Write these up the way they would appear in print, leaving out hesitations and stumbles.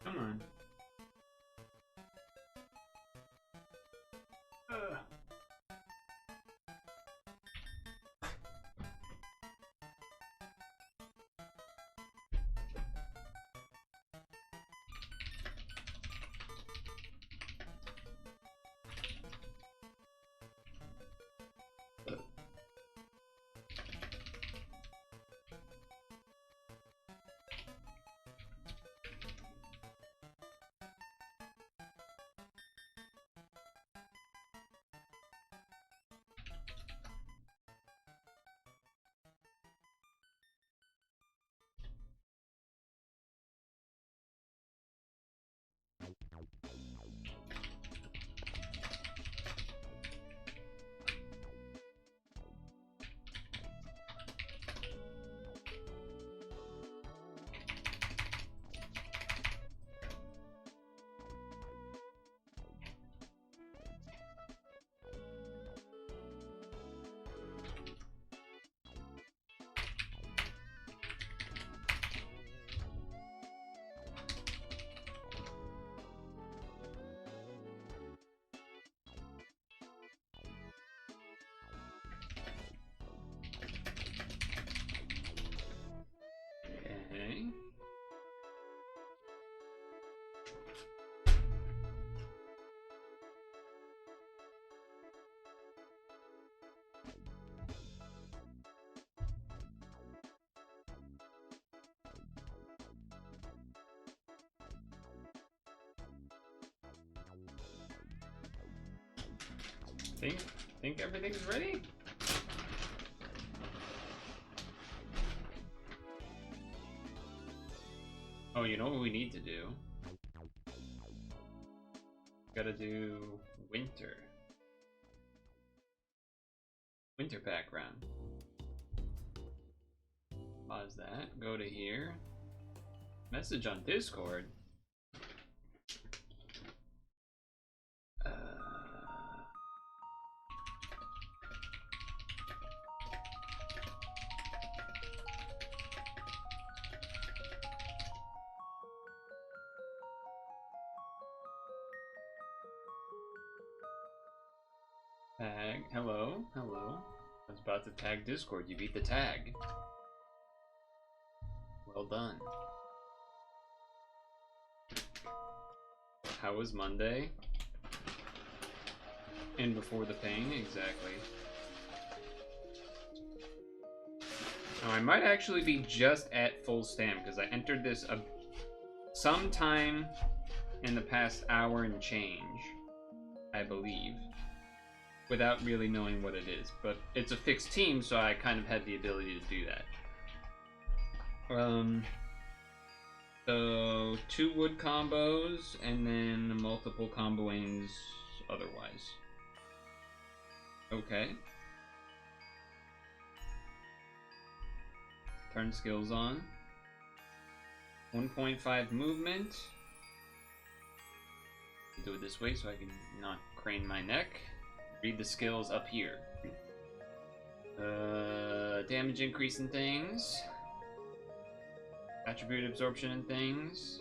Come on. Okay. Think everything's ready? Oh, you know what we need to do? Gotta do winter. Winter pack round. Pause that. Go to here. Message on Discord. Tag. Hello. Hello. I was about to tag Discord. You beat the tag. Well done. How was Monday? And before the pain, exactly. Now, I might actually be just at full stam because I entered this sometime in the past hour and change, I believe, without really knowing what it is. But it's a fixed team, so I kind of had the ability to do that. So 2 wood combos and then multiple comboings otherwise. Okay. Turn skills on. 1.5 movement. Do it this way so I can not crane my neck. Read the skills up here. Damage increase in things. Attribute absorption in things.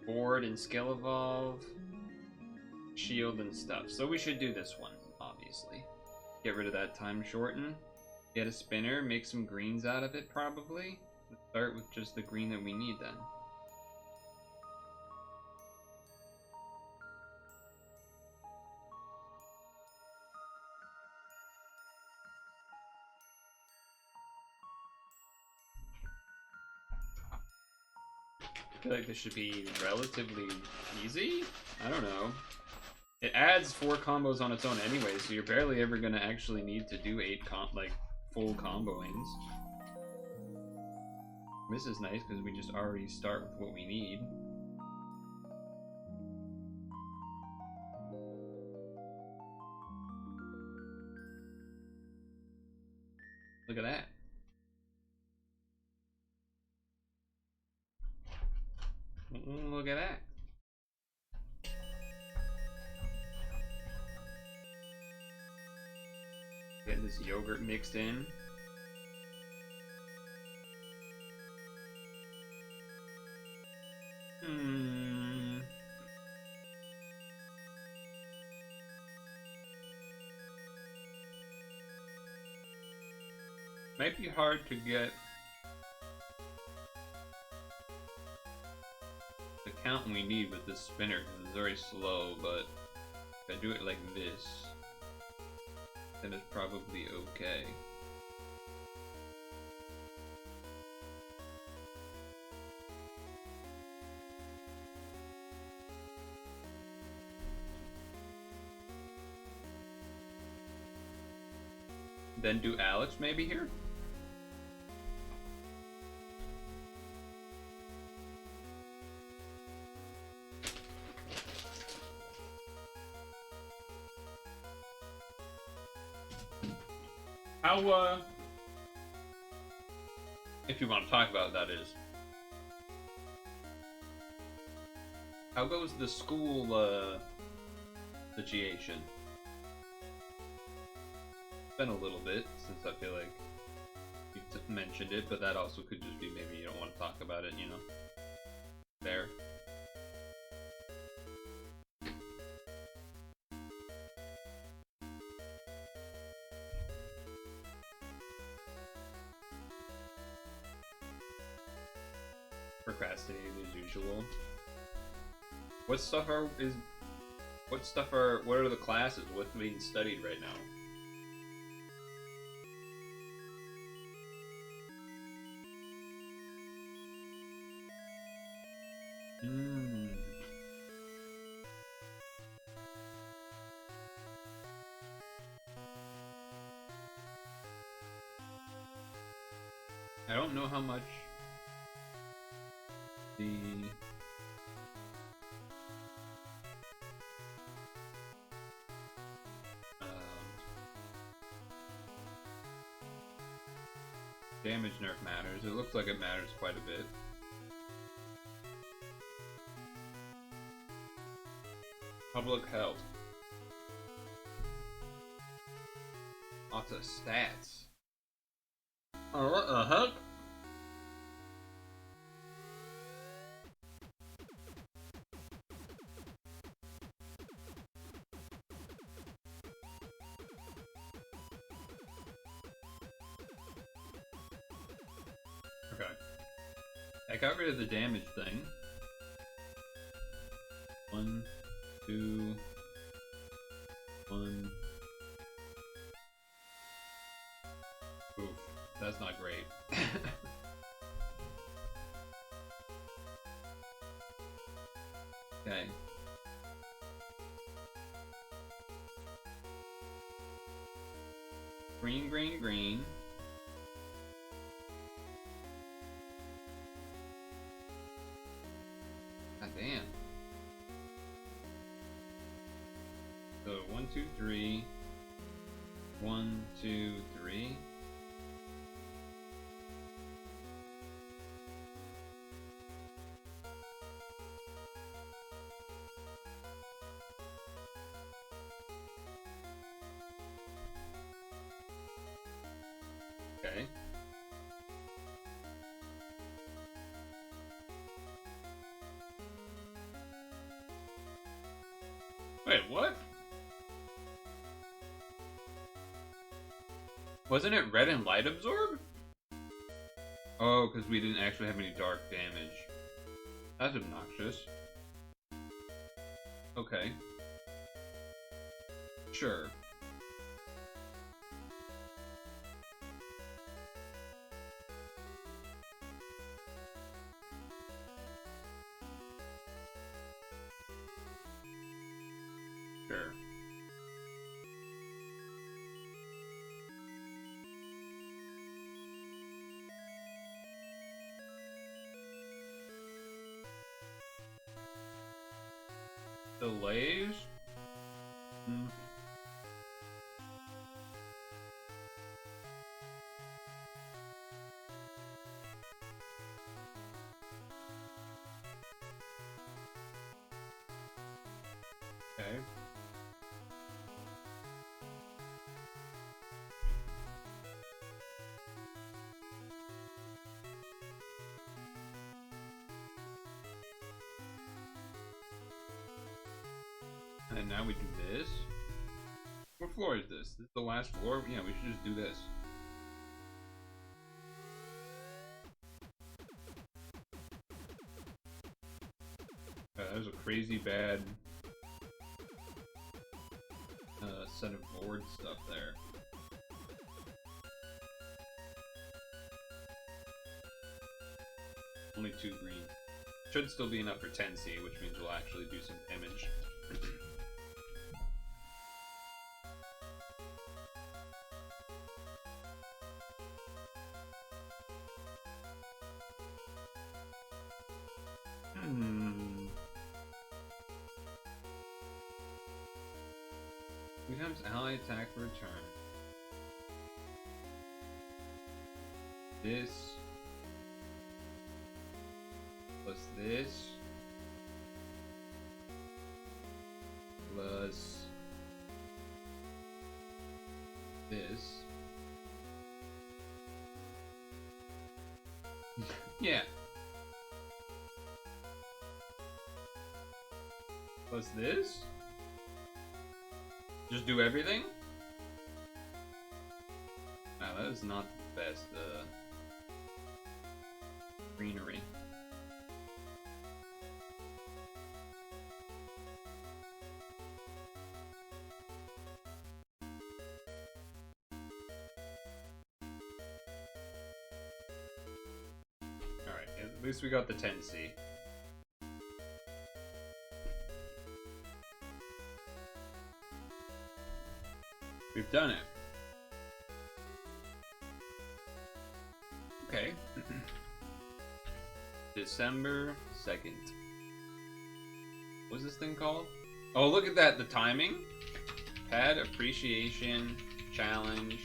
Board and skill evolve. Shield and stuff. So we should do this one, obviously. Get rid of that time shorten. Get a spinner, make some greens out of it probably. Let's start with just the green that we need then. I feel like this should be relatively easy? I don't know. It adds 4 combos on its own anyway, so you're barely ever gonna actually need to do 8 full comboings. This is nice because we just already start with what we need. Look at that. Look at that. Getting this yogurt mixed in. Might be hard to get the count we need with this spinner because it's very slow, but if I do it like this, then it's probably okay. Then do Alex maybe here? How, if you want to talk about it, that is. How goes the school, situation? It's been a little bit since I feel like you mentioned it, but that also could just be maybe you don't want to talk about it, you know? There. Procrastinating as usual. What are the classes? What's being studied right now? I don't know how much the damage nerf matters. It looks like it matters quite a bit. Public health. Lots of stats. Oh, what the heck? Okay. I got rid of the damage thing. 1, 2, 1. Oof, that's not great. Okay. Green, green, green. God damn. So 1, 2, 3. 1, 2, 3. Okay. Wait, what? Wasn't it red and light absorb? Oh, because we didn't actually have any dark damage. That's obnoxious. Okay. Sure. Sure. Delays? Hmm. Okay. And now we do this. What floor is this? This is the last floor? Yeah, we should just do this. crazy bad set of board stuff there. Only 2 green. Should still be enough for 10C, which means we'll actually do some damage. Becomes ally attack for a turn. This plus this plus this. Yeah. Plus this? Just do everything? Wow, that is not the best greenery. Alright, at least we got the 10C. We've done it. Okay. December 2nd. What's this thing called? Oh, look at that, the timing. Pad Appreciation Challenge.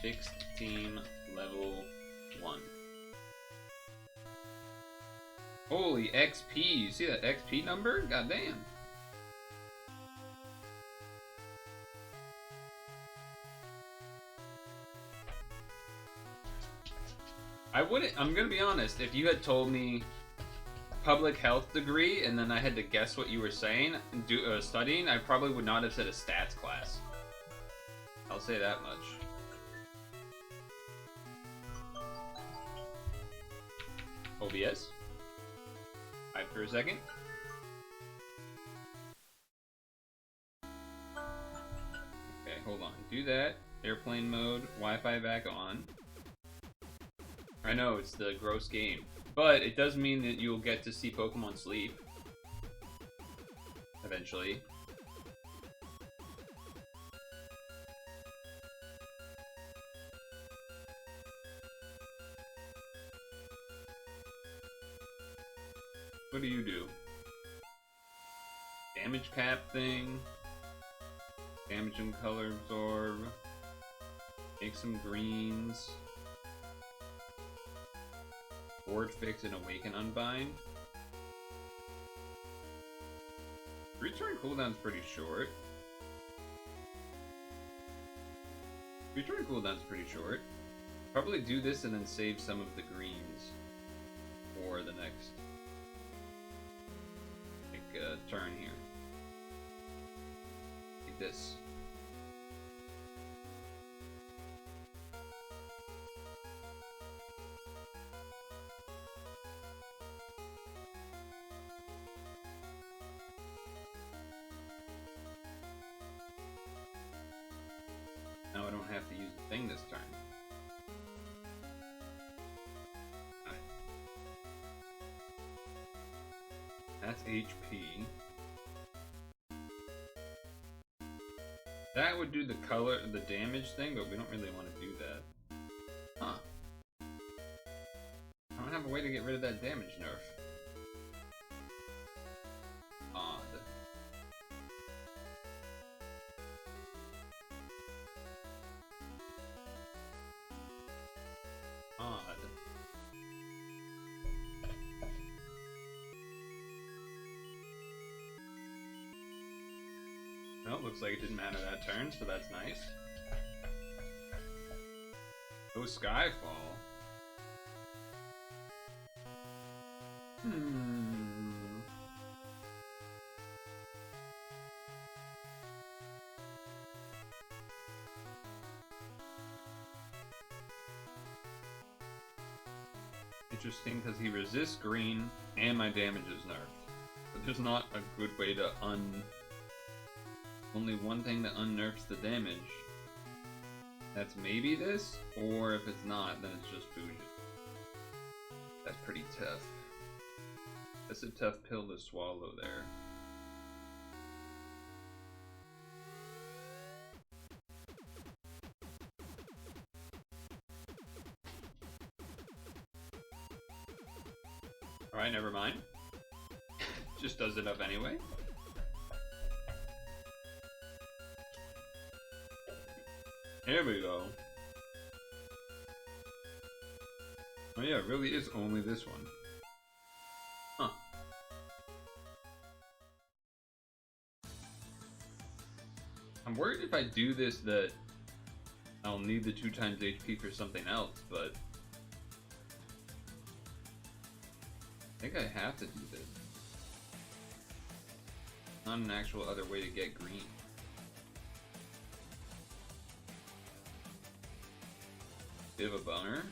Fixed Team Level 1. Holy XP, you see that XP number? Goddamn. I'm gonna be honest, if you had told me public health degree and then I had to guess what you were saying, studying, I probably would not have said a stats class. I'll say that much. OBS. Hype for a second. Okay, hold on. Do that. Airplane mode. Wi-Fi back on. I know, it's the gross game. But it does mean that you'll get to see Pokemon sleep. Eventually. What do you do? Damage cap thing. Damage and color absorb. Make some greens. Board fix and awaken unbind. Return cooldown's pretty short. Return cooldown's pretty short. Probably do this and then save some of the greens for the next turn here. Like this. Now I don't have to use the thing this turn. Right. That's HP. That would do the color, the damage thing, but we don't really want to do that. Huh. I don't have a way to get rid of that damage nerf. Odd. Odd. Well, looks like it didn't matter that turn, so that's nice. Oh, Skyfall. Interesting, because he resists green, and my damage is nerfed. But There's not a good way to only one thing that unnerfs the damage. That's maybe this, or if it's not, then it's just Fusion. That's pretty tough. That's a tough pill to swallow there. Alright, never mind. Just does it up anyway. Here we go. Oh yeah, it really is only this one. Huh. I'm worried if I do this that I'll need the 2 times HP for something else, but I think I have to do this. Not an actual other way to get green. Bit of a boner.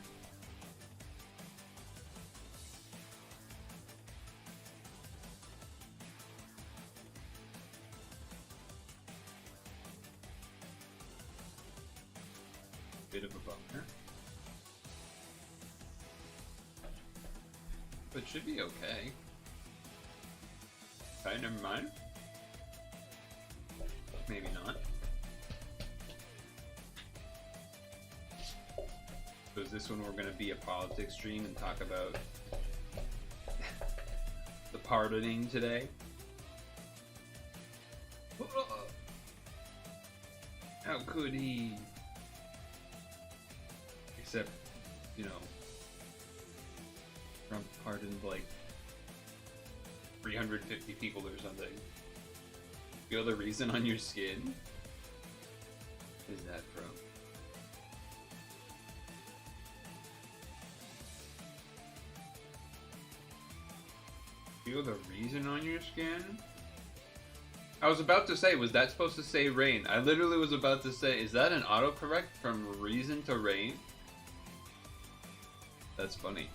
Bit of a boner. But it should be okay. Okay, never mind. Maybe not. So is this one we're going to be a politics stream and talk about the pardoning today? How could he? Except, you know, Trump pardoned like 350 people or something. Feel the reason on your skin? What is that from? Feel the reason on your skin? I was about to say, was that supposed to say rain? I literally was about to say, is that an autocorrect from reason to rain? That's funny.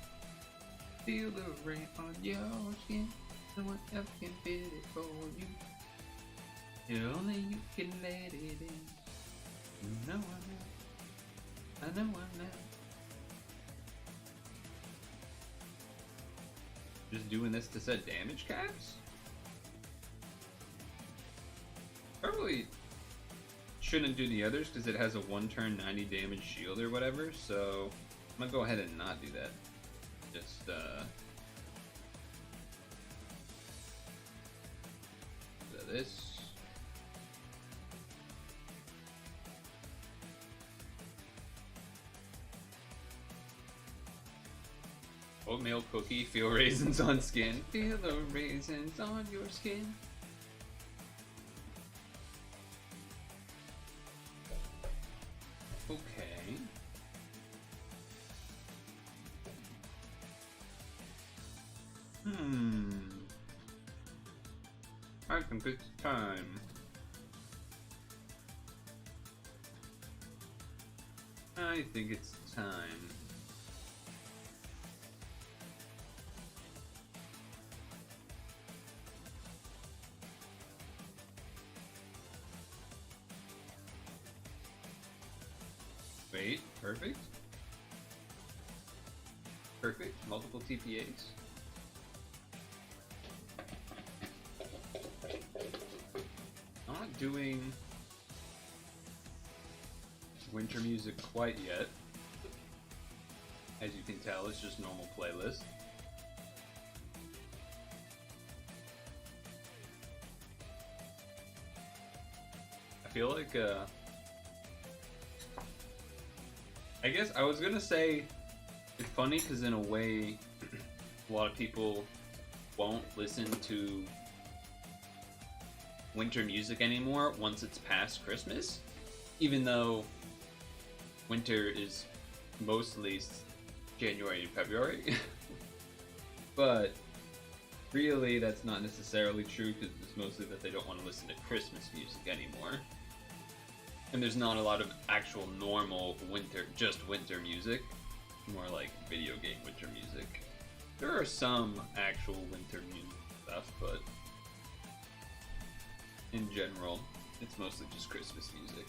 Feel the rain on your skin. No one else can feel it for you. Only you can let it in. You know I know. I know I know. Just doing this to set damage caps? Probably shouldn't do the others because it has a 1-turn 90 damage shield or whatever, so I'm gonna go ahead and not do that. Just this. Oatmeal cookie, feel raisins on skin. Feel the raisins on your skin. Okay. I think it's time. I think it's time. Wait, perfect. Perfect, multiple TPAs. I'm not doing winter music quite yet. As you can tell, it's just normal playlist. I feel like, I guess I was gonna say it's funny because in a way a lot of people won't listen to winter music anymore once it's past Christmas, even though winter is mostly January and February. But really that's not necessarily true because it's mostly that they don't want to listen to Christmas music anymore. And there's not a lot of actual normal winter, just winter music. More like video game winter music. There are some actual winter music stuff, but in general, it's mostly just Christmas music.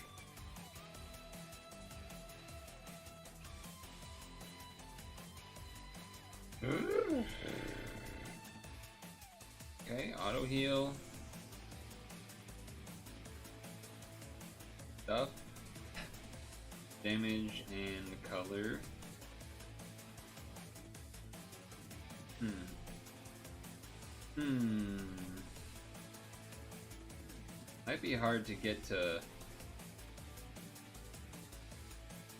Okay, auto heal. Stuff. Damage and color. Might be hard to get to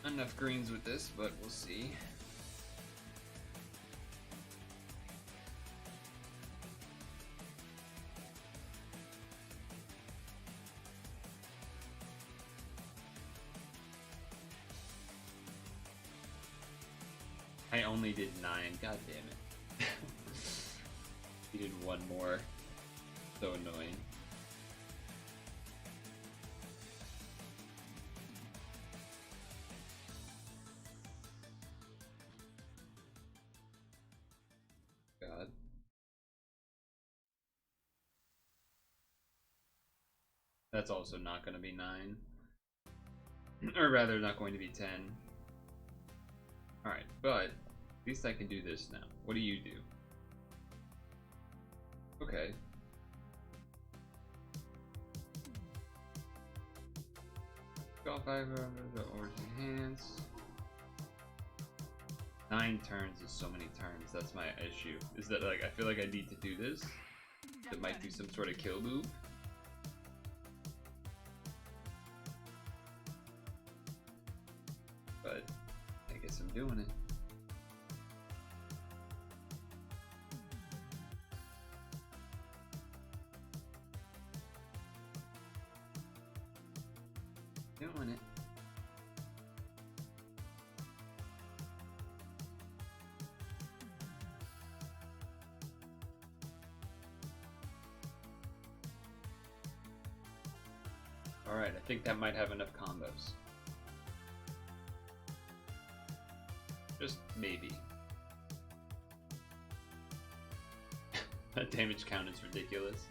enough greens with this, but we'll see. I only did 9. God damn it. He did one more. So annoying. God. That's also not going to be 9. Or rather, not going to be 10. Alright, but at least I can do this now. What do you do? Okay. Draw 5 or enhance. 9 turns is so many turns. That's my issue. Is that like I feel like I need to do this? That might do some sort of kill move. But I guess I'm doing it. Doing it. Alright, I think that might have enough combos. Just maybe. That damage count is ridiculous.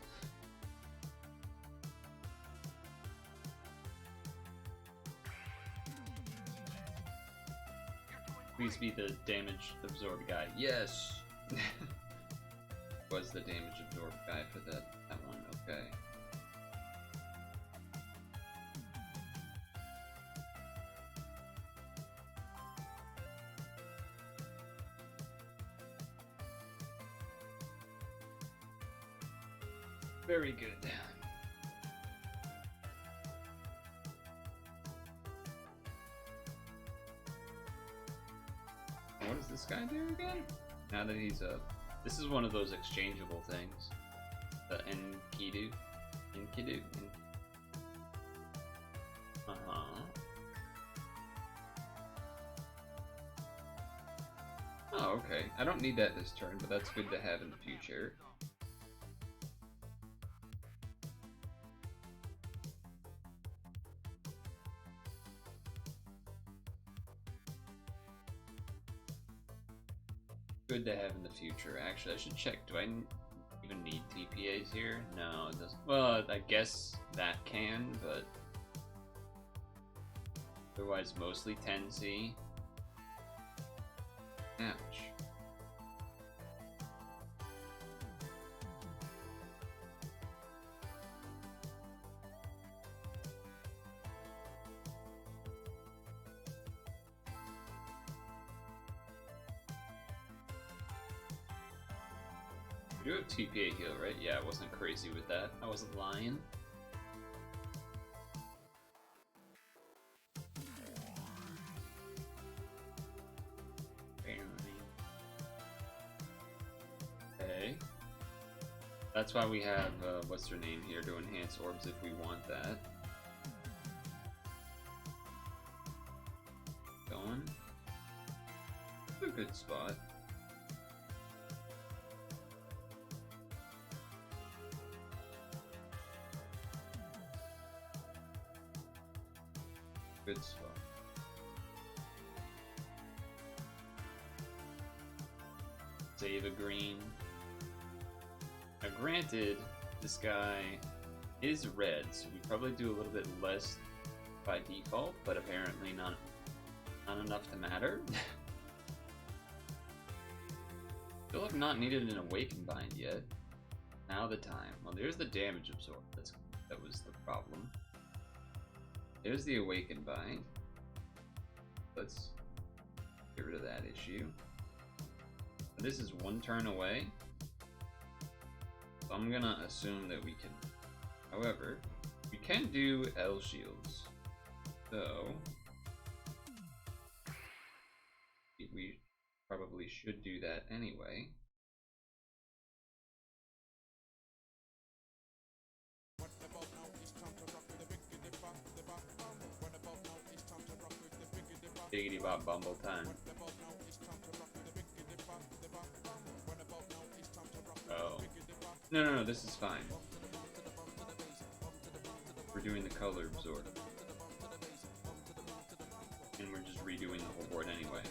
Please be the damage absorbed guy. Yes! Was the damage absorbed guy for that one, okay. Very good. What does this guy do again? Now that he's up. This is one of those exchangeable things. The Enkidu. Enkidu. Oh, okay. I don't need that this turn, but that's good to have in the future. Good to have in the future. Actually, I should check. Do I even need TPAs here? No, it doesn't. Well, I guess that can, but otherwise mostly 10C. Ouch. We do have TPA heal, right? Yeah, I wasn't crazy with that. I wasn't lying. Okay. That's why we have, what's her name here to enhance orbs if we want that. Going. It's a good spot. Good spot. Save a green. Now granted, this guy is red, so we probably do a little bit less by default, but apparently not enough to matter. Still have not needed an awaken bind yet. Now the time. Well, there's the damage absorb. That was the problem. There's the awaken bind. Let's get rid of that issue. This is one turn away, so I'm gonna assume that we can. However, we can do L shields, so we probably should do that anyway. Biggity bop bumble time. Oh. No, this is fine. We're doing the color absorb. And we're just redoing the whole board anyway.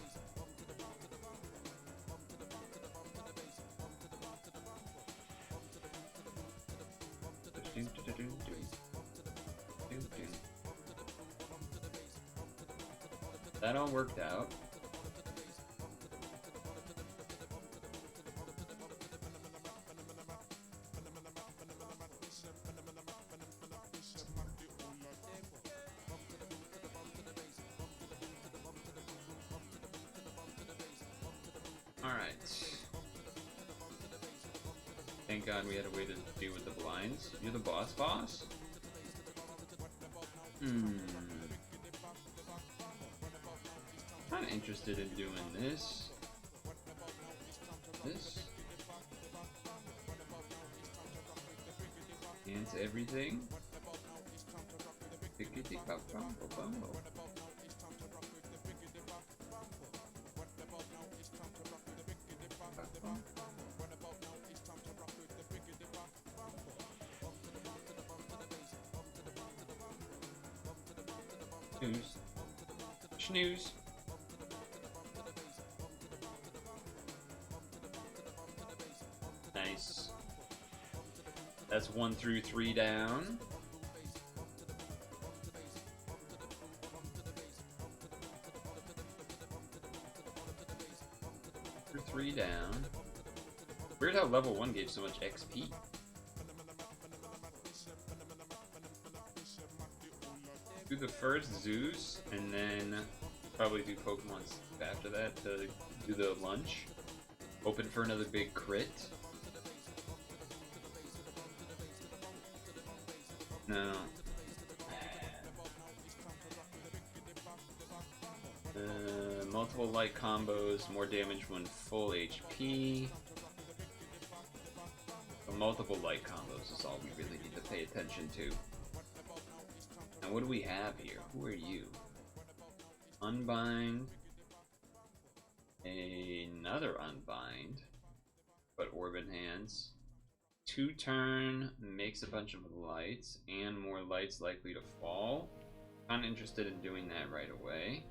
That all worked out. Alright. Thank God we had a way to deal with the blinds. You're the boss? Kinda interested in doing this. Dance everything. Snooze. Nice. That's 1 through 3 down. Through 3 down. Weird how level 1 gave so much XP. Do the first Zeus, and then probably do Pokemon after that to do the lunch. Open for another big crit. No. Multiple light combos, more damage when full HP. So multiple light combos is all we really need to pay attention to. Now what do we have here? Who are you? Unbind. Another unbind. But Orb Enhance. 2 turn, makes a bunch of lights, and more lights likely to fall. Not interested in doing that right away.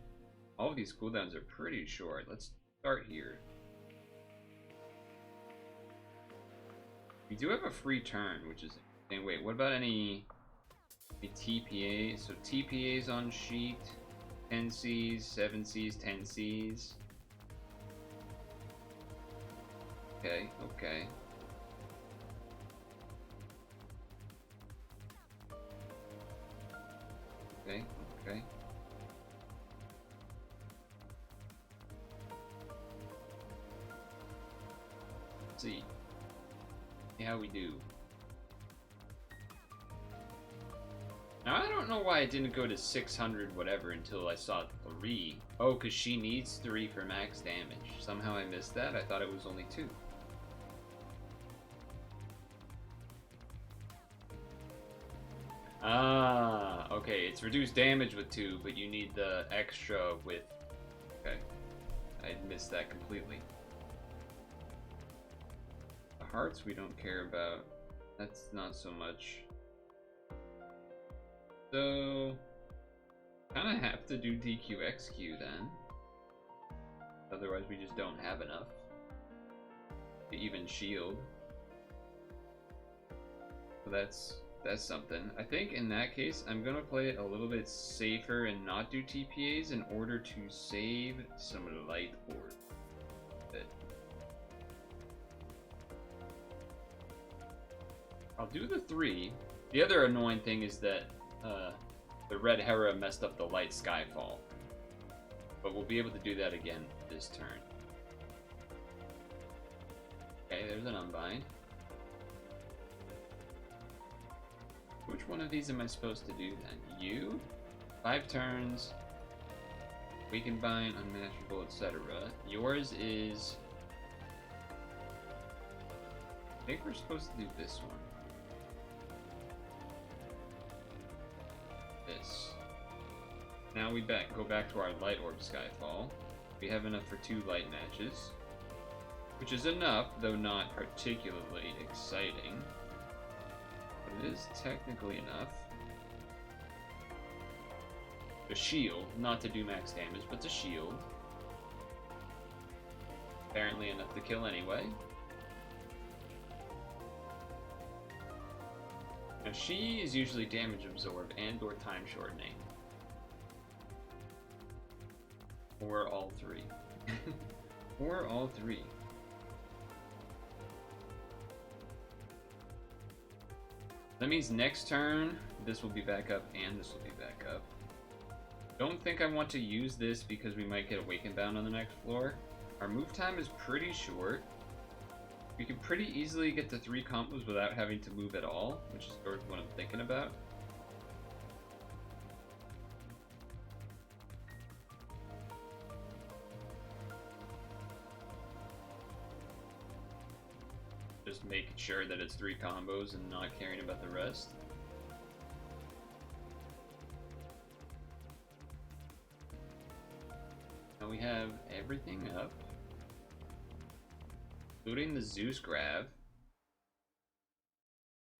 All of these cooldowns are pretty short. Let's start here. We do have a free turn, which is... And wait, what about any TPAs? So TPAs on sheet, 10 Cs, 7 Cs, 10 Cs. Okay. Let's see how we do. Now I don't know why I didn't go to 600 whatever until I saw 3. Oh, because she needs 3 for max damage. Somehow I missed that. I thought it was only 2. Ah, okay. It's reduced damage with 2, but you need the extra with... Okay. I missed that completely. The hearts we don't care about. That's not so much. So... kind of have to do DQXQ then. Otherwise we just don't have enough to even shield. So that's that's something. I think in that case, I'm gonna play it a little bit safer and not do TPAs in order to save some light orb. I'll do the 3. The other annoying thing is that the Red Hera messed up the light Skyfall. But we'll be able to do that again this turn. Okay, there's an Unbind. Which one of these am I supposed to do then? You? 5 turns. Weaken Bind, Unmanageable, etc. Yours is... I think we're supposed to do this one. This. Now we go back to our Light Orb Skyfall. We have enough for 2 light matches. Which is enough, though not particularly exciting. But it is technically enough. A shield, not to do max damage, but a shield. Apparently enough to kill anyway. Now she is usually damage absorb and or time shortening. Or all 3. Or all 3. That means next turn, this will be back up and this will be back up. Don't think I want to use this because we might get Awaken Bound on the next floor. Our move time is pretty short. We can pretty easily get to 3 combos without having to move at all, which is sort of what I'm thinking about. Just making sure that it's 3 combos and not caring about the rest. Now we have everything up, including the Zeus grab.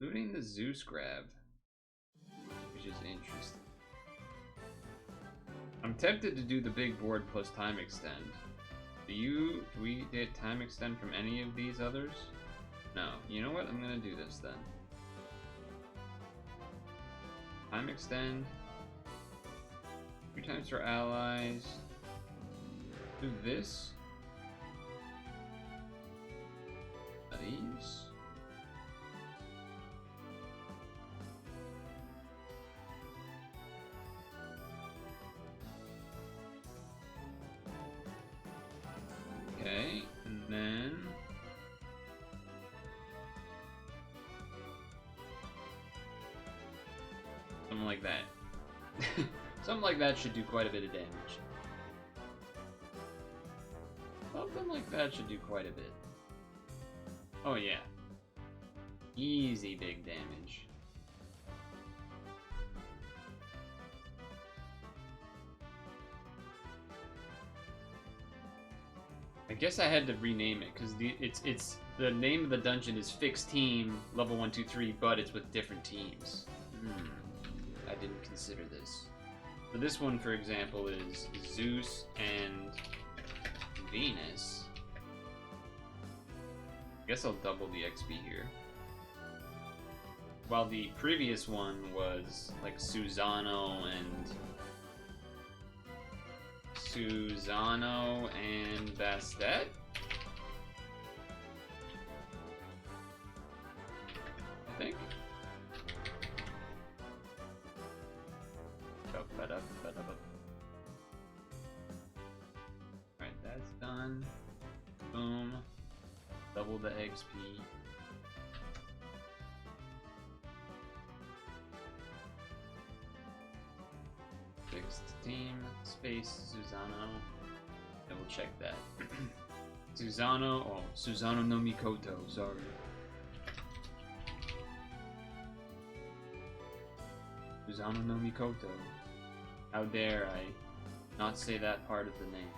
Including the Zeus grab, which is interesting. I'm tempted to do the big board plus time extend. Do we get time extend from any of these others? No. You know what? I'm gonna do this then. Time extend. 3 times for allies. Do this. These. Okay, and then something like that. Something like that should do quite a bit of damage. Something like that should do quite a bit. Oh yeah. Easy big damage. I guess I had to rename it because it's the name of the dungeon is Fixed Team Level 1, 2, 3, but it's with different teams. I didn't consider this. So this one, for example, is Zeus and Venus. I guess I'll double the XP here. While the previous one was like Susano and Bastet. I think. Alright, that's done. Boom. Double the XP. Fixed team, space, Susano. And we'll check that. Susano no Mikoto, sorry. Susano no Mikoto. How dare I not say that part of the name.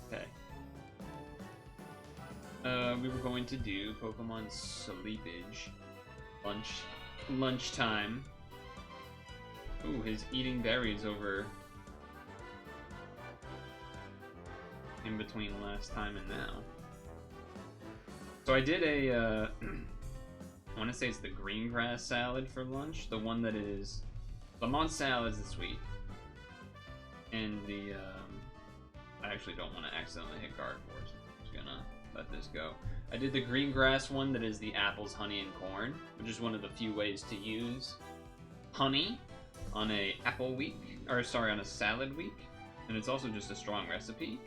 Okay. We were going to do Pokemon Sleepage. Lunchtime. Ooh, his eating berries over in between last time and now. So I did a, I want to say it's the green grass salad for lunch. The one that is, I'm on salads this week. And the, I actually don't want to accidentally hit guard force. I'm just gonna let this go. I did the green grass one that is the apples, honey, and corn, which is one of the few ways to use honey on a apple week, or sorry, on a salad week. And it's also just a strong recipe.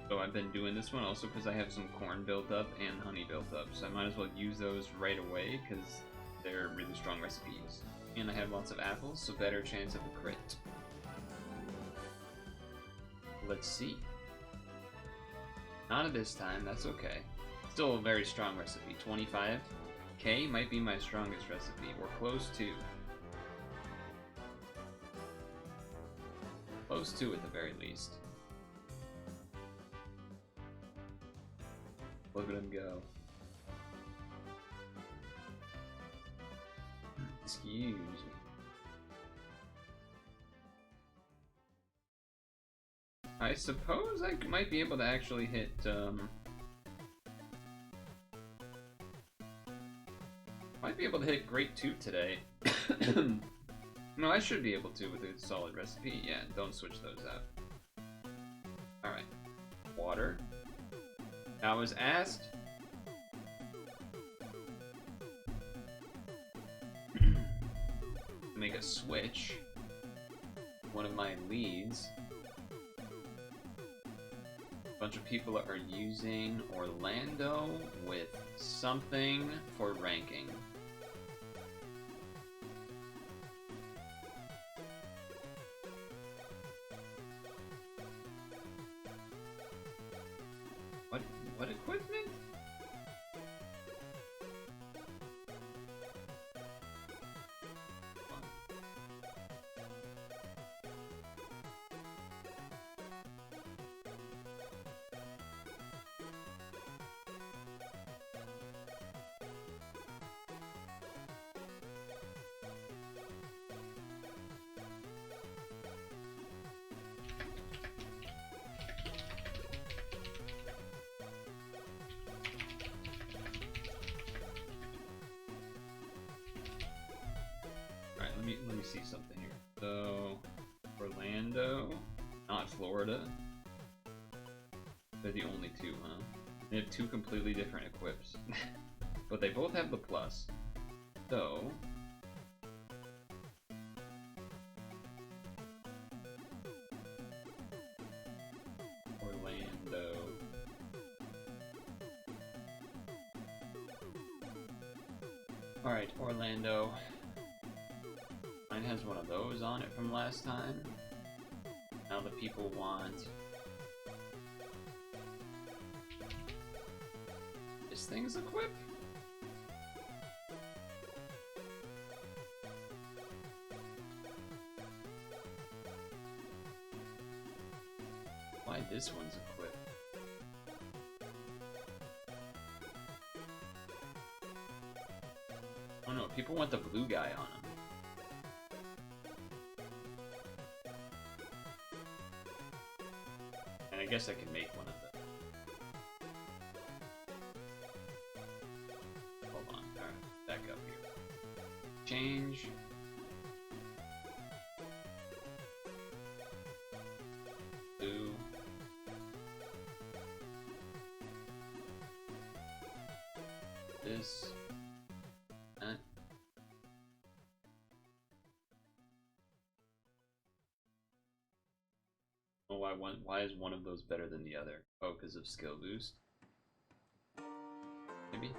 So I've been doing this one also because I have some corn built up and honey built up. So I might as well use those right away because they're really strong recipes. And I have lots of apples, so better chance of a crit. Let's see. Not at this time, that's okay. Still a very strong recipe. 25k might be my strongest recipe, or close to. Close to at the very least. Look at him go. Excuse me. I suppose I might be able to actually hit, might be able to hit Great Toot today. No, I should be able to with a solid recipe. Yeah, don't switch those out. Alright. Water. I was asked to make a switch. One of my leads. A bunch of people are using Orlando with something for ranking. What equipment? Let me see something here. So, Orlando, not Florida. They're the only two, huh? They have two completely different equips. But they both have the plus. So... Orlando... Alright, Orlando... Mine has one of those on it from last time. Now the people want this thing's equipped. Why this one's equipped? Oh no, people want the blue guy on him. I guess I can make one of them. Hold on, alright, back up here. Change. Blue. This. That. Oh, why is one of those better than the other? Oh, because of skill boost? Maybe?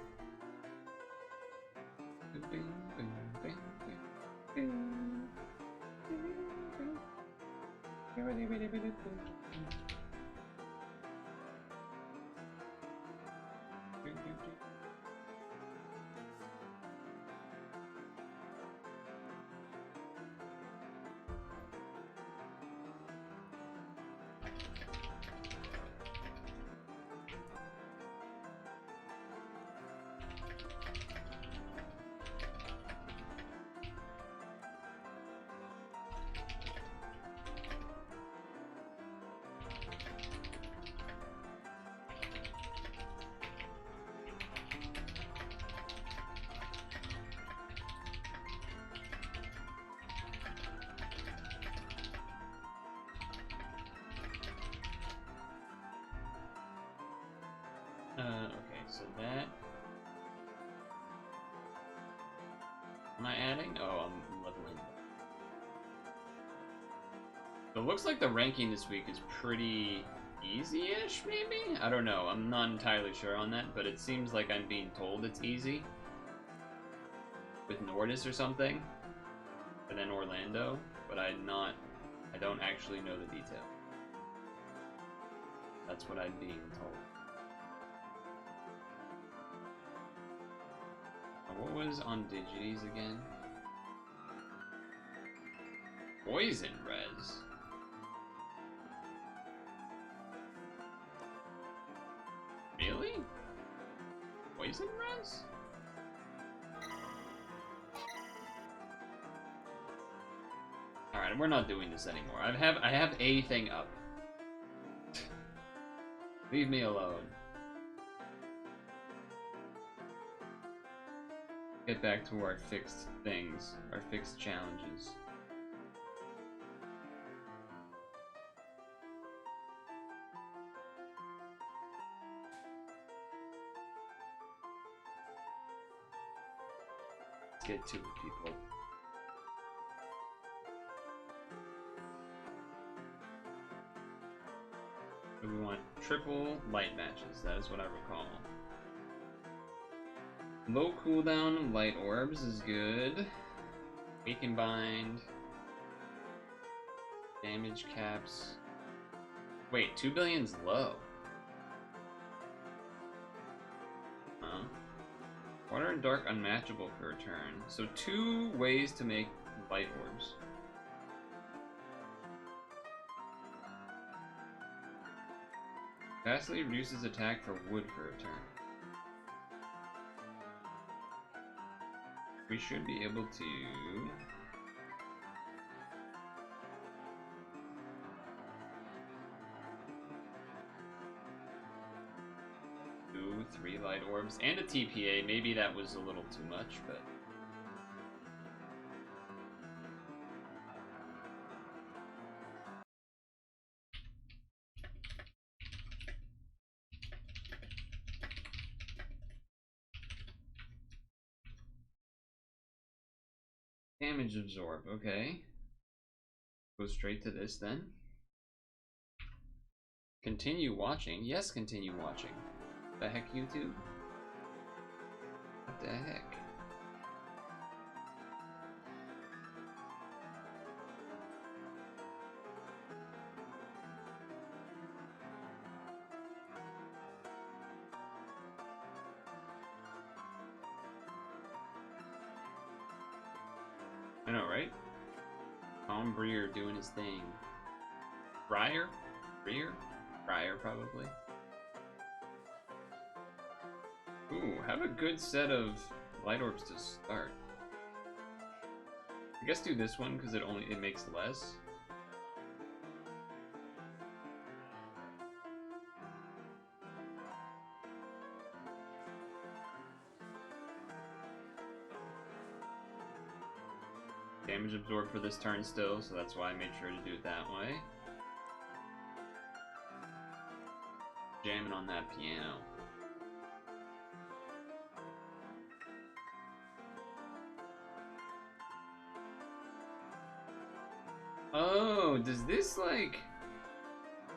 Am I adding? Oh, I'm leveling. It looks like the ranking this week is pretty easy-ish, maybe? I don't know. I'm not entirely sure on that, but it seems like I'm being told it's easy. With Nordis or something. And then Orlando, but I don't actually know the detail. That's what I'm being told. What was on Digities again? Poison res. Really? Poison res? Alright, we're not doing this anymore. I have a thing up. Leave me alone. Get back to our fixed things, our fixed challenges. Let's get to it, people. So we want triple light matches, that is what I recall. Low cooldown light orbs is good. Weaken bind. Damage caps. Wait, 2 billion's low. Huh? Water and dark unmatchable per turn. So 2 ways to make light orbs. Vastly reduces attack for wood for a turn. We should be able to... do 3 light orbs and a TPA. Maybe that was a little too much, but... Damage absorb, okay. Go straight to this then. Continue watching. Yes, continue watching. The heck, YouTube? What the heck? I know, right? Tom Breer doing his thing. Breer? Breer? Breer, probably. Ooh, have a good set of light orbs to start. I guess do this one because it makes less. Damage absorbed for this turn still, so that's why I made sure to do it that way. Jamming on that piano. Oh, does this like...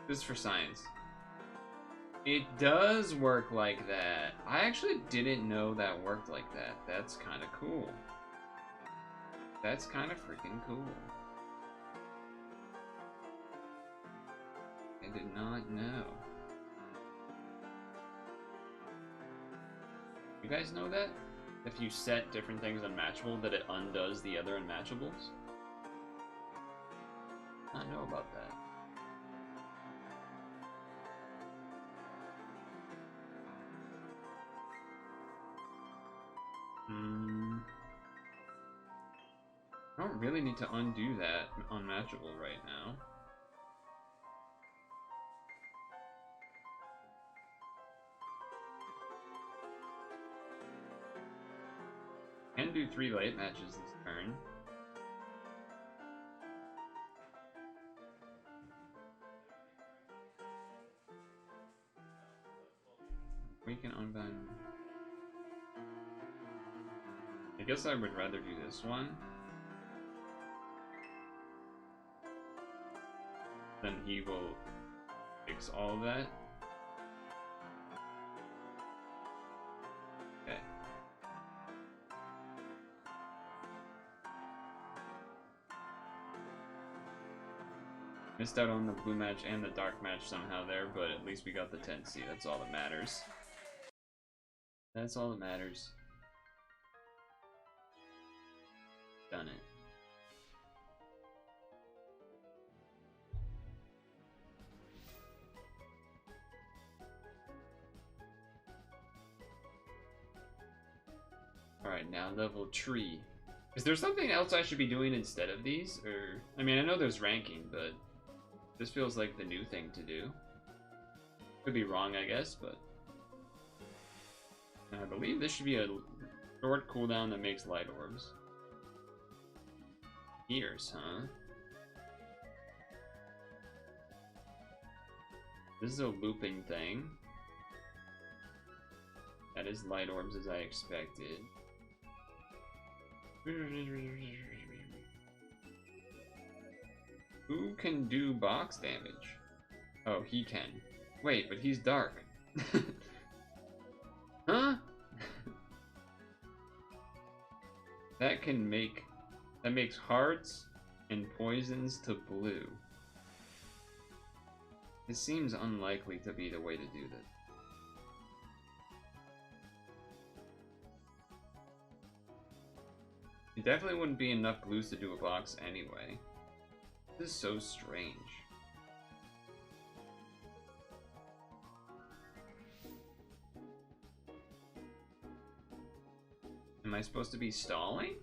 This is for science. It does work like that. I actually didn't know that worked like that. That's kind of cool. That's kind of freaking cool. I did not know. You guys know that? If you set different things unmatchable, that it undoes the other unmatchables? I know about that. I don't really need to undo that unmatchable right now. Can do 3 light matches this turn. We can unbind. I guess I would rather do this one. Then he will fix all of that. Okay. Missed out on the blue match and the dark match somehow there, but at least we got the 10C. That's all that matters. That's all that matters. Done it. Alright, now level tree. Is there something else I should be doing instead of these? Or, I mean, I know there's ranking, but this feels like the new thing to do. Could be wrong, I guess, but I believe this should be a short cooldown that makes light orbs. Heaters, huh? This is a looping thing. That is light orbs as I expected. Who can do box damage? Oh, he can. Wait, but he's dark. Huh? That makes hearts and poisons to blue. It seems unlikely to be the way to do this. It definitely wouldn't be enough blues to do a box anyway. This is so strange. Am I supposed to be stalling?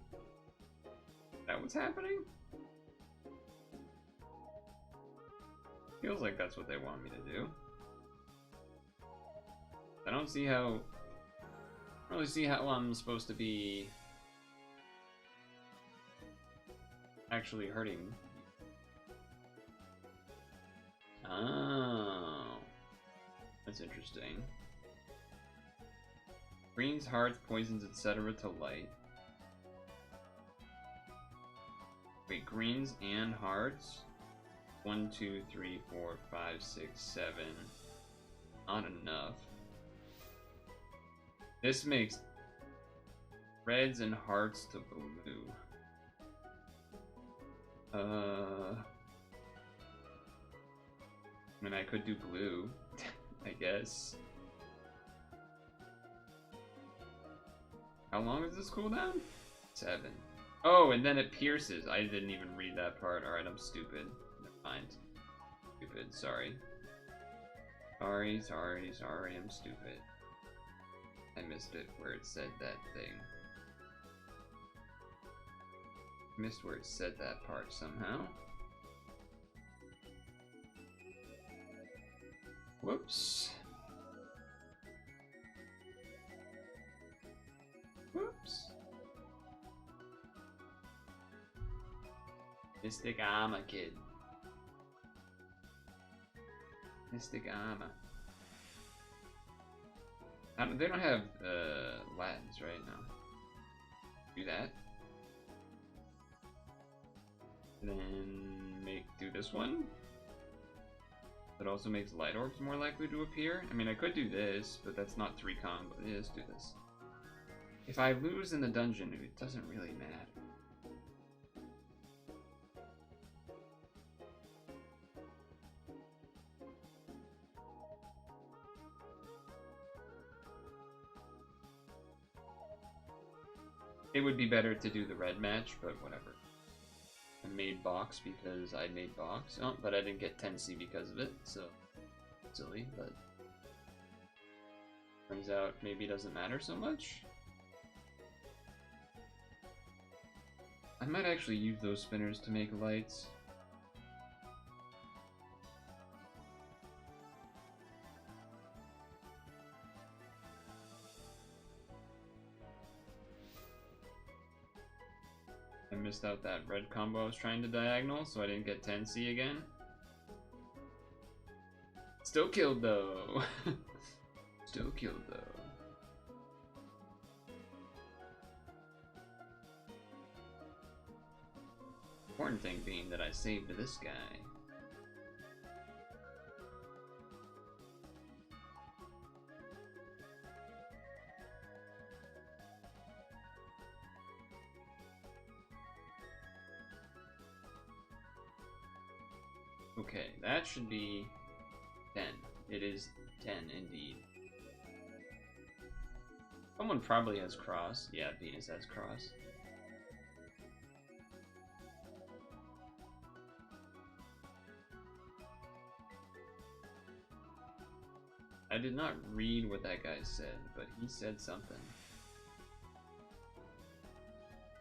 Is that what's happening? Feels like that's what they want me to do. I don't really see how I'm supposed to be actually hurting. Oh, that's interesting. Greens, hearts, poisons, etc. to light. Wait, greens and hearts? 1, 2, 3, 4, 5, 6, 7. Not enough. This makes reds and hearts to blue. I mean, I could do blue, I guess. How long is this cooldown? 7. Oh, and then it pierces. I didn't even read that part. Alright, I'm stupid. Never mind. Stupid, sorry. Sorry, I'm stupid. I missed it where it said that thing. Missed where it said that part somehow. Whoops. Whoops. Mystic Armor, kid. Mystic Armor. They don't have Latins right now. Do that. And then do this one. That also makes light orbs more likely to appear. I mean, I could do this, but that's not 3 combo. Let's do this. If I lose in the dungeon, it doesn't really matter. It would be better to do the red match, but whatever. I made box because I made box. Oh, but I didn't get 10C because of it, so silly, but turns out maybe it doesn't matter so much. I might actually use those spinners to make lights. I missed out that red combo I was trying to diagonal, so I didn't get 10C again. Still killed though. Still killed though. Important thing being that I saved this guy. Okay, that should be 10. It is 10 indeed. Someone probably has cross. Yeah, Venus has cross. I did not read what that guy said, but he said something.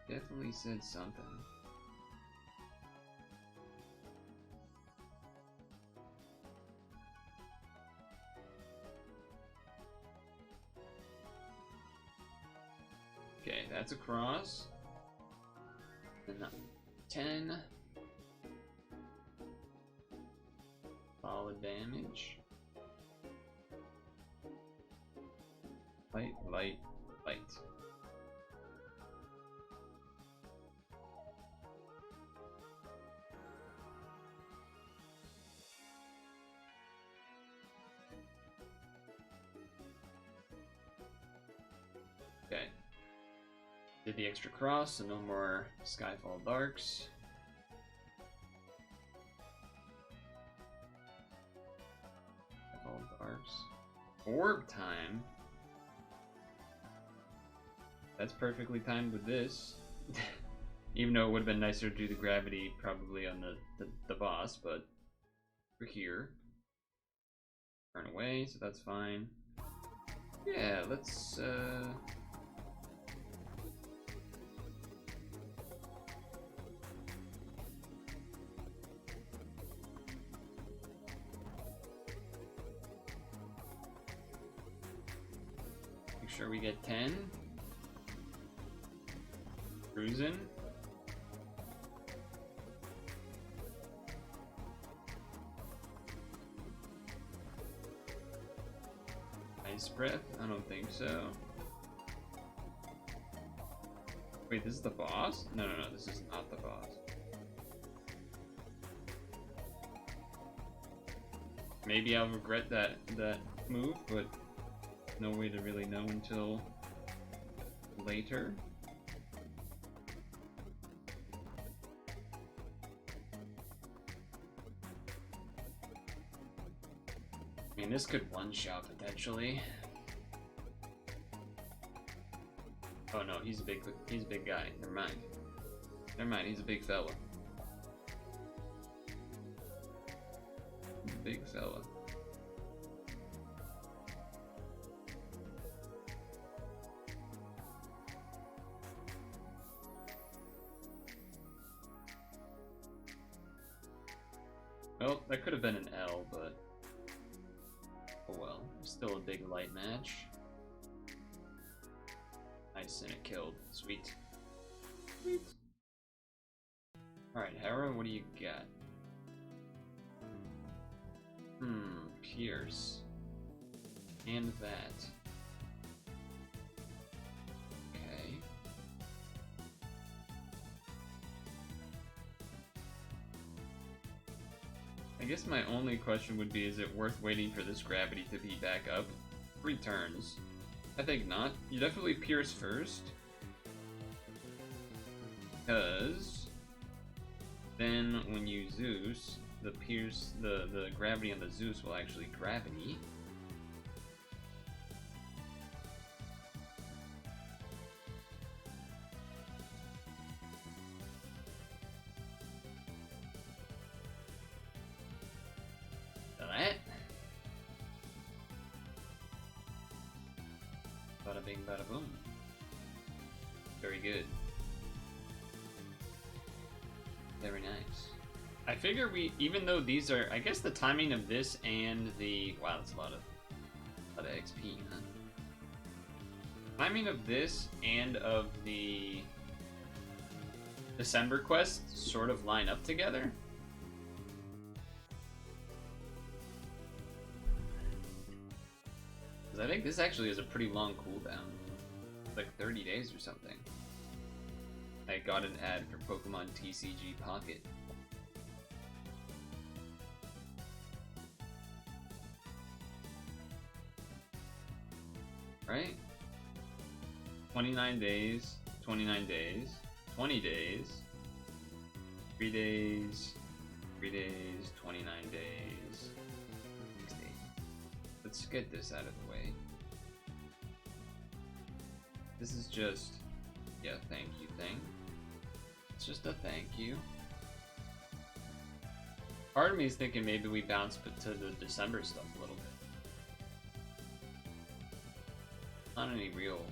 Definitely said something. Okay, that's a cross. And 10. Solid damage. Light, light, light. Okay. Did the extra cross, so no more Skyfall Darks. Skyfall Darks. Orb time. That's perfectly timed with this. Even though it would have been nicer to do the gravity probably on the boss, but we're here. Turn away, so that's fine. Yeah, let's make sure we get 10. Cruising. Ice breath? I don't think so. Wait, this is the boss? No, this is not the boss. Maybe I'll regret that move, but no way to really know until later. I mean, this could one-shot potentially. Oh no, he's a big guy. Never mind. Never mind, he's a big fella. Big fella. Well, that could have been an L, but oh well. Still a big light match. Nice, and it killed. Sweet. Sweet. Alright, Hera, what do you got? Pierce. And that. Okay. I guess my only question would be, is it worth waiting for this gravity to be back up? 3 turns. I think not. You definitely pierce first. Because then when you Zeus, the gravity on the Zeus will actually gravity. That. Bada bing, bada boom. Very good. Very nice. I figure even though these are, I guess the timing of this and the, wow, that's a lot of XP, huh? Timing of this and of the December quest sort of line up together. Because I think this actually is a pretty long cooldown. It's like 30 days or something. I got an ad for Pokemon TCG Pocket. Right? 29 days, 29 days, 20 days, 3 days, 3 days, 29 days, 6 days. Let's get this out of the way. This is just, yeah, thank you thing. It's just a thank you. Part of me is thinking maybe we bounce to the December stuff a little bit. Not any real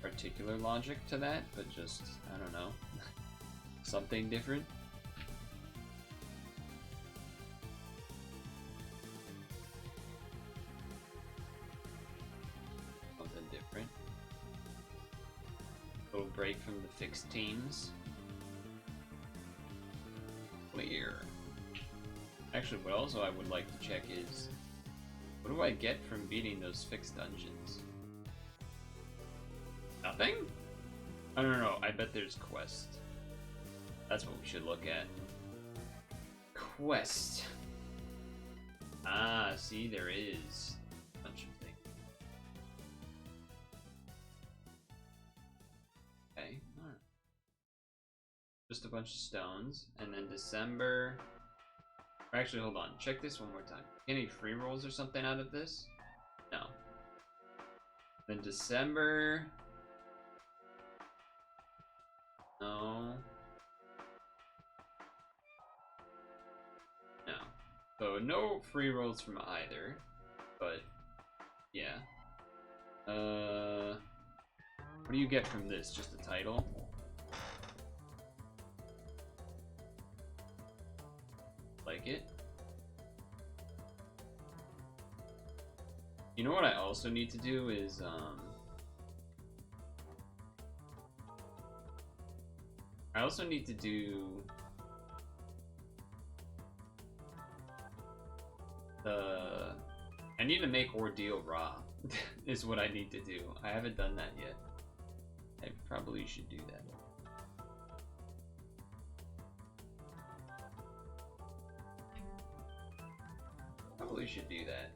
particular logic to that, but just, I don't know, something different. Something different. Little break from the fixed teams. Clear. Actually, what also I would like to check is, what do I get from beating those fixed dungeons? Nothing? Oh, no, I bet there's quest. That's what we should look at. Quest. Ah, see, there is a bunch of things. Okay, alright. Just a bunch of stones, and then December... Actually, hold on. Check this one more time. Any free rolls or something out of this? No. Then December... No. No. So no free rolls from either. But yeah. What do you get from this? Just a title? Like it? You know what I also need to do is I also need to do I need to make Ordeal raw is what I need to do. I haven't done that yet. I probably should do that. Probably should do that.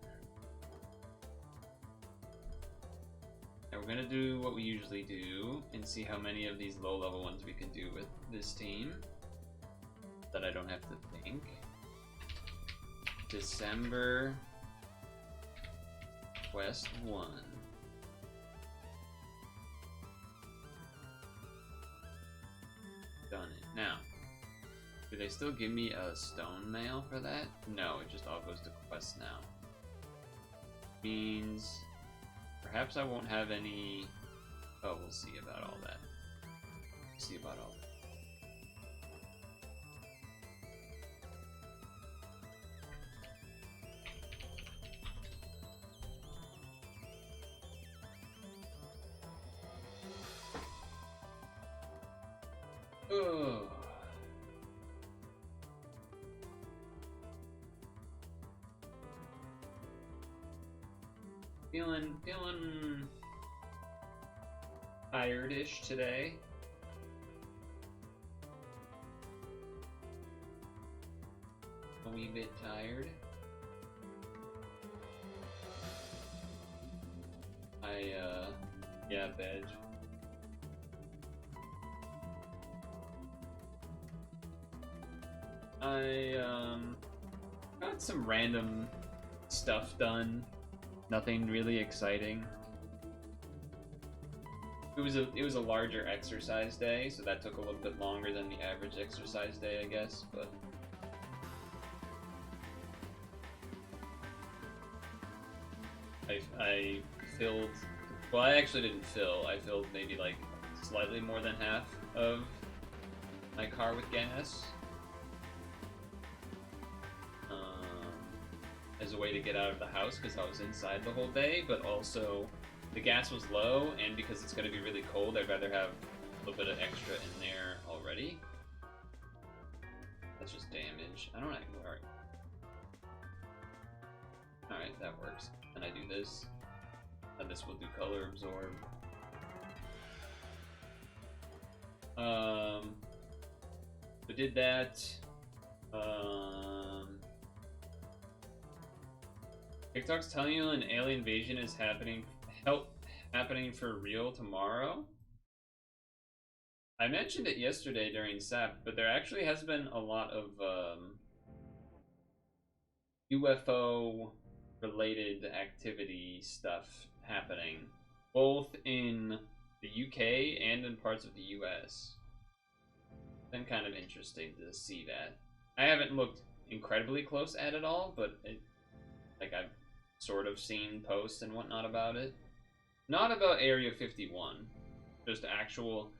Now we're gonna do what we usually do and see how many of these low-level ones we can do with this team. That I don't have to think. December Quest 1. Done it. Now, do they still give me a stone mail for that? No, it just all goes to quests now. Means perhaps I won't have any... Oh, we'll see about all that. We'll see about all that. Ugh. Feeling tired-ish today. A wee bit tired. Yeah, veg. I got some random stuff done. Nothing really exciting. It was a larger exercise day, so that took a little bit longer than the average exercise day, I guess, but I filled, well, I actually didn't fill. I filled maybe like slightly more than half of my car with gas. As a way to get out of the house because I was inside the whole day, but also the gas was low, and because it's going to be really cold, I'd rather have a little bit of extra in there already. That's just damage. I don't know. Alright. Alright, that works. And I do this. And this will do color absorb. We did that. TikTok's telling you an alien invasion is happening for real tomorrow. I mentioned it yesterday during SAP, but there actually has been a lot of UFO related activity stuff happening, both in the UK and in parts of the US. Been kind of interesting to see that. I haven't looked incredibly close at it all, but I've sort of seen posts and whatnot about it. Not about Area 51, just actual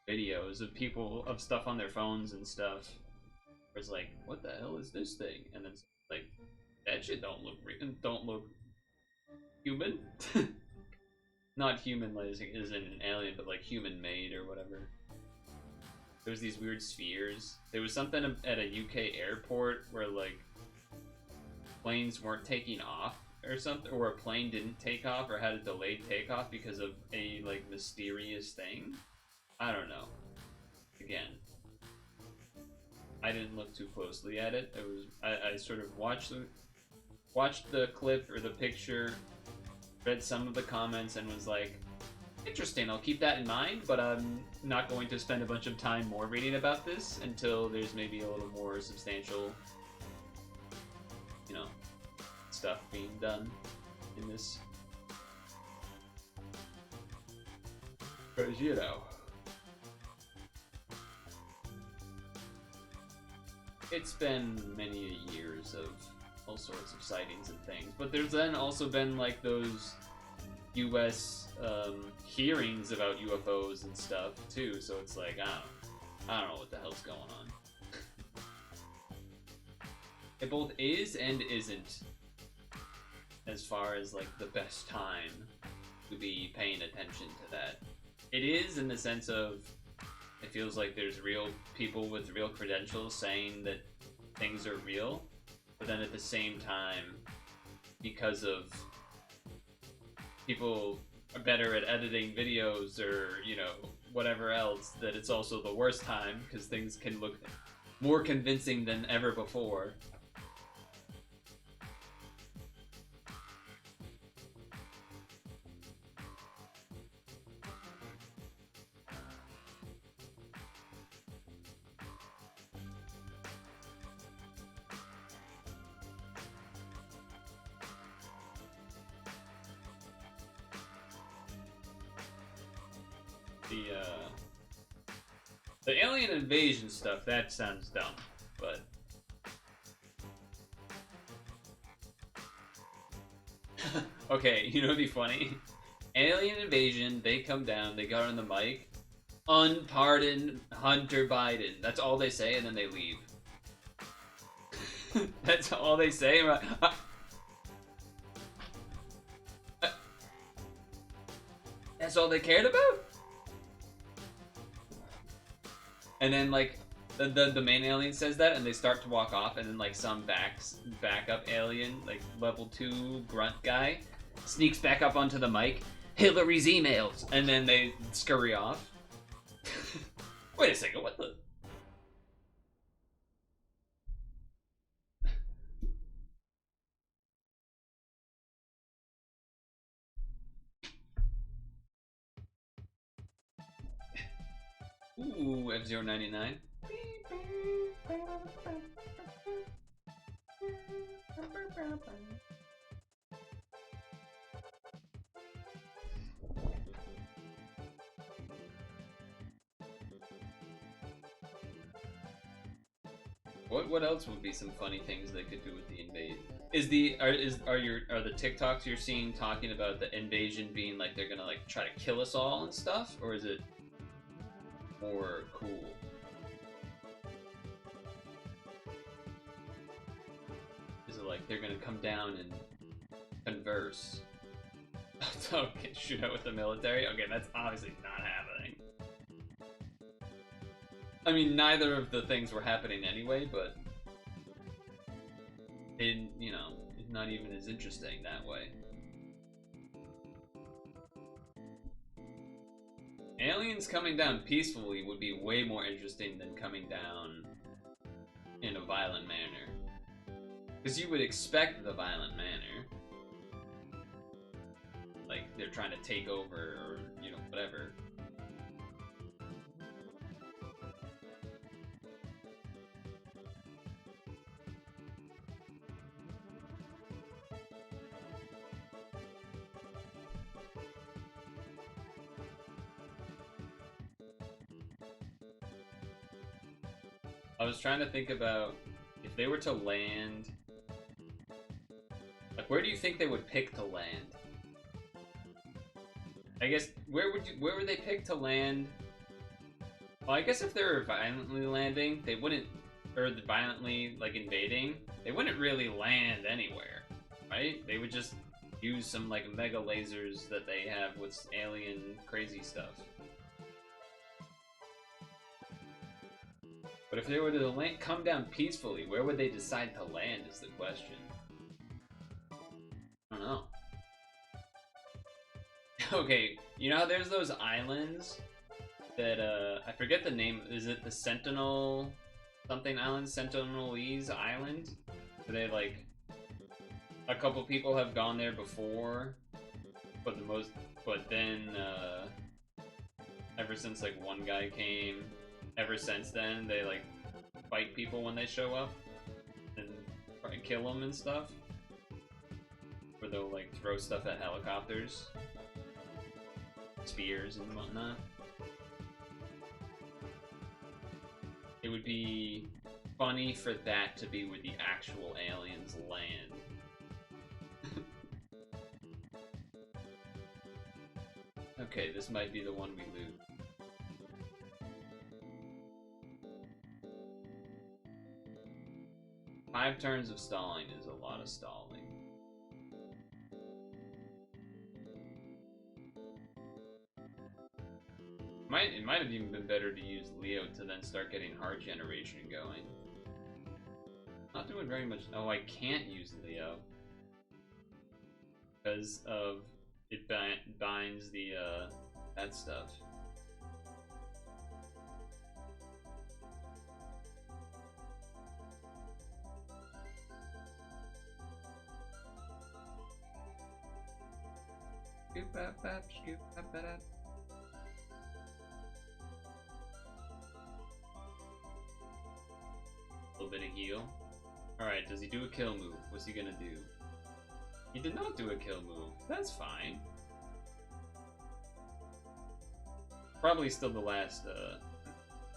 videos of people of stuff on their phones and stuff. Where it's like, what the hell is this thing? And then it's like, that shit don't look human. Not human like isn't an alien, but like human made or whatever. There's these weird spheres. There was something at a UK airport where like planes weren't taking off or something, or a plane didn't take off or had a delayed takeoff because of a like mysterious thing. I don't know. Again, I didn't look too closely at it. It was I sort of watched the clip or the picture, read some of the comments, and was like, interesting, I'll keep that in mind, but I'm not going to spend a bunch of time more reading about this until there's maybe a little more substantial, you know, stuff being done in this. Because, you know, it's been many years of all sorts of sightings and things, but there's then also been like those US hearings about UFOs and stuff too, so it's like, I don't know what the hell's going on. It both is and isn't, as far as like the best time to be paying attention to that. It is in the sense of, it feels like there's real people with real credentials saying that things are real, but then at the same time, because of people are better at editing videos or, you know, whatever else, that it's also the worst time because things can look more convincing than ever before. The alien invasion stuff, that sounds dumb, but okay, you know what'd be funny? Alien invasion, they come down, they got on the mic, unpardoned Hunter Biden. That's all they say, and then they leave. That's all they say. That's all they cared about? And then like the main alien says that, and they start to walk off, and then like some backup alien, like level 2 grunt guy, sneaks back up onto the mic. Hillary's emails, and then they scurry off. Wait a second, what the? Ooh, F-099. What else would be some funny things they could do with the invasion? Are the TikToks you're seeing talking about the invasion being like they're gonna like try to kill us all and stuff, or is it more cool? Is it like they're gonna come down and converse? Okay, shoot out with the military? Okay, that's obviously not happening. I mean, neither of the things were happening anyway, but you know, it's not even as interesting that way. Aliens coming down peacefully would be way more interesting than coming down in a violent manner. Because you would expect the violent manner. Like, they're trying to take over, or, you know, whatever. I was trying to think about if they were to land. Like, where do you think they would pick to land? I guess where would they pick to land? Well, I guess if they were violently landing, they wouldn't, or violently like invading, they wouldn't really land anywhere, right? They would just use some like mega lasers that they have with alien crazy stuff. But if they were to land, come down peacefully, where would they decide to land is the question. I don't know. Okay, you know how there's those islands that, I forget the name, is it the Sentinel something island? Sentinelese Island? Where they, like, a couple people have gone there before, but then, ever since, like, one guy came, ever since then, they, like, fight people when they show up and kill them and stuff. Where they'll, like, throw stuff at helicopters. Spears and whatnot. It would be funny for that to be where the actual aliens land. Okay, this might be the one we loot. Five turns of stalling is a lot of stalling. It might have even been better to use Leo to then start getting heart generation going. Not doing very much. Oh, I can't use Leo because of it binds the that stuff. Scoop up, scoop up, up. A little bit of heal. Alright, does he do a kill move? What's he gonna do? He did not do a kill move. That's fine. Probably still the last,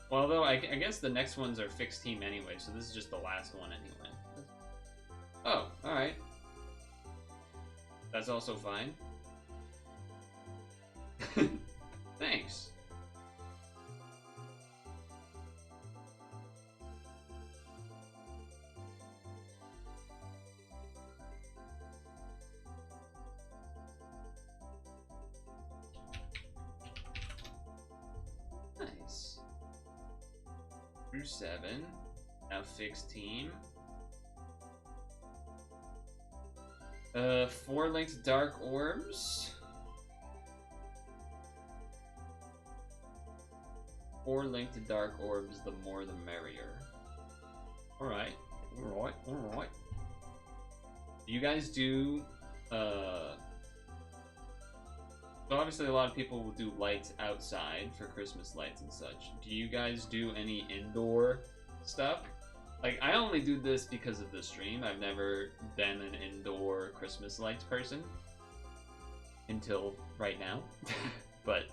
well, although I guess the next ones are fixed team anyway, so this is just the last one anyway. Oh, alright. That's also fine. Thanks. Nice. Through 7. Now fixed team. 4 linked dark orbs. 4 linked dark orbs, the more the merrier. Alright. Alright, alright. You guys do, so obviously a lot of people will do lights outside for Christmas lights and such. Do you guys do any indoor stuff? Like, I only do this because of the stream. I've never been an indoor Christmas lights person. Until right now. But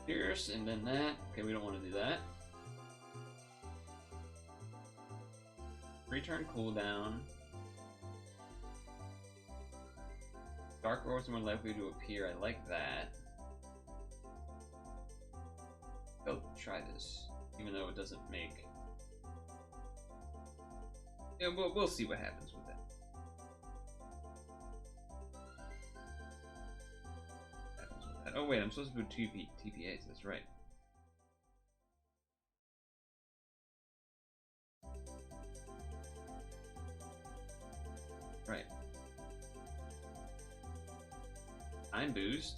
Pierce, and then that. Okay, we don't want to do that. Return cooldown. Dark orbs are more likely to appear. I like that. Go try this, even though it doesn't make. Yeah, we'll see what happens with that. Oh wait, I'm supposed to do TPAs. That's right. Right. Time boost.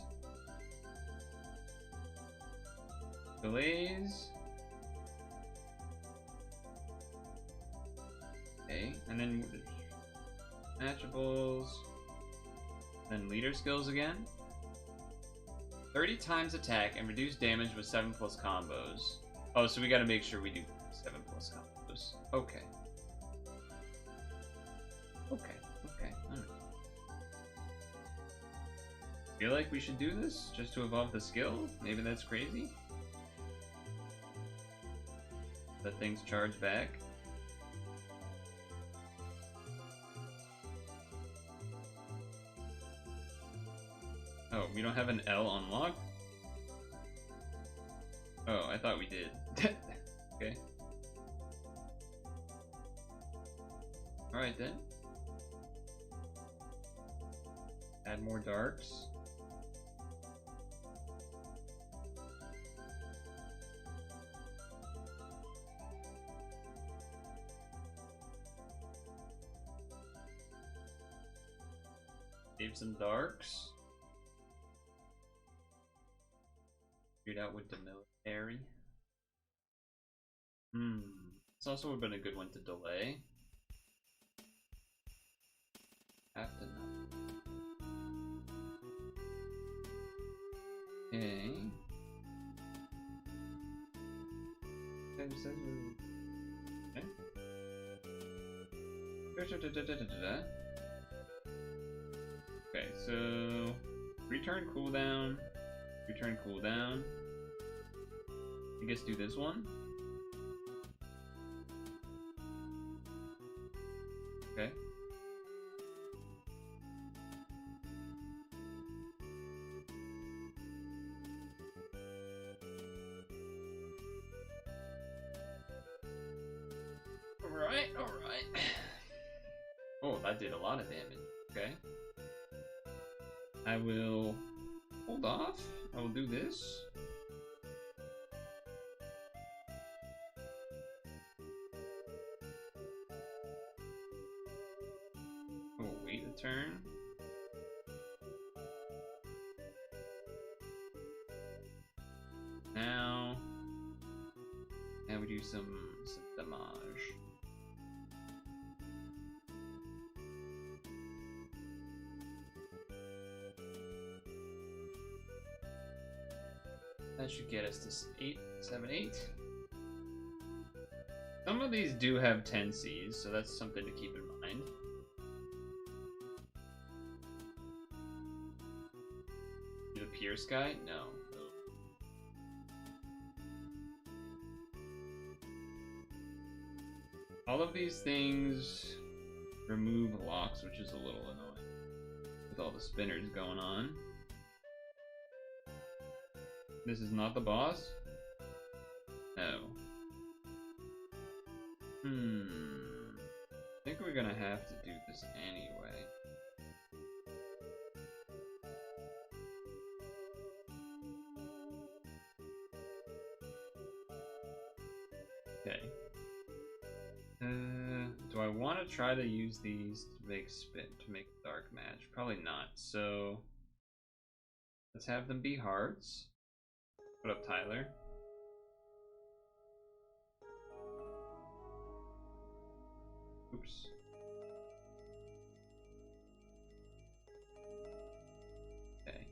Delays. Okay, and then matchables. Then leader skills again. 30 times attack and reduce damage with 7+ combos. Oh, so we gotta make sure we do 7+ combos. Okay. Okay, alright. Feel like we should do this just to evolve the skill? Maybe that's crazy? Let things charge back. Oh, we don't have an L unlocked? Oh, I thought we did. Okay. Alright then. Add more darks. Save some darks. Figured out with the military. This also would have been a good one to delay. Have to know. Okay. Okay, so return cooldown. Return cooldown. I guess do this one. Okay. Alright, alright. Oh, that did a lot of damage. Okay. I will hold off. I will do this. Oh, wait a turn. Now we do some damage. That should get us to 8, 7, 8. Some of these do have 10 Cs, so that's something to keep in mind. Do the Pierce guy? No. All of these things remove locks, which is a little annoying with all the spinners going on. This is not the boss? No. I think we're gonna have to do this anyway. Okay. Do I want to try to use these to make dark match? Probably not. So let's have them be hearts. What up, Tyler? Oops. Okay.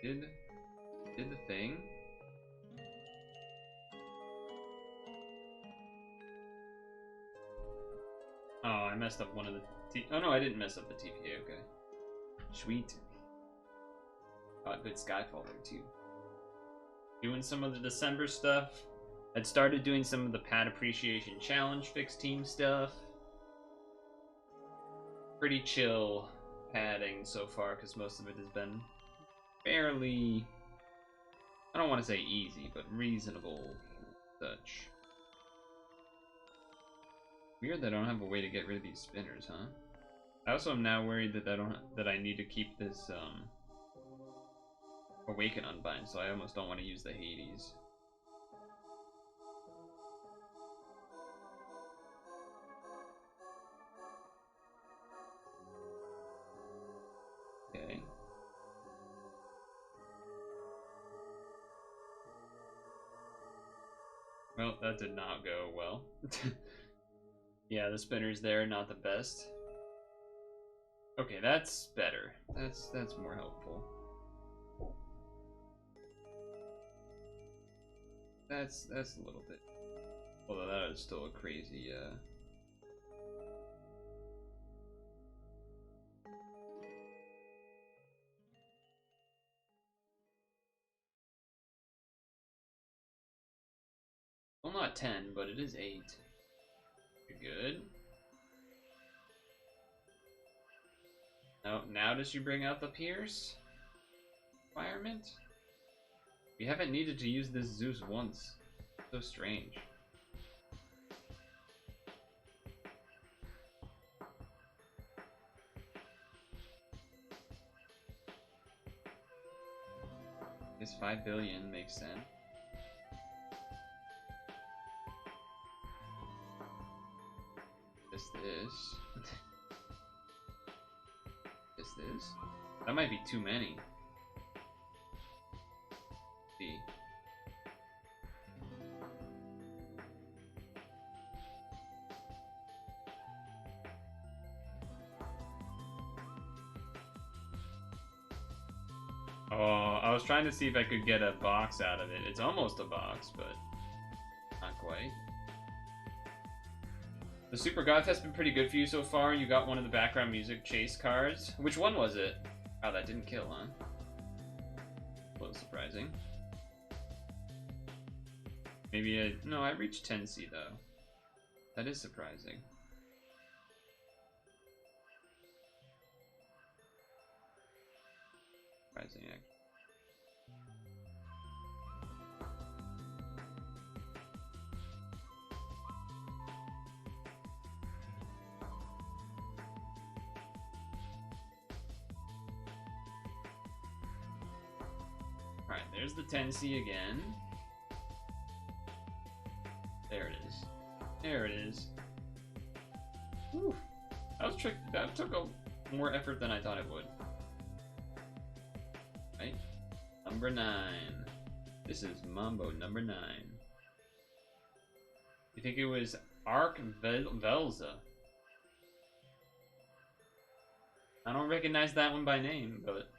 Did the thing. Oh, I messed up one of the oh no, I didn't mess up the TPA, okay. Sweet. Got good Skyfall there too. Doing some of the December stuff. I'd started doing some of the Pad Appreciation Challenge fixed team stuff. Pretty chill padding so far because most of it has been fairly, I don't want to say easy, but reasonable such. Weird that I don't have a way to get rid of these spinners, huh? I also am now worried that I need to keep this Awaken Unbind, so I almost don't want to use the Hades. Well, that did not go well. Yeah, the spinners there, not the best. Okay, that's better. That's more helpful. That's a little bit. Although that is still a crazy. Well, not 10, but it is 8. You're good. Now does she bring out the Pierce? Environment? We haven't needed to use this Zeus once. So strange. This 5 billion makes sense. This. This. That might be too many. Let's see. Oh, I was trying to see if I could get a box out of it. It's almost a box, but not quite. The Super God Fest been pretty good for you so far. You got one of the background music chase cards. Which one was it? Oh, that didn't kill, huh? A little surprising. Maybe no, I reached 10C though. That is surprising. Surprising, actually. Alright, there's the 10C again. There it is. There it is. Whew. That was tricky. That took a more effort than I thought it would. Right? Number 9. This is Mambo number 9. You think it was Ark Velza? I don't recognize that one by name, but...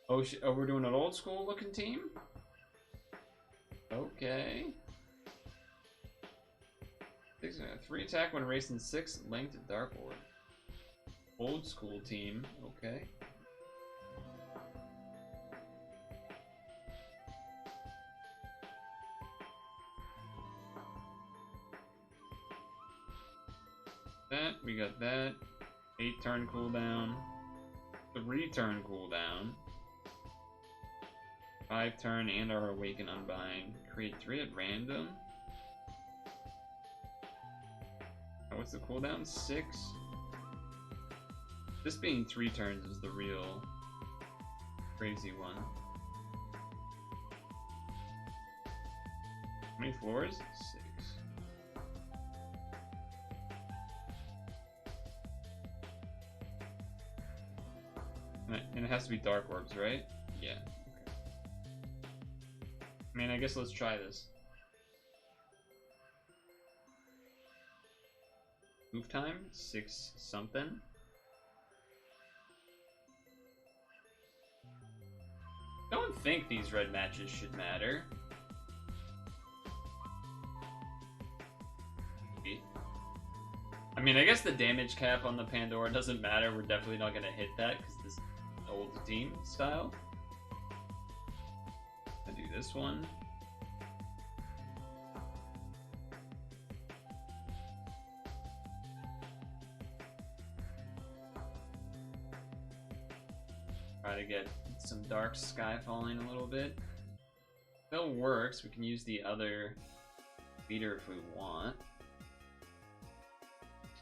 Oh, we're doing an old school looking team? Okay. 3 attack when racing 6 linked Dark Orb. Old school team, okay. We got that. 8 turn cooldown. 3 turn cooldown. 5 turn and our Awaken Unbind. Create 3 at random. What's the cooldown? 6? This being 3 turns is the real crazy one. How many floors? 6. And it has to be Dark Orbs, right? Yeah. Okay. I mean, I guess let's try this. Move time? 6 something. Don't think these red matches should matter. I mean, I guess the damage cap on the Pandora doesn't matter. We're definitely not going to hit that because this is old team style. I'll do this one. Try to get some dark sky falling a little bit. Still works. We can use the other beater if we want.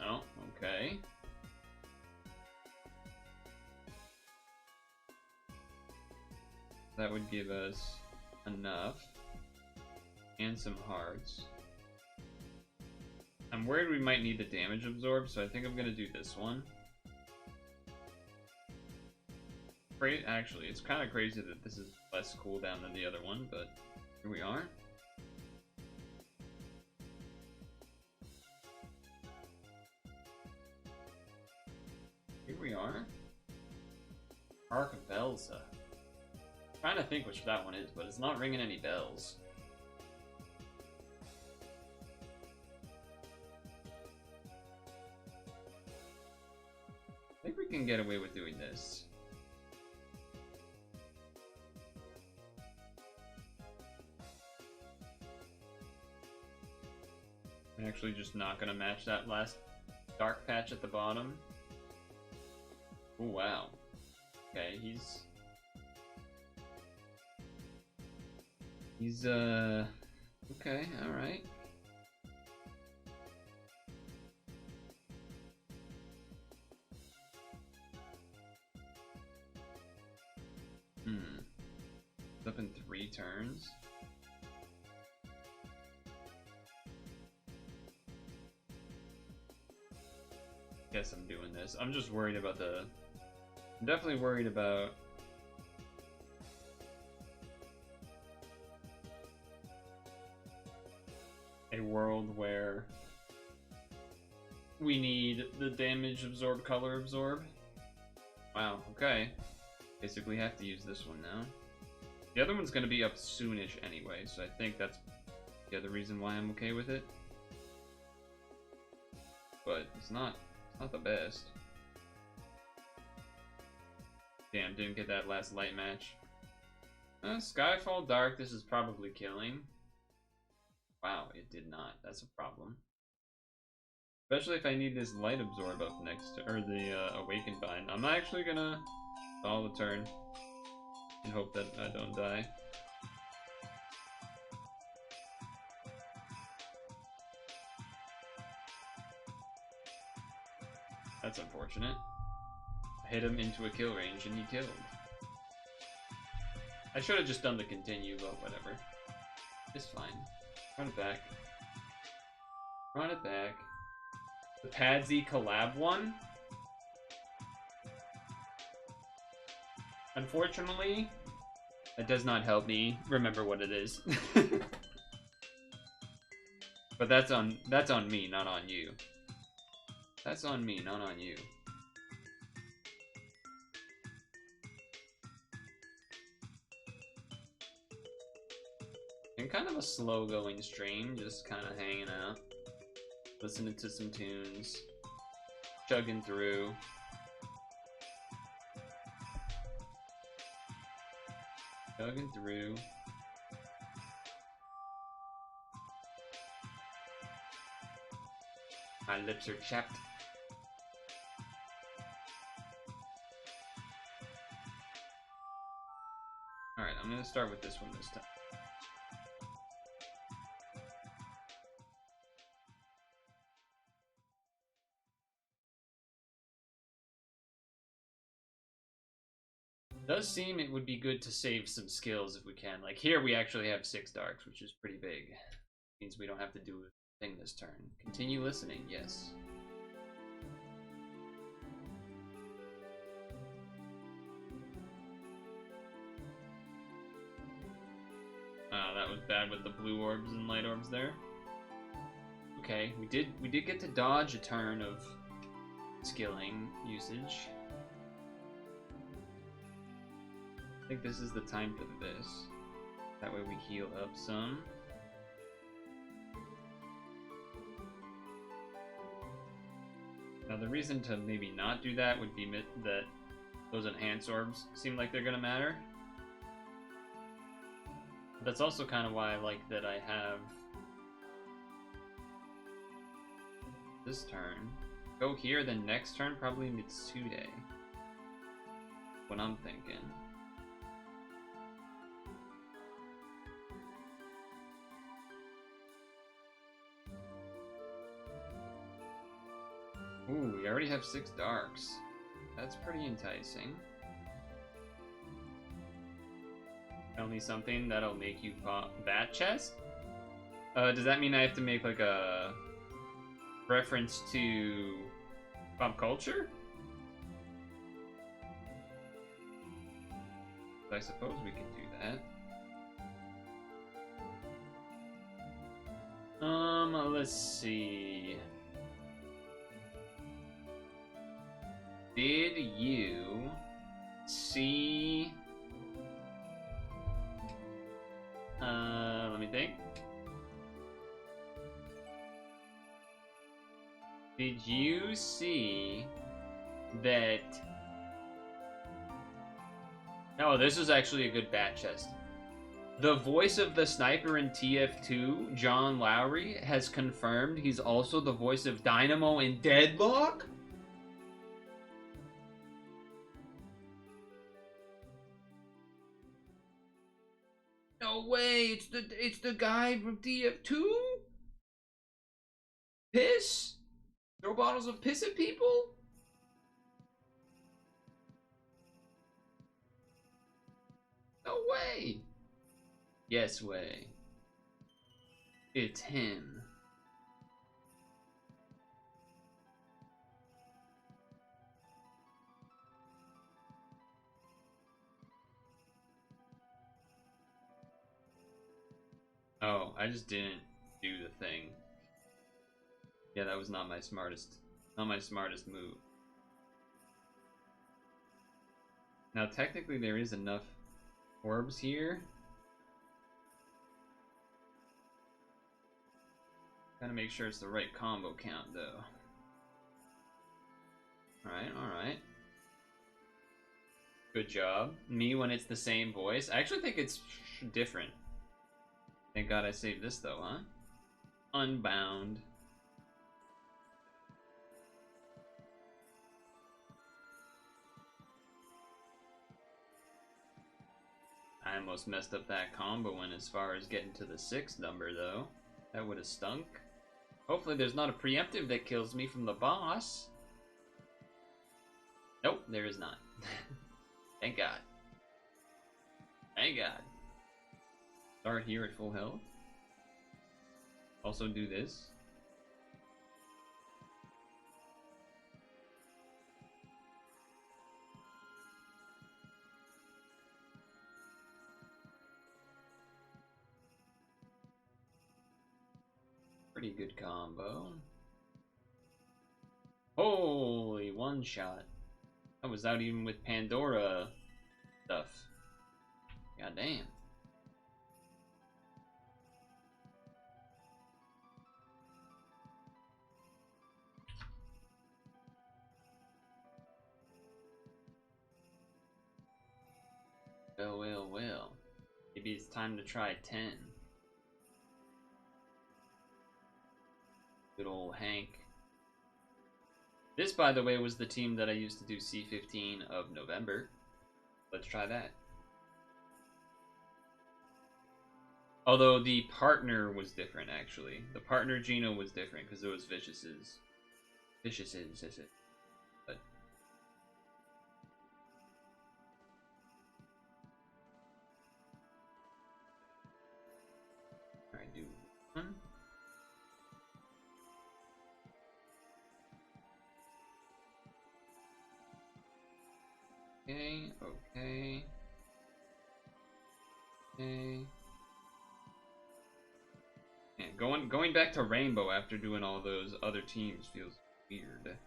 Oh, okay. That would give us enough. And some hearts. I'm worried we might need the damage absorb, so I think I'm gonna do this one. Actually, it's kind of crazy that this is less cooldown than the other one, but here we are. we are. Archvelsa. Trying to think which that one is, but it's not ringing any bells. I think we can get away with doing this. I'm actually just not gonna match that last dark patch at the bottom. Oh wow. Okay, he's okay, alright. It's up in 3 turns. Guess I'm doing this. I'm just worried about I'm definitely worried about a world where we need the damage absorb, color absorb. Wow, okay. Basically have to use this one now. The other one's gonna be up soonish anyway, so I think that's the other reason why I'm okay with it. But it's not the best. Damn, didn't get that last light match. Skyfall Dark, this is probably killing. Wow, it did not. That's a problem. Especially if I need this light absorb up next, or the awakened bind. I'm actually gonna stall the turn and hope that I don't die. That's unfortunate. I hit him into a kill range and he killed. I should have just done the continue, but whatever. It's fine. Run it back. Run it back. The Padsy collab one? Unfortunately, it does not help me remember what it is. But that's on me, not on you. That's on me, not on you. And kind of a slow going stream, just kind of hanging out, listening to some tunes, chugging through. Chugging through. My lips are chapped. Alright, I'm gonna start with this one this time. Does seem it would be good to save some skills if we can. Like here we actually have 6 darks, which is pretty big. Means we don't have to do a thing this turn. Continue listening, yes. That was bad with the blue orbs and light orbs there. Okay, we did get to dodge a turn of skilling usage. I think this is the time for this. That way we heal up some. Now the reason to maybe not do that would be that those enhance orbs seem like they're gonna matter. But that's also kind of why I like that I have this turn. Go here, then next turn probably Mitsude. What I'm thinking. Ooh, we already have 6 darks. That's pretty enticing. Tell me something that'll make you pop that chest? Does that mean I have to make like a reference to pop culture? I suppose we could do that. Let's see. Did you see... let me think. Did you see that... Oh, this was actually a good bat chest. The voice of the sniper in TF2, John Lowry, has confirmed he's also the voice of Dynamo in Deadlock? No way, it's the guy from TF2? Piss? Throw bottles of piss at people? No way. Yes way. It's him. Oh, I just didn't do the thing. Yeah, that was not my smartest move. Now technically there is enough orbs here. Gotta make sure it's the right combo count though. Alright. Good job. Me when it's the same voice. I actually think it's different. Thank God I saved this though, huh? Unbound. I almost messed up that combo in as far as getting to the 6th number though. That would have stunk. Hopefully there's not a preemptive that kills me from the boss. Nope, there is not. Thank God. Thank God. Start here at full health. Also do this. Pretty good combo. Holy, one shot. I was out even with Pandora stuff. God damn. Well. Maybe it's time to try 10. Good old Hank. This, by the way, was the team that I used to do C15 of November. Let's try that. Although the partner was different, actually. The partner Gino was different because it was Vicious's. Vicious's, is it? But alright, do one. Okay. Yeah, going back to Rainbow after doing all those other teams feels weird.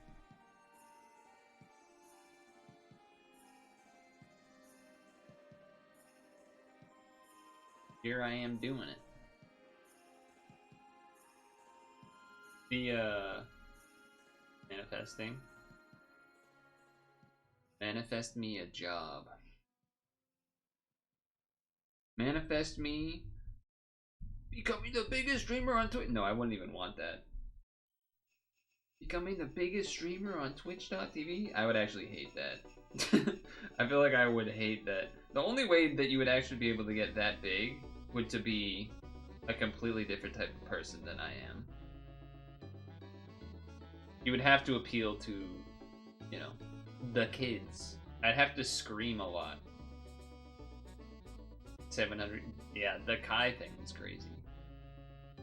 Here I am doing it. The manifesting. Manifest me a job. Manifest me becoming the biggest streamer on Twitch. No, I wouldn't even want that. Becoming the biggest streamer on Twitch.tv? I would actually hate that. I feel like I would hate that. The only way that you would actually be able to get that big would to be a completely different type of person than I am. You would have to appeal to, you know, the kids. I'd have to scream a lot. 700. Yeah, the Kai thing was crazy.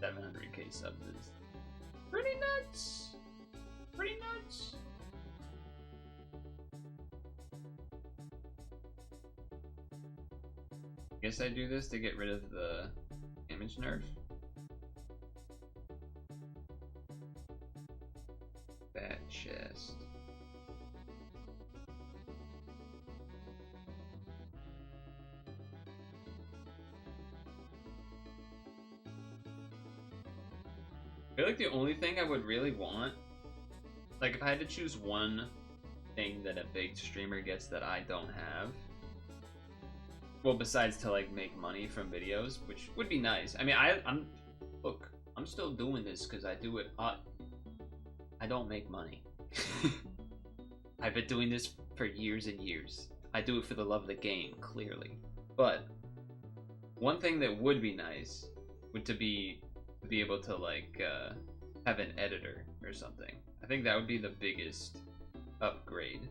700k subs is pretty nuts. Pretty nuts. Guess I do this to get rid of the damage nerf. Bat chest. like the only thing I would really want, like if I had to choose one thing that a big streamer gets that I don't have, well, besides to like make money from videos, which would be nice. I mean, I'm still doing this because I do it. I don't make money. I've been doing this for years and years. I do it for the love of the game, clearly. But one thing that would be nice would to be able to like have an editor or something. I think that would be the biggest upgrade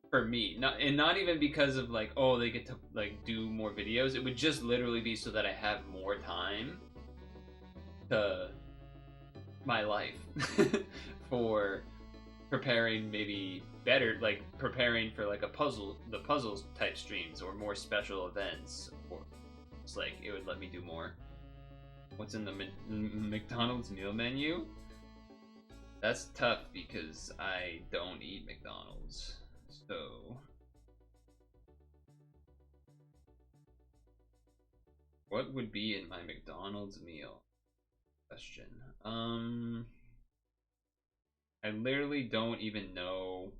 for me. Not even because of like, oh, they get to like do more videos. It would just literally be so that I have more time to my life for preparing maybe better, like preparing for like the puzzles type streams or more special events, or it's like it would let me do more. What's in the McDonald's meal menu? That's tough because I don't eat McDonald's. So what would be in my McDonald's meal? Question. I literally don't even know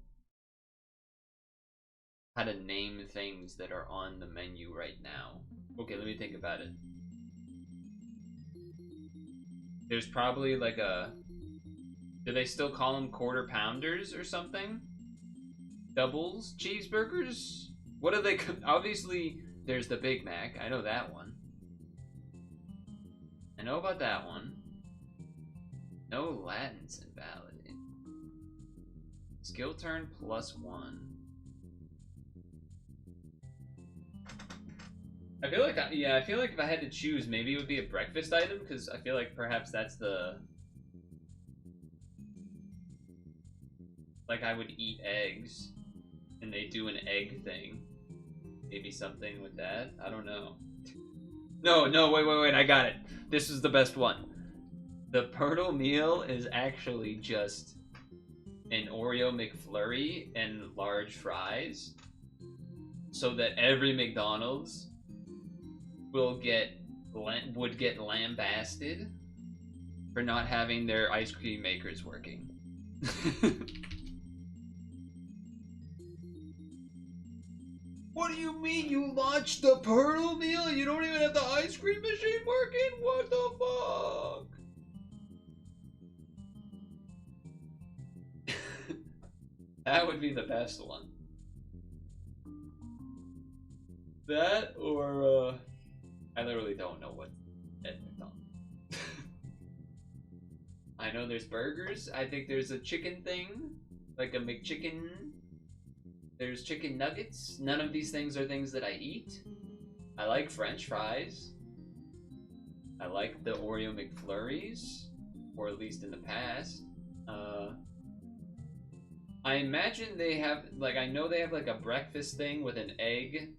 how to name things that are on the menu right now. Okay, let me think about it. There's probably like a... Do they still call them quarter pounders or something? Doubles? Cheeseburgers? What are they... Obviously, there's the Big Mac. I know that one. I know about that one. No Latin's invalid. Skill turn +1. I feel like, I feel like if I had to choose, maybe it would be a breakfast item, because I feel like perhaps that's the... Like, I would eat eggs, and they do an egg thing. Maybe something with that? I don't know. No, wait, I got it. This is the best one. The Purtle meal is actually just an Oreo McFlurry and large fries, so that every McDonald's would get lambasted for not having their ice cream makers working. What do you mean you launched the Purtle meal? You don't even have the ice cream machine working? What the fuck? That would be the best one. That or I literally don't know what at McDonald's. I know there's burgers. I think there's a chicken thing, like a McChicken. There's chicken nuggets. None of these things are things that I eat. I like French fries. I like the Oreo McFlurries, or at least in the past. I imagine they have, like, I know they have like a breakfast thing with an egg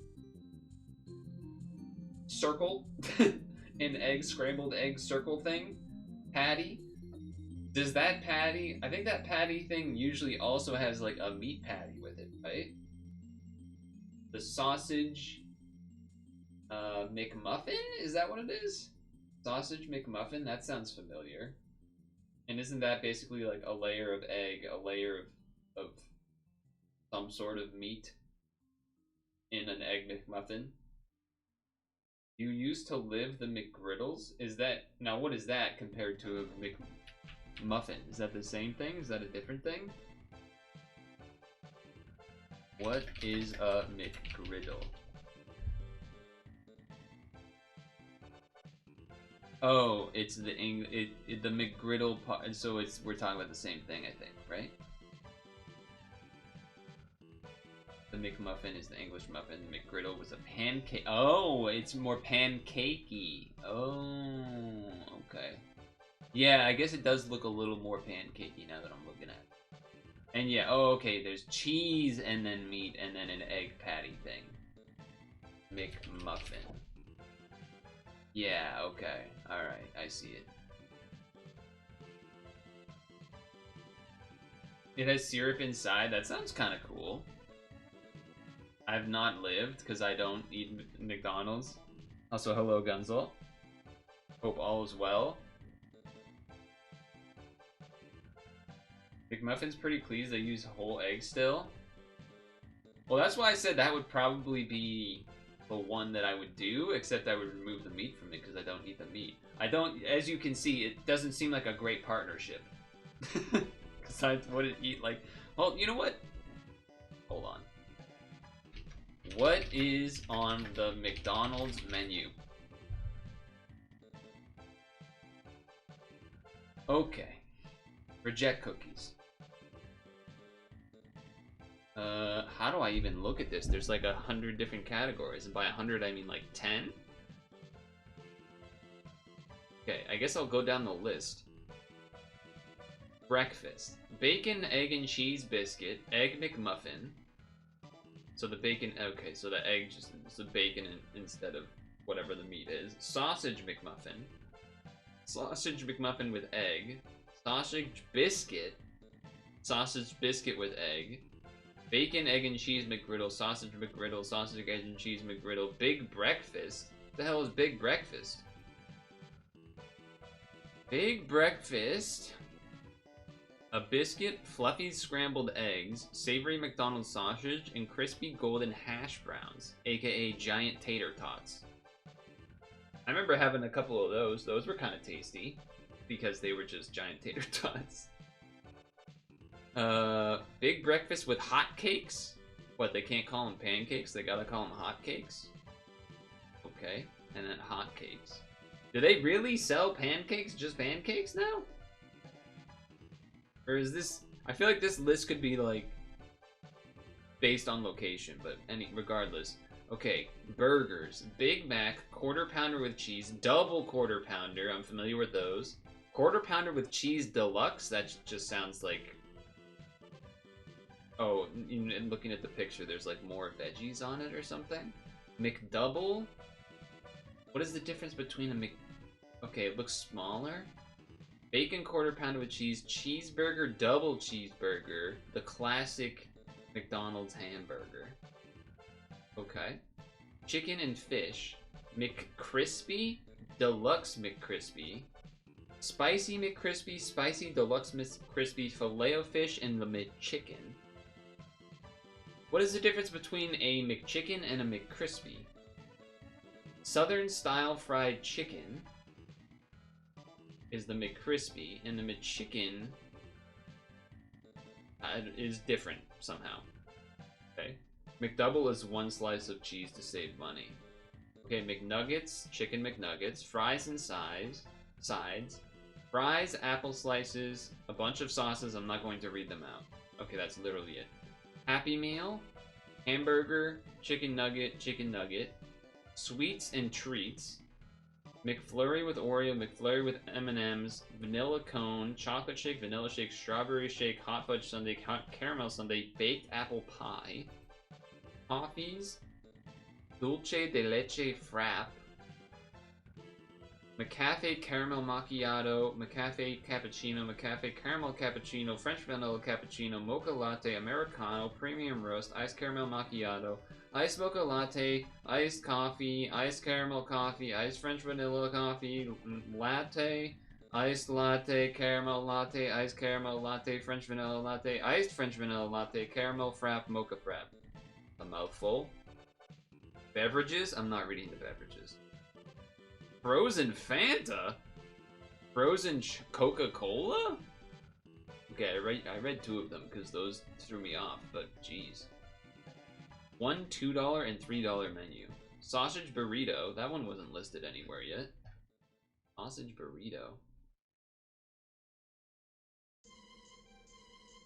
circle, an scrambled egg circle thing, patty. Does that patty, I think that patty thing usually also has like a meat patty with it, right? The sausage McMuffin? Is that what it is? Sausage McMuffin? That sounds familiar. And isn't that basically like a layer of egg, a layer of some sort of meat in an egg McMuffin? You used to live the McGriddles? Is that, now what is that compared to a McMuffin? Is that the same thing? Is that a different thing? What is a McGriddle? Oh, it's the the McGriddle part, so we're talking about the same thing, I think, right? The McMuffin is the English muffin. The McGriddle was a pancake. Oh, it's more pancakey. Oh, okay. Yeah, I guess it does look a little more pancakey now that I'm looking at it. And yeah, oh, okay, there's cheese and then meat and then an egg patty thing. McMuffin. Yeah, okay. Alright, I see it. It has syrup inside. That sounds kind of cool. I've not lived because I don't eat McDonald's. Also, hello, Gunzel. Hope all is well. McMuffin's pretty pleased they use whole eggs still. Well, that's why I said that would probably be the one that I would do, except I would remove the meat from it because I don't need the meat. I don't, as you can see, it doesn't seem like a great partnership. Because I wouldn't eat like, well, you know what? Hold on. What is on the McDonald's menu? Okay. Reject cookies. How do I even look at this? There's like 100 different categories, and by 100 I mean like 10? Okay, I guess I'll go down the list. Breakfast. Bacon, egg, and cheese biscuit. Egg McMuffin. So the bacon, okay, so the egg just is the bacon instead of whatever the meat is. Sausage McMuffin. Sausage McMuffin with egg. Sausage biscuit. Sausage biscuit with egg. Bacon, egg, and cheese McGriddle. Sausage McGriddle. Sausage, egg, and cheese McGriddle. Big breakfast. What the hell is big breakfast? Big breakfast. A biscuit, fluffy scrambled eggs, savory McDonald's sausage, and crispy golden hash browns, aka giant tater tots. I remember having a couple of those. Those were kind of tasty because they were just giant tater tots. Big breakfast with hot cakes. What, they can't call them pancakes? They gotta call them hot cakes? Okay, and then hot cakes. Do they really sell pancakes, just pancakes now? Or is this... I feel like this list could be, like, based on location, but regardless. Okay, burgers. Big Mac, quarter pounder with cheese, double quarter pounder, I'm familiar with those. Quarter pounder with cheese deluxe, that just sounds like... Oh, and looking at the picture, there's, like, more veggies on it or something. McDouble? What is the difference between a Mc... Okay, it looks smaller. Bacon quarter pounder with cheese, cheeseburger, double cheeseburger, the classic McDonald's hamburger. Okay. Chicken and fish, McCrispy, deluxe McCrispy, spicy McCrispy, spicy deluxe McCrispy, Filet-O-Fish, and the McChicken. What is the difference between a McChicken and a McCrispy? Southern style fried chicken is the McCrispy, and the McChicken is different somehow. Okay. McDouble is one slice of cheese to save money. Okay, McNuggets, chicken McNuggets, fries and sides, fries, apple slices, a bunch of sauces. I'm not going to read them out. Okay, that's literally it. Happy Meal, hamburger, chicken nugget, sweets and treats, McFlurry with Oreo, McFlurry with M&M's, vanilla cone, chocolate shake, vanilla shake, strawberry shake, hot fudge sundae, hot caramel sundae, baked apple pie, toffees, dulce de leche frap, McCafe caramel macchiato, McCafe cappuccino, McCafe caramel cappuccino, French vanilla cappuccino, mocha latte, americano, premium roast, iced caramel macchiato, iced mocha latte, iced coffee, iced caramel coffee, iced French vanilla coffee, latte, iced latte, caramel latte, iced caramel latte, French vanilla latte, iced French vanilla latte, caramel frap, mocha frap. A mouthful. Beverages? I'm not reading the beverages. Frozen Fanta? Frozen Coca-Cola? Okay, I read two of them because those threw me off, but jeez. One $2 and $3 menu. Sausage burrito. That one wasn't listed anywhere yet. Sausage burrito.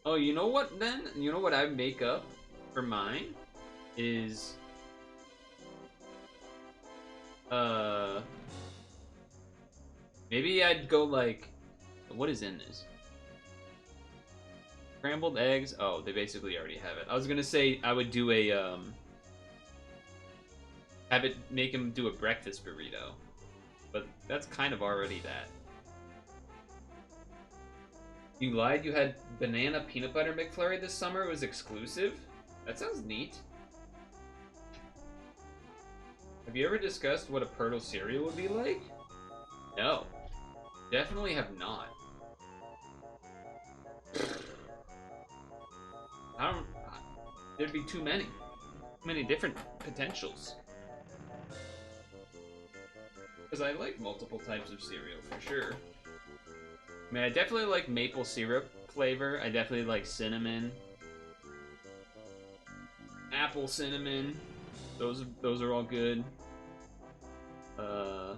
Oh, you know what then? You know what I make up for mine? Is... Maybe I'd go like... What is in this? Scrambled eggs. Oh, they basically already have it. I was gonna say I would do a make him do a breakfast burrito, but that's kind of already that. You lied. You had banana peanut butter McFlurry this summer. It was exclusive. That sounds neat. Have you ever discussed what a Purtle cereal would be like? No, definitely have not. there'd be too many. Many different potentials. Because I like multiple types of cereal, for sure. I mean, I definitely like maple syrup flavor. I definitely like cinnamon. Apple cinnamon. Those are all good. I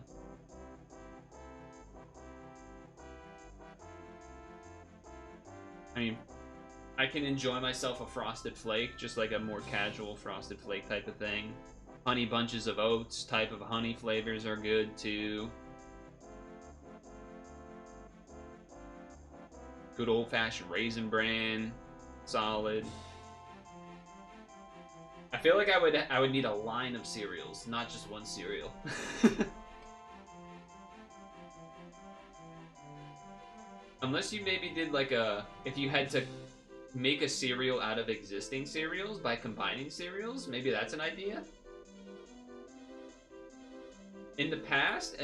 mean, I can enjoy myself a Frosted Flake, just like a more casual Frosted Flake type of thing. Honey Bunches of Oats type of honey flavors are good too. Good old-fashioned Raisin Bran, solid. I feel like I would need a line of cereals, not just one cereal. Unless you maybe did like if you had to make a cereal out of existing cereals by combining cereals, maybe that's an idea. In the past,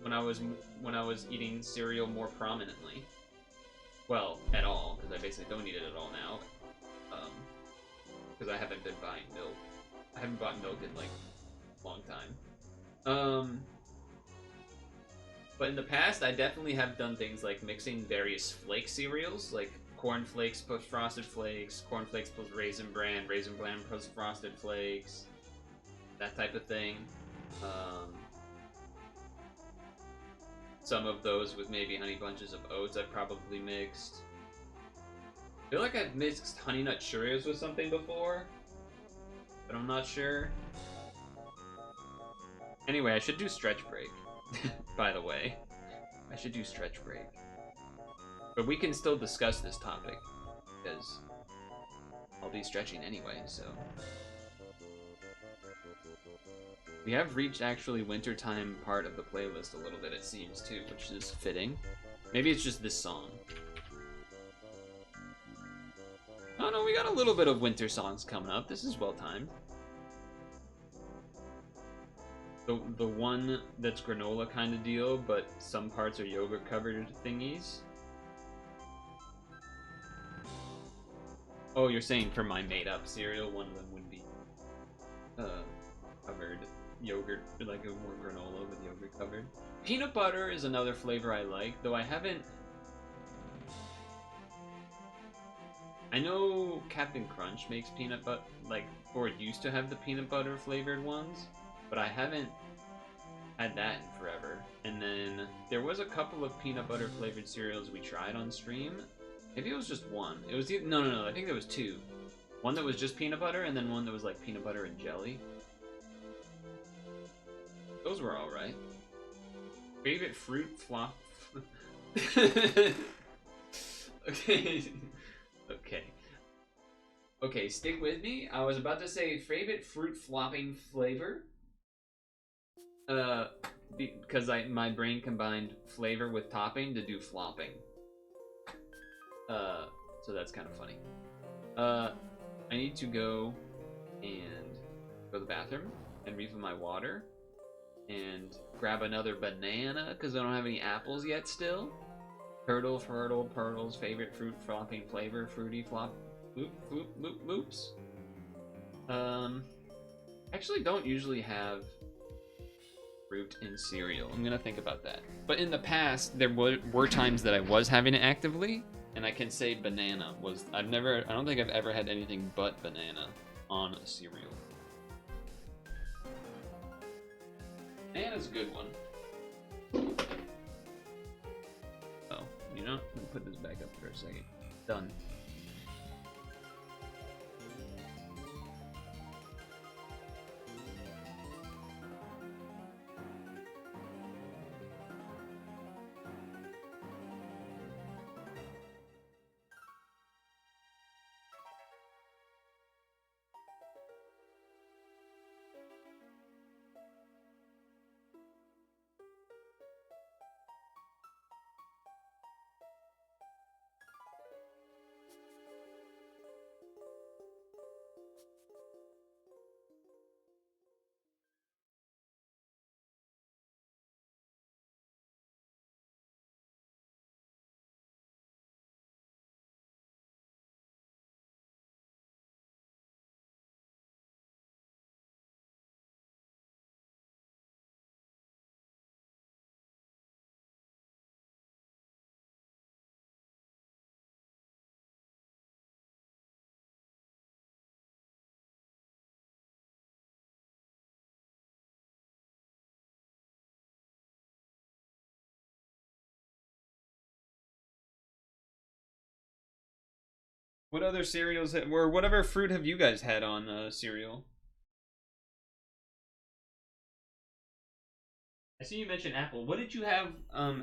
when I was eating cereal more prominently, well, at all, because I basically don't eat it at all now, because I haven't been buying milk. I haven't bought milk in like a long time. But in the past, I definitely have done things like mixing various flake cereals, like Corn Flakes plus Frosted Flakes, Corn Flakes plus Raisin Bran plus Frosted Flakes, that type of thing. Some of those with maybe Honey Bunches of Oats I've probably mixed. I feel like I've mixed Honey Nut Cheerios with something before, but I'm not sure. Anyway, I should do stretch break. By the way, I should do stretch break. But we can still discuss this topic, because I'll be stretching anyway, so. We have reached actually wintertime part of the playlist a little bit, it seems, too, which is fitting. Maybe it's just this song. Oh no, we got a little bit of winter songs coming up. This is well timed. The one that's granola kind of deal, but some parts are yogurt covered thingies. Oh, you're saying for my made-up cereal, one of them would be covered yogurt, like a more granola with yogurt covered. Peanut butter is another flavor I like, though I haven't. I know Captain Crunch makes peanut butter, like, or used to have the peanut butter flavored ones, but I haven't had that in forever. And then there was a couple of peanut butter flavored cereals we tried on stream. Maybe it was just one. It was no. I think there was two. One that was just peanut butter, and then one that was like peanut butter and jelly. Those were all right. Favorite fruit flop. Okay. Okay, stick with me. I was about to say favorite fruit flopping flavor. Because my brain combined flavor with topping to do flopping. So that's kind of funny. I need to go to the bathroom and refill my water and grab another banana because I don't have any apples yet still. Purtle's favorite fruit flopping flavor, fruity flop, loops. Actually don't usually have fruit in cereal. I'm gonna think about that. But in the past, there were times that I was having it actively, and I can say banana was. I don't think I've ever had anything but banana on a cereal. Banana's a good one. Oh, you know, let me put this back up for a second. Done. What other cereals or whatever fruit have you guys had on cereal? I see you mentioned apple. What did you have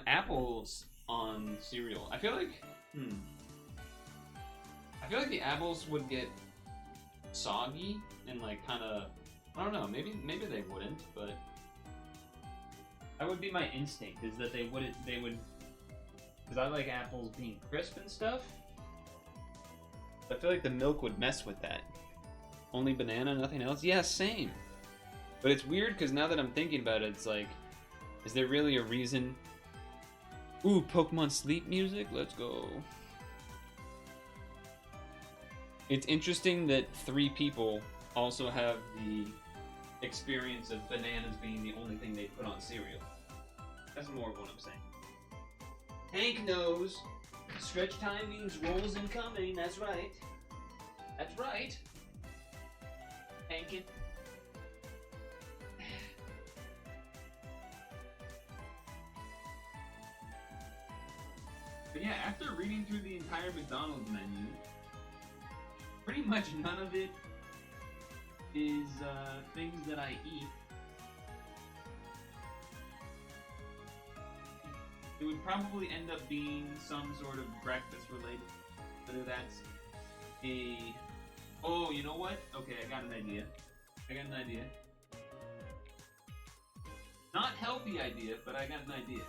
apples on cereal? I feel like I feel like the apples would get soggy and like kind of, I don't know, maybe they wouldn't, but that would be my instinct, is that they would, because I like apples being crisp and stuff. I feel like the milk would mess with that. Only banana, nothing else? Yeah, same. But it's weird because now that I'm thinking about it, it's like, is there really a reason? Ooh, Pokemon sleep music? Let's go. It's interesting that 3 people also have the experience of bananas being the only thing they put on cereal. That's more of what I'm saying. Hank knows. Stretch time means rolls incoming. That's right. That's right. Hankin. But yeah, after reading through the entire McDonald's menu, pretty much none of it is things that I eat. It would probably end up being some sort of breakfast related. Whether that's a... Oh, you know what? Okay, I got an idea. Not healthy idea, but I got an idea.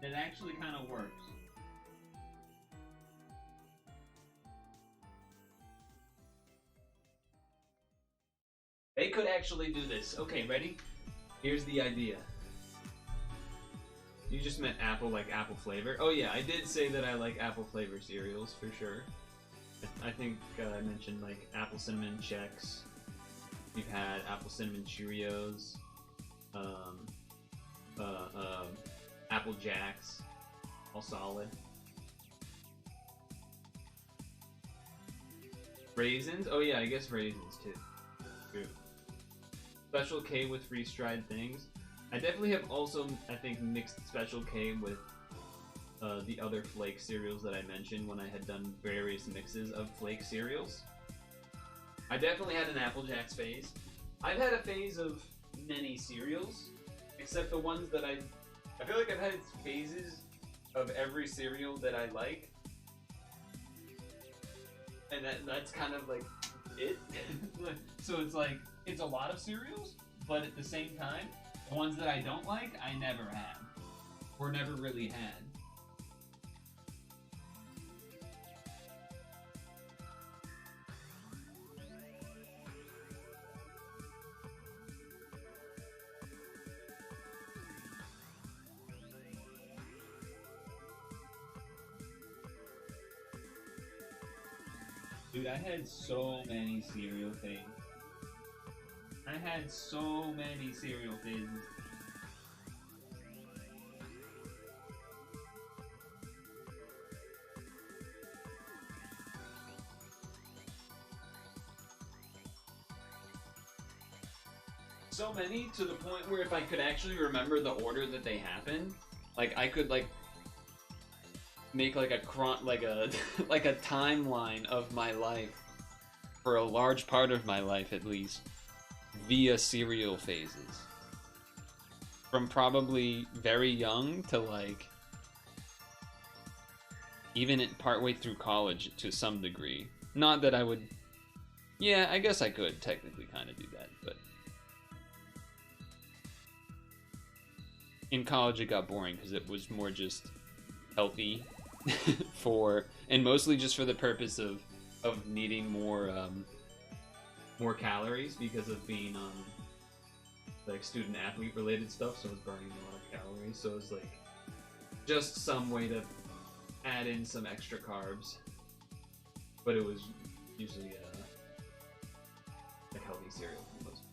It actually kind of works. They could actually do this. Okay, ready? Here's the idea. You just meant apple, like apple flavor. Oh yeah, I did say that I like apple flavor cereals for sure. I think I mentioned like apple cinnamon Chex. We've had apple cinnamon Cheerios. Apple Jacks. All solid. Raisins? Oh yeah, I guess raisins too. True. Special K with freeze-dried things. I definitely have also, I think, mixed Special K with the other flake cereals that I mentioned when I had done various mixes of flake cereals. I definitely had an Apple Jacks phase. I've had a phase of many cereals, except the ones that I feel like I've had phases of every cereal that I like. And that's kind of like it. So it's like, it's a lot of cereals, but at the same time, the ones that I don't like, I never had. Or never really had. Dude, I had so many cereal things. I had so many cereal phases. So many to the point where if I could actually remember the order that they happened, like I could like make like a like a timeline of my life for a large part of my life at least via cereal phases. From probably very young to like even partway through college to some degree. Not that I would... Yeah, I guess I could technically kind of do that, but... In college it got boring because it was more just healthy and mostly just for the purpose of needing more calories because of being on like student athlete related stuff, so I was burning a lot of calories, so it was like just some way to add in some extra carbs, but it was usually like healthy cereal for the most part.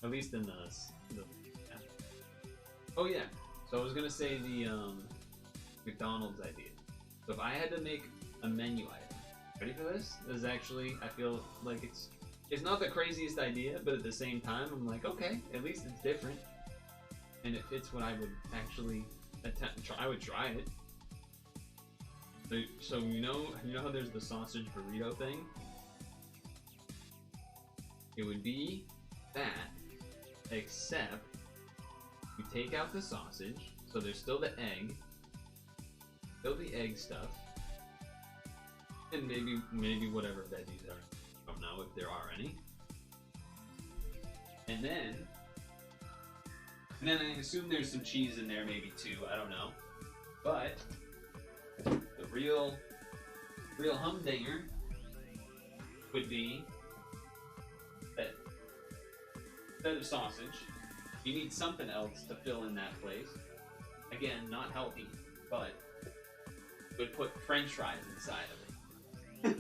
At least in the yeah. Oh yeah, so I was gonna say the McDonald's idea. So if I had to make a menu item, ready for this? This is actually, I feel like it's not the craziest idea, but at the same time, I'm like, okay, at least it's different. And it fits what I would actually I would try it. So you know how there's the sausage burrito thing? It would be that, except you take out the sausage, so there's still the egg, stuff, and maybe whatever veggies are. I don't know if there are any. And then I assume there's some cheese in there, maybe too. I don't know, but the real humdinger would be that instead of sausage, you need something else to fill in that place. Again, not healthy, but would put French fries inside of it.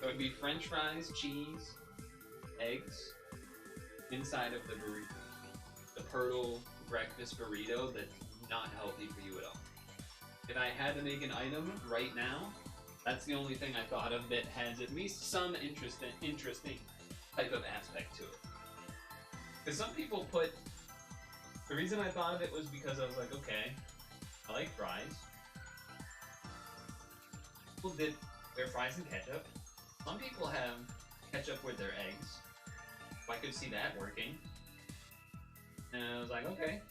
So it would be French fries, cheese, eggs inside of the burrito. The Purtle breakfast burrito that's not healthy for you at all. If I had to make an item right now, that's the only thing I thought of that has at least some interesting type of aspect to it. Because some people put... The reason I thought of it was because I was like, okay, I like fries. People did their fries and ketchup. Some people have ketchup with their eggs. So I could see that working. And I was like, okay,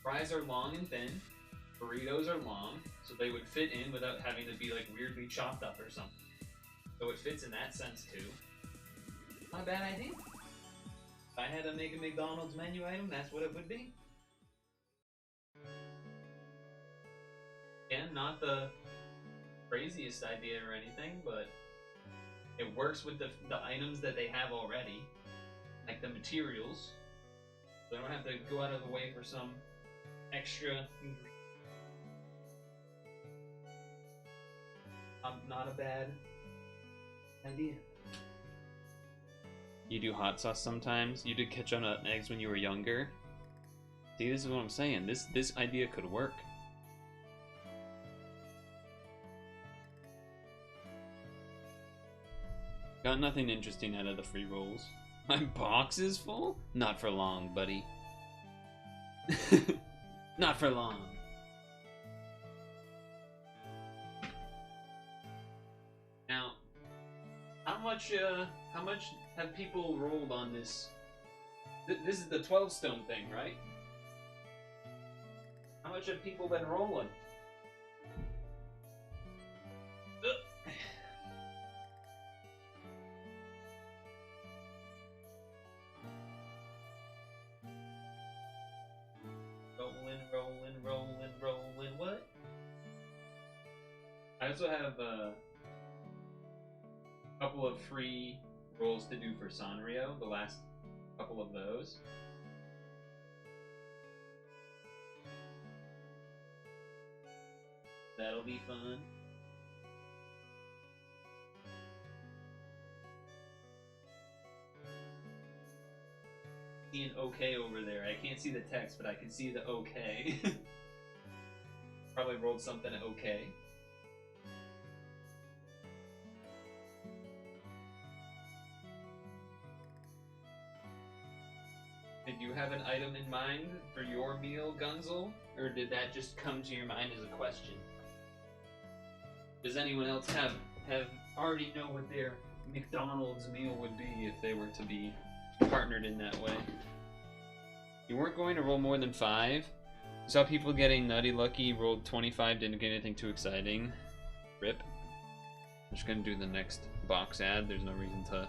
fries are long and thin. Burritos are long, so they would fit in without having to be like weirdly chopped up or something. So it fits in that sense too. Not a bad idea. If I had to make a McDonald's menu item, that's what it would be. Again, not the craziest idea or anything, but it works with the items that they have already, like the materials. They don't have to go out of the way for some extra ingredient. Not a bad idea. You do hot sauce sometimes. You did ketchup on eggs when you were younger. See, this is what I'm saying. This idea could work. Got nothing interesting out of the free rolls. My box is full? Not for long, buddy. Not for long. Now, how much have people rolled on this? This is the 12 stone thing, right? How much have people been rolling? Rolling, what? I also have a couple of free rolls to do for Sanrio, the last couple of those. That'll be fun. See an OK over there. I can't see the text, but I can see the OK. Probably rolled something OK. Did you have an item in mind for your meal, Gunzel? Or did that just come to your mind as a question? Does anyone else have already know what their McDonald's meal would be if they were to be partnered in that way? You weren't going to roll more than 5? You saw people getting nutty lucky, rolled 25, didn't get anything too exciting. Rip. I'm just gonna do the next box ad. There's no reason to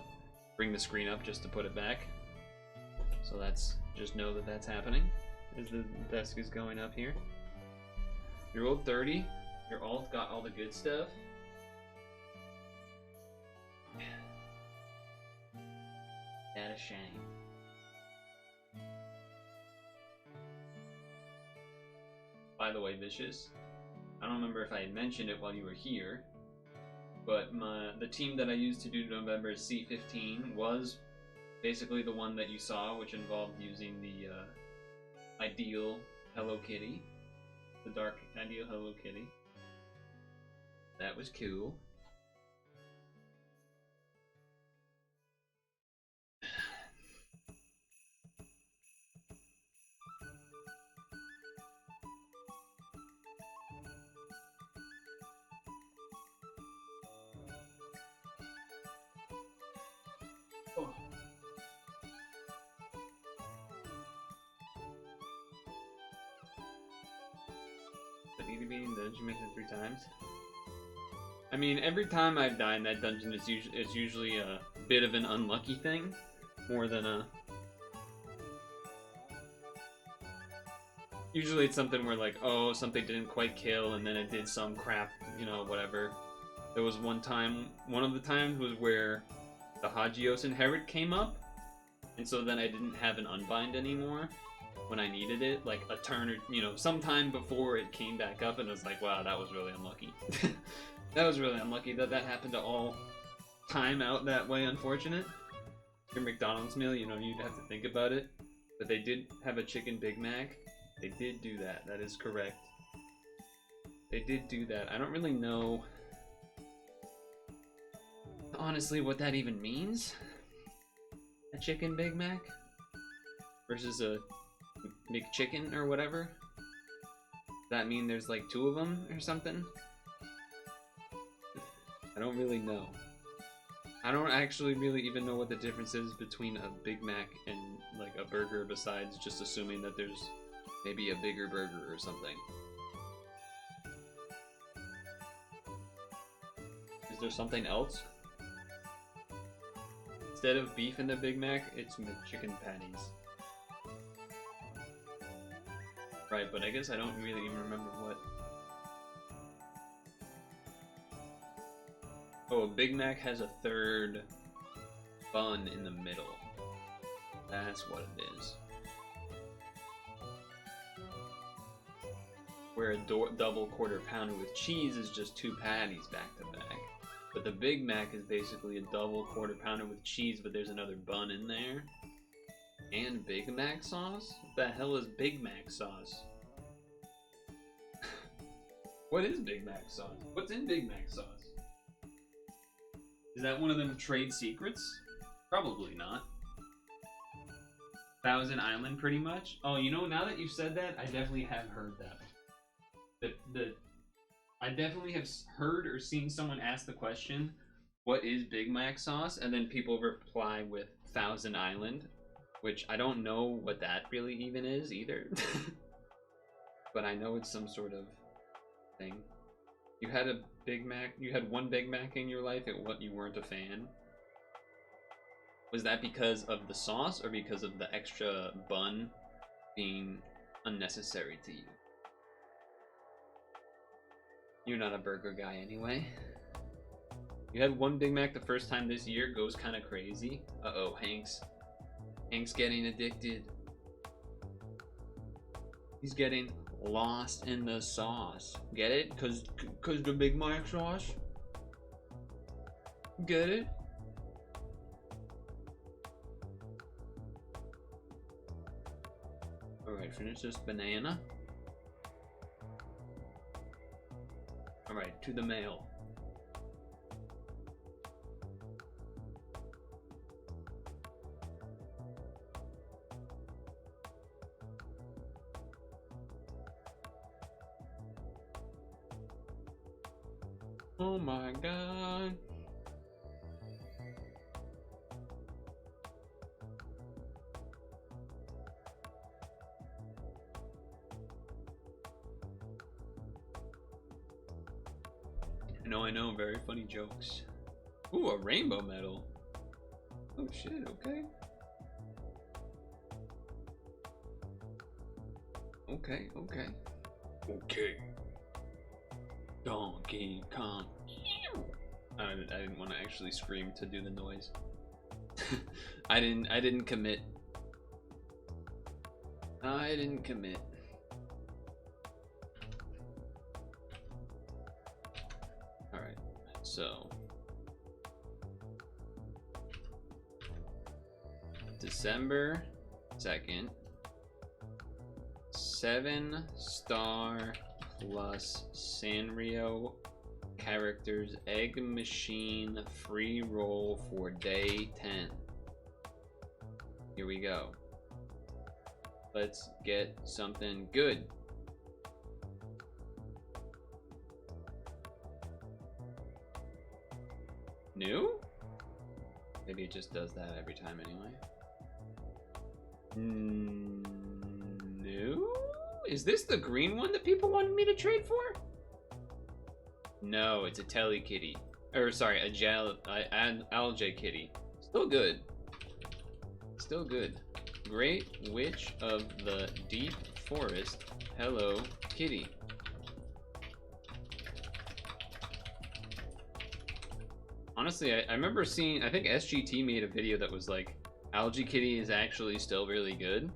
bring the screen up just to put it back. So that's, just know that that's happening as the desk is going up here. You rolled 30. Your alt got all the good stuff. That a shame. By the way, Vicious, I don't remember if I had mentioned it while you were here, but the team that I used to do November C15 was basically the one that you saw, which involved using the ideal Hello Kitty, the dark ideal Hello Kitty. That was cool. need to be in the dungeon mission 3 times? I mean, every time I've died in that dungeon, it's usually a bit of an unlucky thing, more than a... Usually it's something where, like, oh, something didn't quite kill, and then it did some crap, you know, whatever. There was one of the times was where the Hagios Inherit came up, and so then I didn't have an Unbind anymore when I needed it, like a turn or, you know, sometime before it came back up, and I was like, wow, that was really unlucky. That was really unlucky that happened to all time out that way, unfortunate. Your McDonald's meal, you know, you'd have to think about it. But they did have a chicken Big Mac. They did do that. That is correct. They did do that. I don't really know, honestly, what that even means. A chicken Big Mac versus a McChicken or whatever. Does that mean there's like 2 of them or something? I don't really know. I don't actually really even know what the difference is between a Big Mac and like a burger, besides just assuming that there's maybe a bigger burger or something. Is there something else? Instead of beef in the Big Mac, it's chicken patties. Right, but I guess I don't really even remember what. Oh, a Big Mac has a 3rd bun in the middle. That's what it is. Where a double Quarter Pounder with cheese is just 2 patties back to back. But the Big Mac is basically a double Quarter Pounder with cheese, but there's another bun in there. And Big Mac sauce? What the hell is Big Mac sauce? What is Big Mac sauce? What's in Big Mac sauce? Is that one of them trade secrets? Probably not. Thousand Island, pretty much? Oh, you know, now that you've said that, I definitely have heard that. I definitely have heard or seen someone ask the question, what is Big Mac sauce? And then people reply with Thousand Island, which I don't know what that really even is either. But I know it's some sort of thing. You had a Big Mac, you had one Big Mac in your life, and what, you weren't a fan? Was that because of the sauce or because of the extra bun being unnecessary to you? You're not a burger guy anyway. You had one Big Mac the first time this year, goes kind of crazy. Uh-oh, Hank's getting addicted. He's getting lost in the sauce. Get it? Cause the Big Mac sauce? Get it? Alright, finish this banana. Alright, to the mail. Oh my god. I know, very funny jokes. Ooh, a rainbow medal. Oh shit, okay. Okay. Donkey Kong. I didn't want to actually scream to do the noise. I didn't commit. I didn't commit. Alright, so December 2nd, 7-star plus Sanrio characters egg machine free roll for day 10. Here we go. Let's get something good. New? Maybe it just does that every time anyway. New? Is this the green one that people wanted me to trade for? No, it's a Telly Kitty. Or sorry, an Algae Kitty. Still good. Still good. Great Witch of the Deep Forest. Hello, Kitty. Honestly, I remember seeing, I think SGT made a video that was like, Algae Kitty is actually still really good.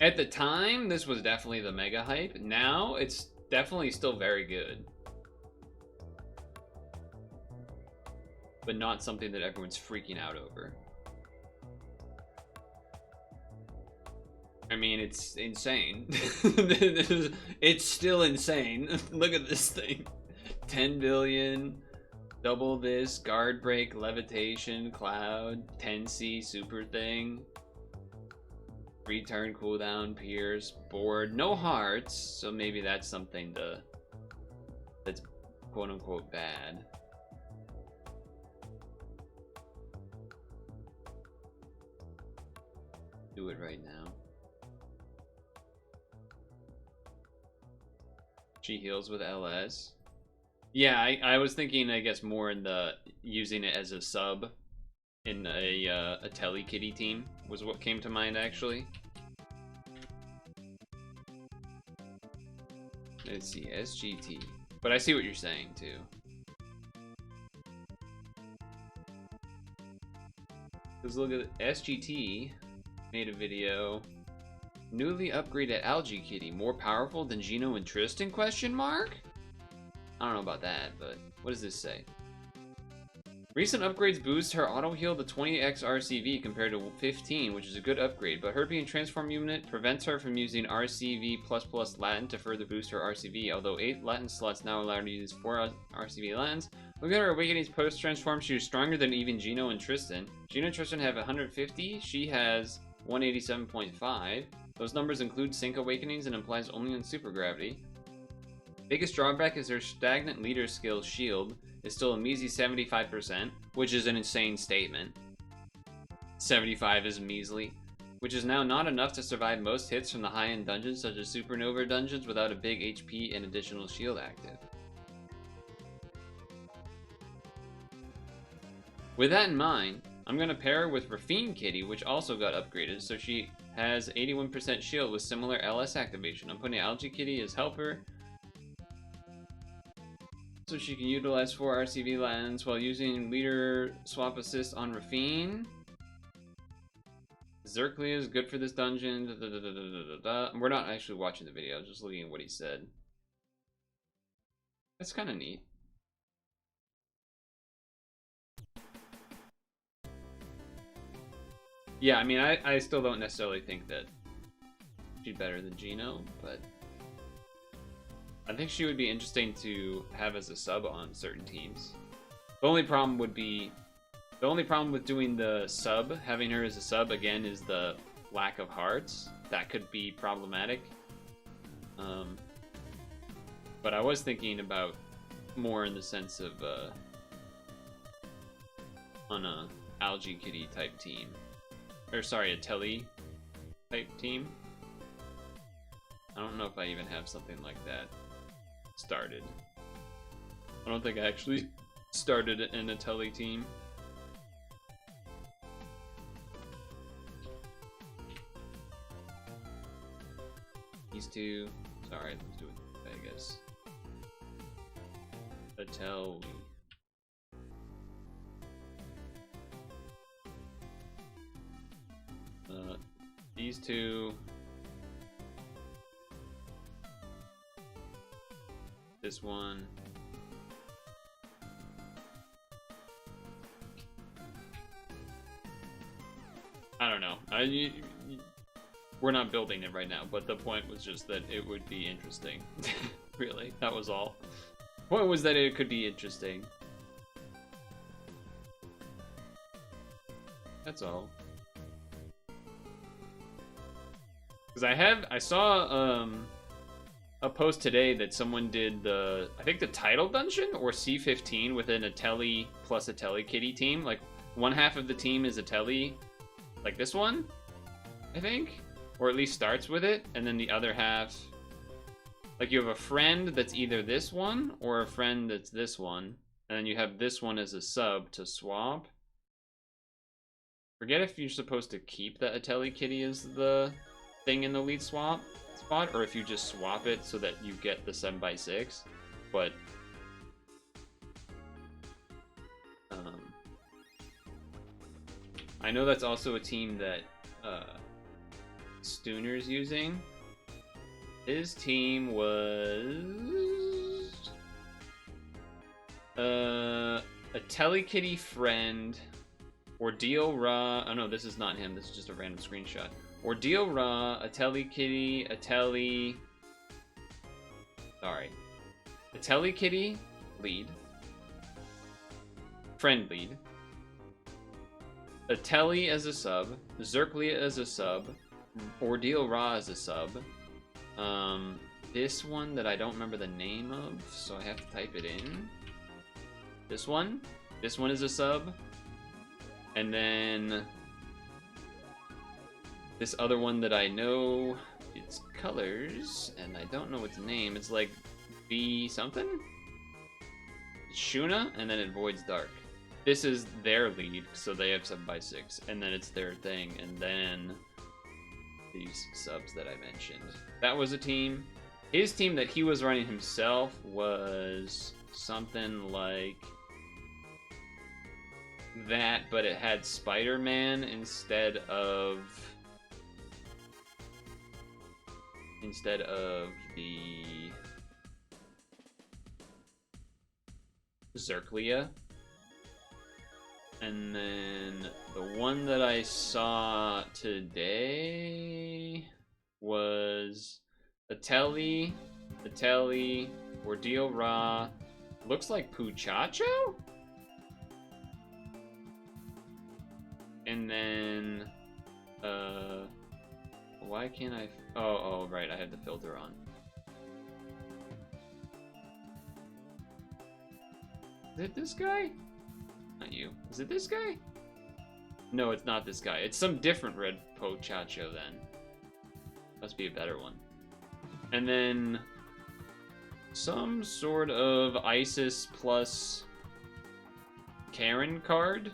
At the time, this was definitely the mega hype. Now, it's definitely still very good. But not something that everyone's freaking out over. I mean, it's insane. It's still insane. Look at this thing. 10 billion, double this, guard break, levitation, cloud, 10C, super thing. Return, cooldown, pierce, board, no hearts, so maybe that's something that's quote unquote bad. Do it right now. She heals with LS. Yeah, I was thinking, I guess, more in the using it as a sub in a Telly Kitty team was what came to mind, actually. Let's see, SGT. But I see what you're saying, too. Because look at SGT made a video. Newly upgraded Algae Kitty, more powerful than Gino and Tristan, question mark? I don't know about that, but what does this say? Recent upgrades boost her auto heal to 20x RCV compared to 15, which is a good upgrade, but her being transform unit prevents her from using RCV++ Latin to further boost her RCV, although 8 Latin slots now allow her to use 4 RCV Latins. Look at her Awakenings post-transform, she is stronger than even Gino and Tristan. Gino and Tristan have 150, she has 187.5. Those numbers include Sync Awakenings and applies only on Super Gravity. Biggest drawback is her stagnant leader skill shield is still a measly 75%, which is an insane statement. 75 is measly, which is now not enough to survive most hits from the high-end dungeons such as Supernova dungeons without a big HP and additional shield active. With that in mind, I'm going to pair her with Rafine Kitty, which also got upgraded, so she has 81% shield with similar LS activation. I'm putting Algae Kitty as helper, so she can utilize 4 RCV Latins while using leader swap assist on Rafine. Zerklia is good for this dungeon. We're not actually watching the video, just looking at what he said. That's kind of neat. Yeah, I mean, I still don't necessarily think that she's better than Gino, but I think she would be interesting to have as a sub on certain teams. The only problem with doing the sub, having her as a sub again, is the lack of hearts. That could be problematic. But I was thinking about more in the sense of on a Algae Kitty type team. Or sorry, a Telly type team. I don't know if I even have something like that started. I don't think I actually started in a Telly team. These two. Sorry, let's do it Vegas. A Telly. These two. This one. I don't know. We're not building it right now, but the point was just that it would be interesting. Really, that was all. The point was that it could be interesting. That's all. Because I saw a post today that someone did I think the title dungeon or C15 within a Telly plus a Telly Kitty team. Like one half of the team is a Telly, like this one, I think. or at least starts with it, and then the other half, like you have a friend that's either this one or a friend that's this one, and then you have this one as a sub to swap. Forget if you're supposed to keep the Ateli Kitty as the thing in the lead swap spot, or if you just swap it so that you get the 7x6, but I know that's also a team that Stooner's using. His team was a Telekitty friend, Ordeal Ra. Oh no, this is not him. This is just a random screenshot. Ordeal Ra, a Telekitty, a Tele. Sorry, a Telekitty lead, friend lead. A Telly as a sub, Zerklia as a sub, Ordeal Ra as a sub. This one that I don't remember the name of, so I have to type it in. This one is a sub. And then this other one that I know its colors, and I don't know its name. It's like V something? It's Shuna, and then it voids dark. This is their lead, so they have 7x6, and then it's their thing, and then these subs that I mentioned. That was a team. His team that he was running himself was something like that, but it had Spider-Man instead of the Zerklia. And then the one that I saw today was Ateli, Ordeal Ra, looks like Puchacho? And then, why can't I, oh, right, I had the filter on. Is it this guy? Not you. Is it this guy? No, it's not this guy. It's some different red Pochacho then. Must be a better one. And then some sort of ISIS plus Karen card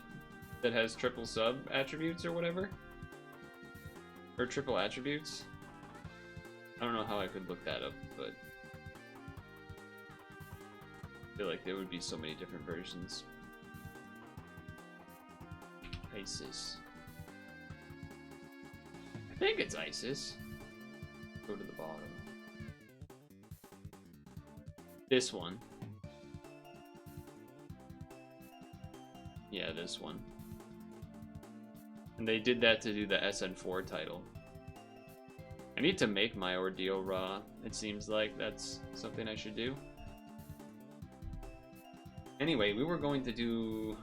that has triple sub attributes or whatever. Or triple attributes. I don't know how I could look that up, but I feel like there would be so many different versions. ISIS. I think it's ISIS. Go to the bottom. This one. Yeah, this one. And they did that to do the SN4 title. I need to make my Ordeal Raw. It seems like that's something I should do. Anyway, we were going to do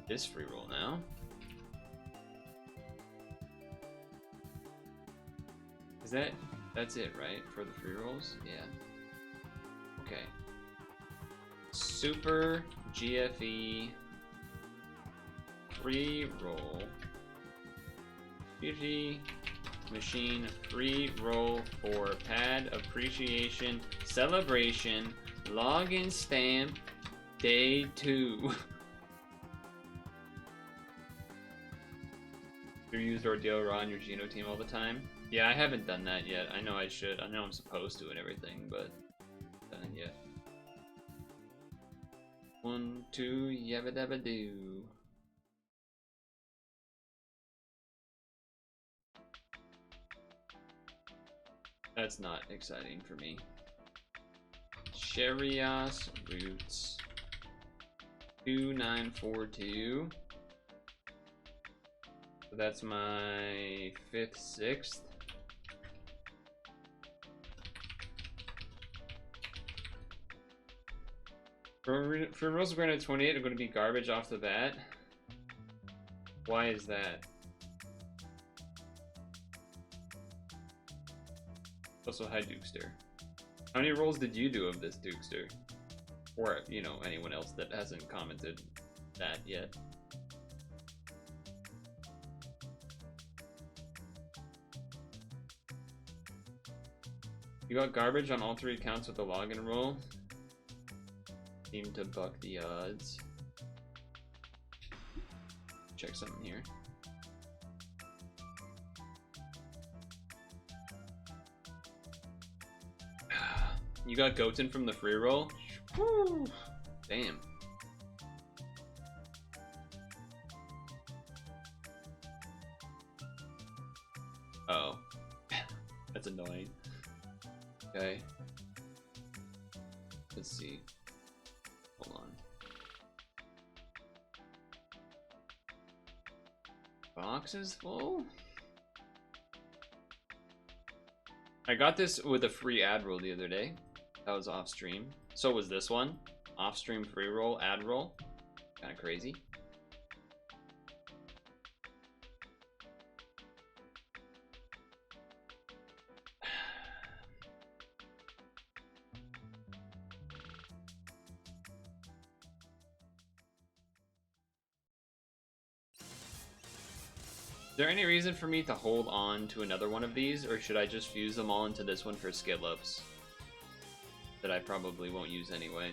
this free roll now. That's it, right? For the free rolls? Yeah. Okay. Super GFE free roll. GFE machine free roll for pad appreciation celebration login stamp day 2. You use Ordeal Raw on your Geno team all the time? Yeah, I haven't done that yet. I know I should. I know I'm supposed to and everything, but I haven't done it yet. 1, 2, yabba dabba doo. That's not exciting for me. Sherias Roots 2942. So that's my 5th, 6th. For Rules Granted 28 are going to be garbage off the bat. Why is that? Also, hi Dukester. How many rolls did you do of this, Dukester? Or, you know, anyone else that hasn't commented that yet. You got garbage on all 3 accounts with the login roll. Seem to buck the odds. Check something here. You got Goten from the free roll? Woo! Damn. Oh. That's annoying. Okay. Let's see. Hold on. Box is full? I got this with a free ad roll the other day. That was off stream. So was this one. Off stream free roll, ad roll. Kind of crazy. Is there any reason for me to hold on to another one of these, or should I just fuse them all into this one for skill ups that I probably won't use anyway?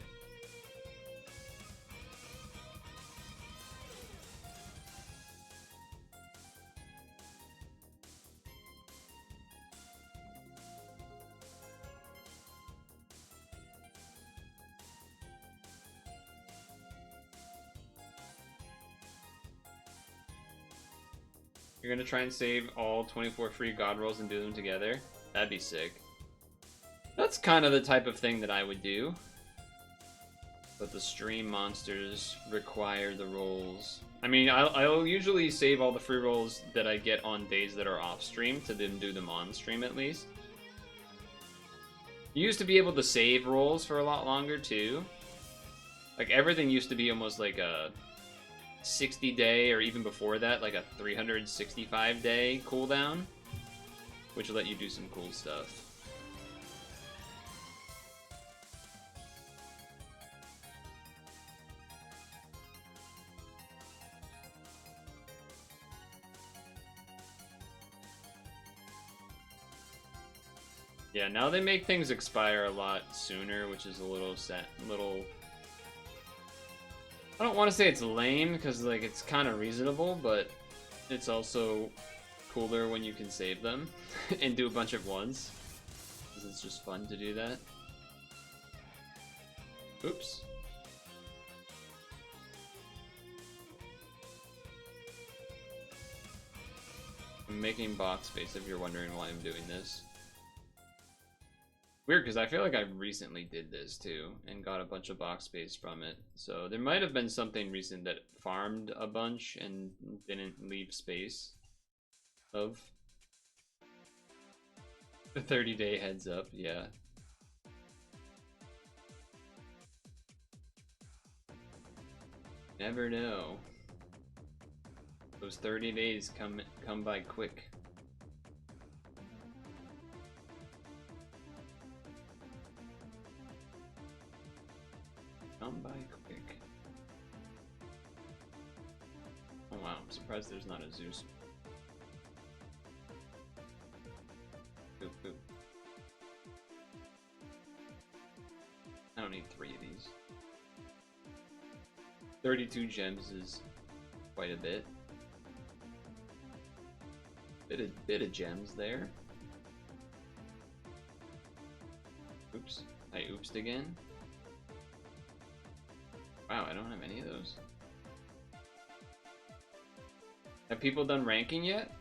You're gonna try and save all 24 free god rolls and do them together? That'd be sick. That's kind of the type of thing that I would do. But the stream monsters require the rolls. I mean, I'll usually save all the free rolls that I get on days that are off stream to then do them on stream at least. You used to be able to save rolls for a lot longer too. Like everything used to be almost like a 60 day, or even before that, like a 365 day cooldown, which will let you do some cool stuff. Yeah, now they make things expire a lot sooner, which is a little sad, I don't want to say it's lame, because like it's kind of reasonable, but it's also cooler when you can save them and do a bunch at once, because it's just fun to do that. Oops. I'm making box space if you're wondering why I'm doing this. Weird, because I feel like I recently did this too and got a bunch of box space from it. So there might have been something recent that farmed a bunch and didn't leave space of. The 30-day heads up, yeah. Never know. Those 30 days come by quick. Come by quick. Oh wow, I'm surprised there's not a Zeus. Boop, boop. I don't need 3 of these. 32 gems is quite a bit. Bit of gems there. Oops. I oopsed again. Wow, I don't have any of those. Have people done ranking yet?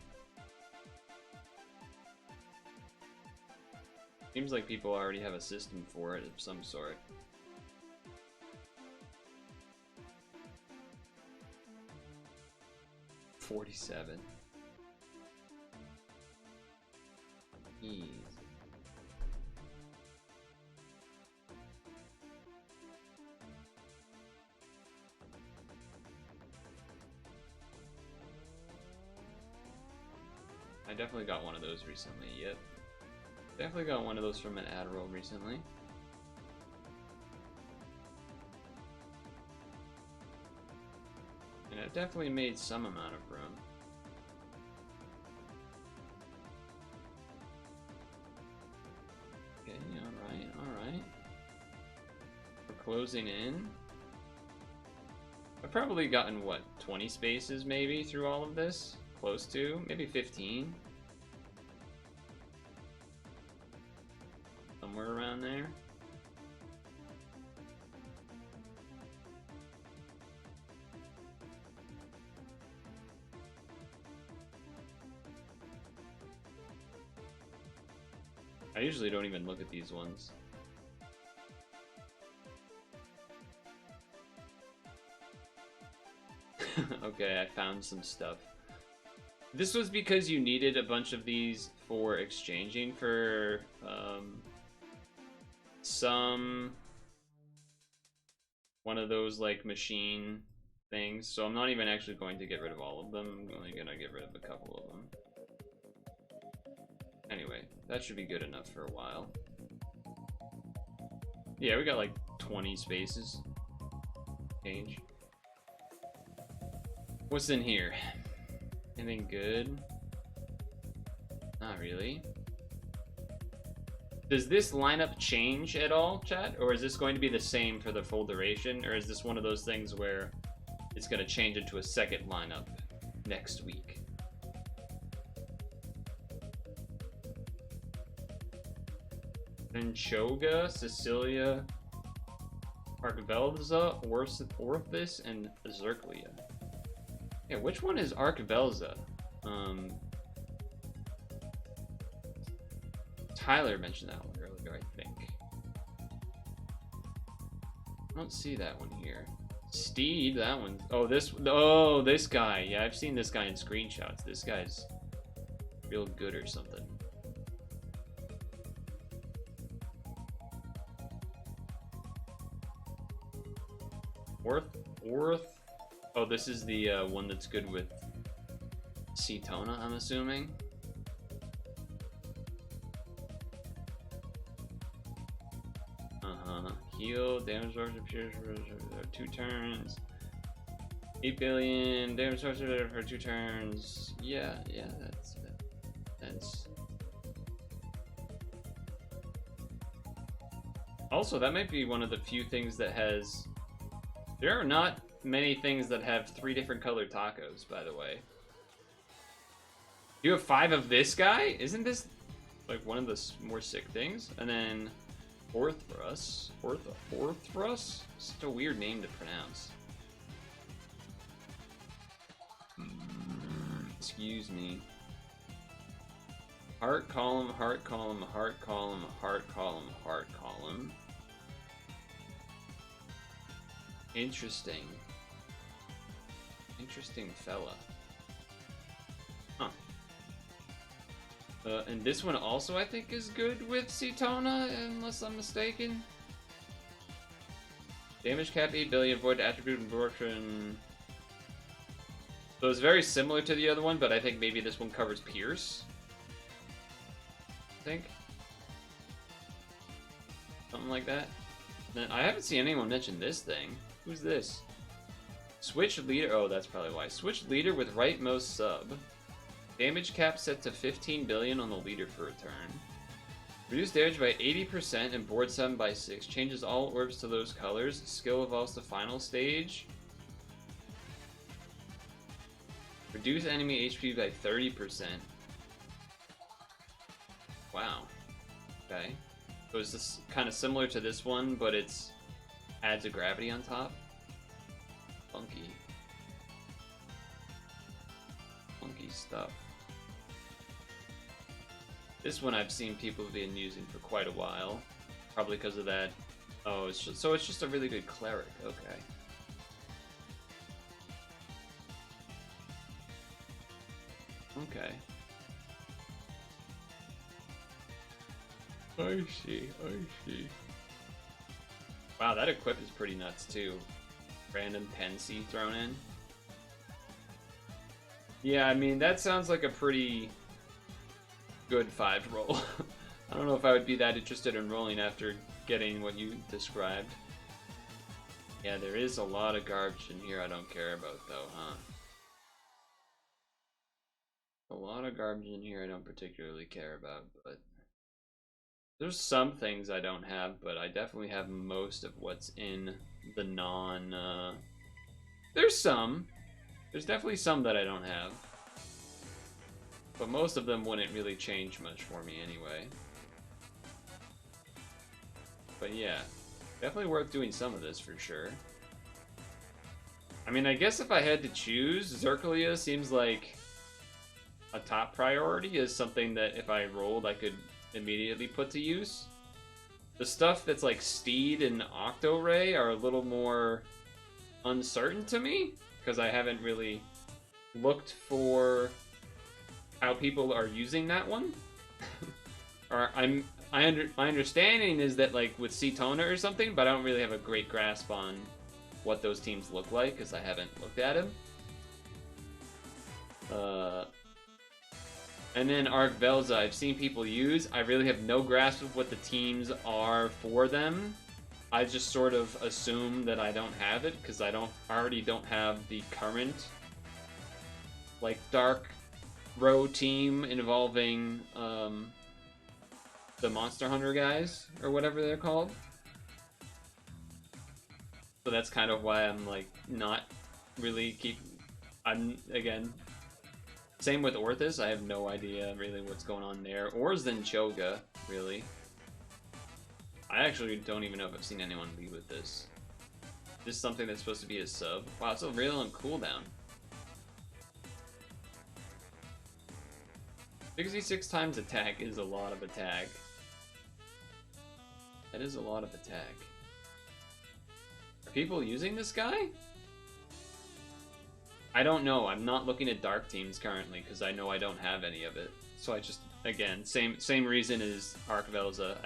Seems like people already have a system for it of some sort. $47. Ease. I definitely got one of those recently, yep. Definitely got one of those from an ad roll recently. And it definitely made some amount of room. Okay. alright. We're closing in. I've probably gotten, what, 20 spaces maybe through all of this? Close to? Maybe 15? Somewhere around there. I usually don't even look at these ones. Okay, I found some stuff. This was because you needed a bunch of these for exchanging for some one of those like machine things. So I'm not even actually going to get rid of all of them. I'm only gonna get rid of a couple of them. Anyway, that should be good enough for a while. Yeah, we got like 20 spaces. Change. What's in here? Anything good? Not really. Does this lineup change at all, chat? Or is this going to be the same for the full duration? Or is this one of those things where it's going to change into a second lineup next week? Anchoga, Cecilia, Archvelza, Orthus, and Zerklia. Yeah, which one is Archvelza? Tyler mentioned that one earlier, I think. I don't see that one here. Steed, that one. Oh, this guy. Yeah, I've seen this guy in screenshots. This guy's real good or something. Worth. Oh, this is the one that's good with Cetona, I'm assuming. Heal, damage absorption appears for 2 turns. 8 billion, damage absorption for 2 turns. Yeah, that's... Also, that might be one of the few things that has... There are not many things that have 3 different colored tacos, by the way. You have 5 of this guy? Isn't this like one of the more sick things? And then Orthrus. Orthrus? Such a weird name to pronounce. Excuse me. Heart column, heart column, heart column, heart column, heart column. Interesting. Interesting fella. Huh. And this one also, I think, is good with Cetona, unless I'm mistaken. Damage cap 8 billion, void attribute absorption. So it's very similar to the other one, but I think maybe this one covers Pierce. I think. Something like that. Then I haven't seen anyone mention this thing. Who's this? Switch leader. Oh, that's probably why. Switch leader with rightmost sub. Damage cap set to 15 billion on the leader for a turn. Reduce damage by 80% and board summon by 6. Changes all orbs to those colors. Skill evolves to final stage. Reduce enemy HP by 30%. Wow. Okay. So it's just kind of similar to this one, but it's adds a gravity on top. Funky. Funky stuff. This one I've seen people have been using for quite a while. Probably because of that. Oh, it's just a really good cleric. Okay. Okay. I see. Wow, that equip is pretty nuts too. Random Pensy thrown in. Yeah, I mean, that sounds like a pretty good 5 roll. I don't know if I would be that interested in rolling after getting what you described. Yeah, there is a lot of garbage in here I don't care about though, huh? A lot of garbage in here I don't particularly care about, but There's some things I don't have, but I definitely have most of what's in the non... There's some. There's definitely some that I don't have. But most of them wouldn't really change much for me anyway. But yeah, definitely worth doing some of this for sure. I mean, I guess if I had to choose, Zerkalia seems like a top priority as something that if I rolled I could immediately put to use. The stuff that's like Steed and Octo-Ray are a little more uncertain to me because I haven't really looked for how people are using that one. Or my understanding is that like with Cetona or something, but I don't really have a great grasp on what those teams look like because I haven't looked at them. And then Arc Velza, I've seen people use. I really have no grasp of what the teams are for them. I just sort of assume that I don't have it because I already don't have the current like Dark Row team involving the Monster Hunter guys or whatever they're called. So that's kind of why I'm like not really I'm again. Same with Orthus, I have no idea really what's going on there. Or Zenchoga, really. I actually don't even know if I've seen anyone lead with this. This is something that's supposed to be a sub. Wow, it's a real on cooldown. 66 times attack is a lot of attack. That is a lot of attack. Are people using this guy? I don't know. I'm not looking at dark teams currently because I know I don't have any of it. So I just, again, same reason as Arc Velza.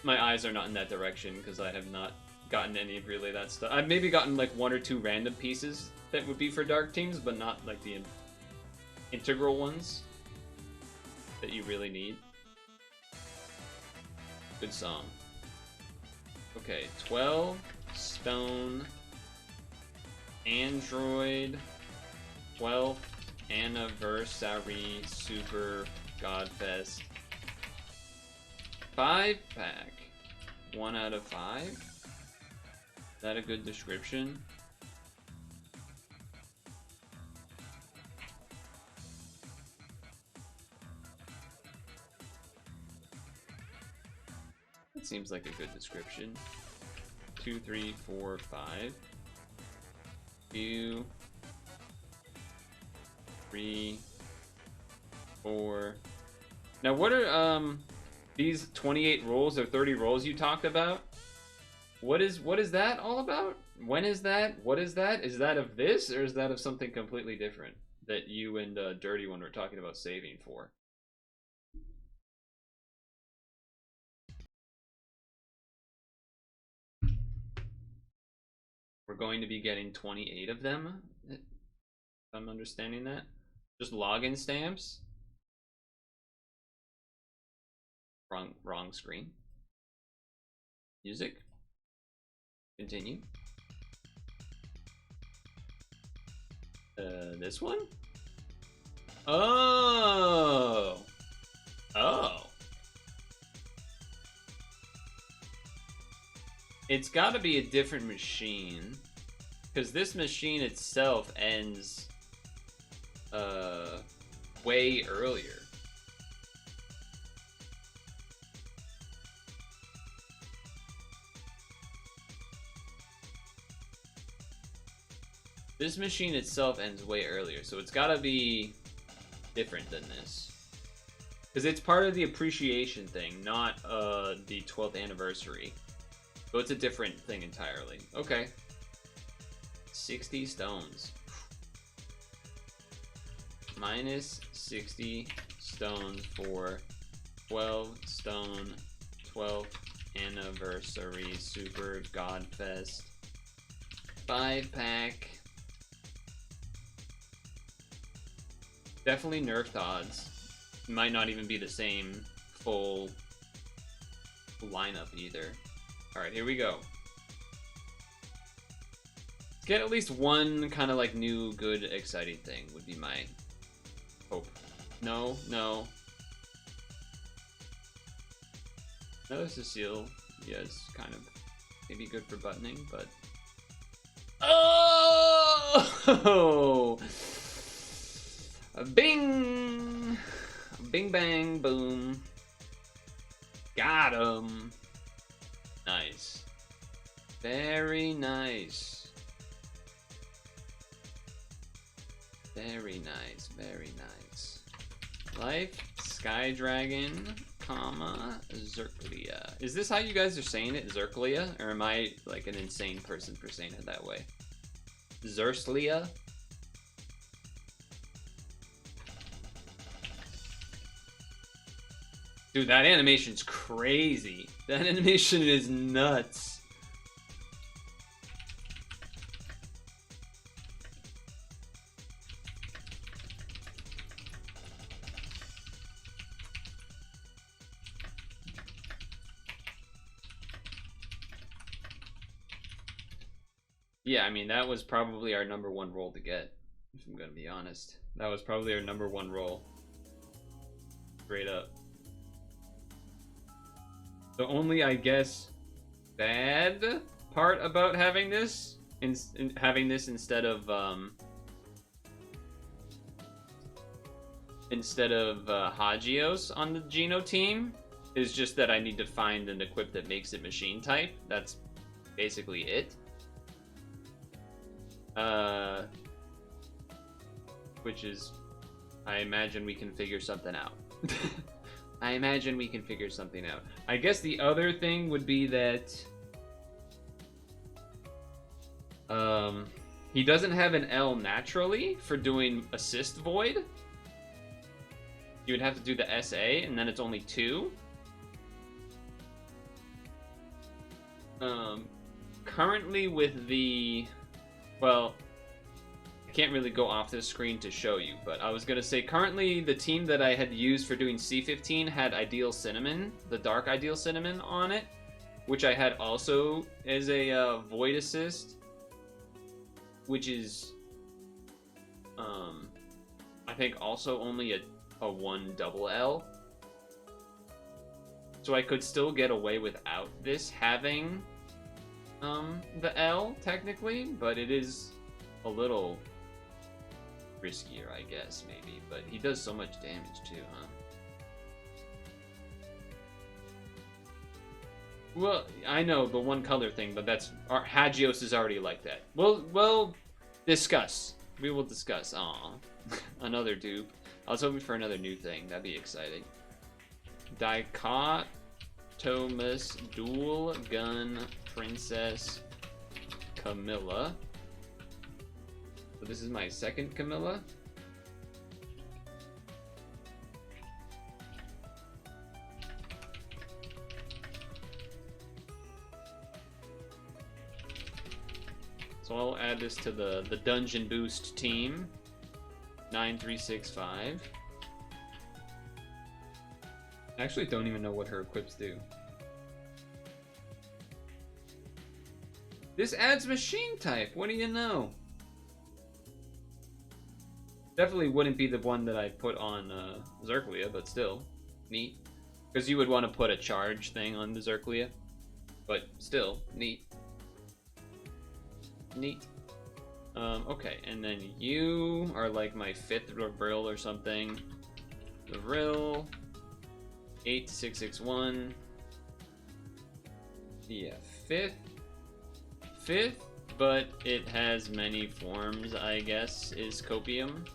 My eyes are not in that direction because I have not gotten any of really that stuff. I've maybe gotten like one or two random pieces that would be for dark teams, but not like the integral ones that you really need. Good song. Okay, 12 stone. Android 12th Anniversary Super Godfest 5-pack. 1 out of 5? Is that a good description? That seems like a good description. 2, 3, 4, 5. 2, 3, 4. Now, what are these 28 rolls or 30 rolls you talked about? What is that all about? When is that? What is that? Is that of this or is that of something completely different that you and Dirty One were talking about saving for? We're going to be getting 28 of them, if I'm understanding that. Just login stamps. Wrong screen. Music. Continue. This one? Oh! Oh! It's gotta be a different machine. Because this machine itself ends way earlier. This machine itself ends way earlier, so it's gotta be different than this. Because it's part of the appreciation thing, not the 12th anniversary. So it's a different thing entirely. Okay. 60 stones. Minus 60 stones for 12 stone 12th anniversary Super Godfest 5-pack. Definitely nerfed odds. Might not even be the same full lineup either. Alright, here we go. Get at least one kind of like new, good, exciting thing would be my hope. No, no. Another Cecile, yes, kind of maybe good for buttoning, but oh, a bing, bing bang boom, got him. Nice, very nice, very nice, very nice. Life, Sky Dragon, comma, Zerklia. Is this how you guys are saying it, Zerklia? Or am I like an insane person for saying it that way? Zerslia? Dude, that animation's crazy. That animation is nuts. Yeah, I mean, that was probably our #1 roll to get, if I'm gonna be honest. That was probably our #1 roll. Straight up. The only, I guess, bad part about having this, instead of Hagios on the Geno team is just that I need to find an equip that makes it machine type. That's basically it. Which is, I imagine we can figure something out. I imagine we can figure something out. I guess the other thing would be that he doesn't have an L naturally for doing assist void. You would have to do the SA, and then it's only 2. Currently with the, well, I can't really go off this screen to show you, but I was gonna say currently the team that I had used for doing C15 had Ideal Cinnamon, the Dark Ideal Cinnamon on it, which I had also as a Void Assist, which is, I think also only a 1 double L. So I could still get away without this having the L technically, but it is a little riskier, I guess, maybe. But he does so much damage too, huh? Well, I know the one color thing, but that's Hagios is already like that. We'll discuss. We will discuss. Aw, another dupe. I was hoping for another new thing. That'd be exciting. Dichotomous Dual Gun Princess Camilla. So this is my second Camilla. So I'll add this to the Dungeon Boost team. 9365. I actually don't even know what her equips do. This adds machine type. What do you know? Definitely wouldn't be the one that I put on Zerklia, but still neat. Because you would want to put a charge thing on the Zerklia, but still neat. Neat. Okay, and then you are like my 5th Vril or something. The Vril 8661. Yeah, 5th, but it has many forms, I guess, is Copium.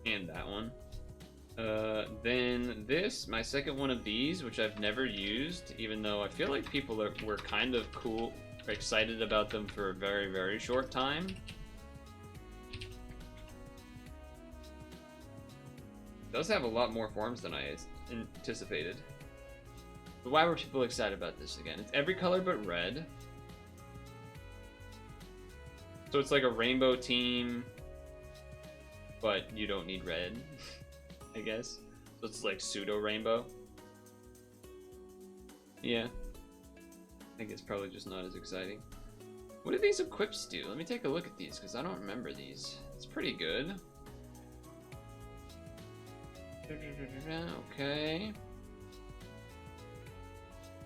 And that one. Then this, my second one of these, which I've never used, even though I feel like people were kind of cool, excited about them for a very, very short time. It does have a lot more forms than I anticipated. But why were people excited about this again? It's every color but red. So it's like a rainbow team, but you don't need red, I guess. So it's like pseudo rainbow. Yeah. I think it's probably just not as exciting. What do these equips do? Let me take a look at these, because I don't remember these. It's pretty good. Okay.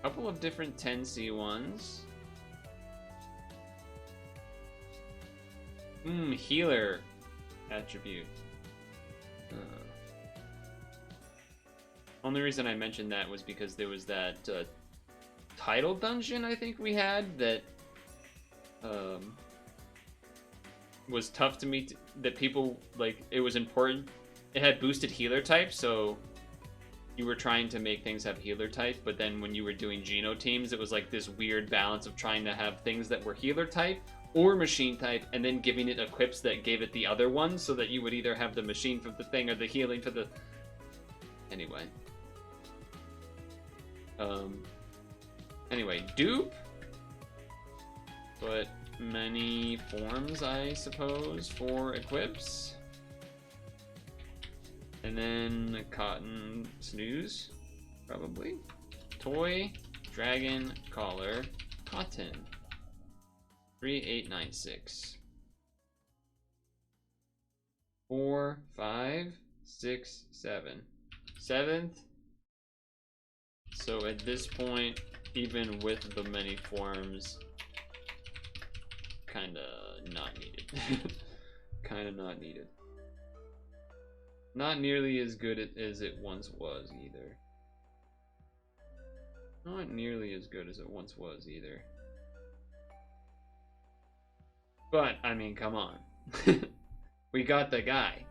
Couple of different 10C ones. Healer attribute. Only reason I mentioned that was because there was that title dungeon I think we had that was tough to meet. That people like, it was important. It had boosted healer type, so you were trying to make things have healer type, but then when you were doing Geno teams, it was like this weird balance of trying to have things that were healer type or machine type, and then giving it equips that gave it the other one, so that you would either have the machine for the thing or the healing for the... Anyway. Anyway, dupe. But many forms, I suppose, for equips. And then cotton snooze, probably. Toy, dragon, collar, cotton. 3896. 4, 5, 6, 7. 7th. So at this point, even with the many forms, kinda not needed. Kinda not needed. Not nearly as good as it once was, either. Not nearly as good as it once was, either. But, I mean, come on. We got the guy.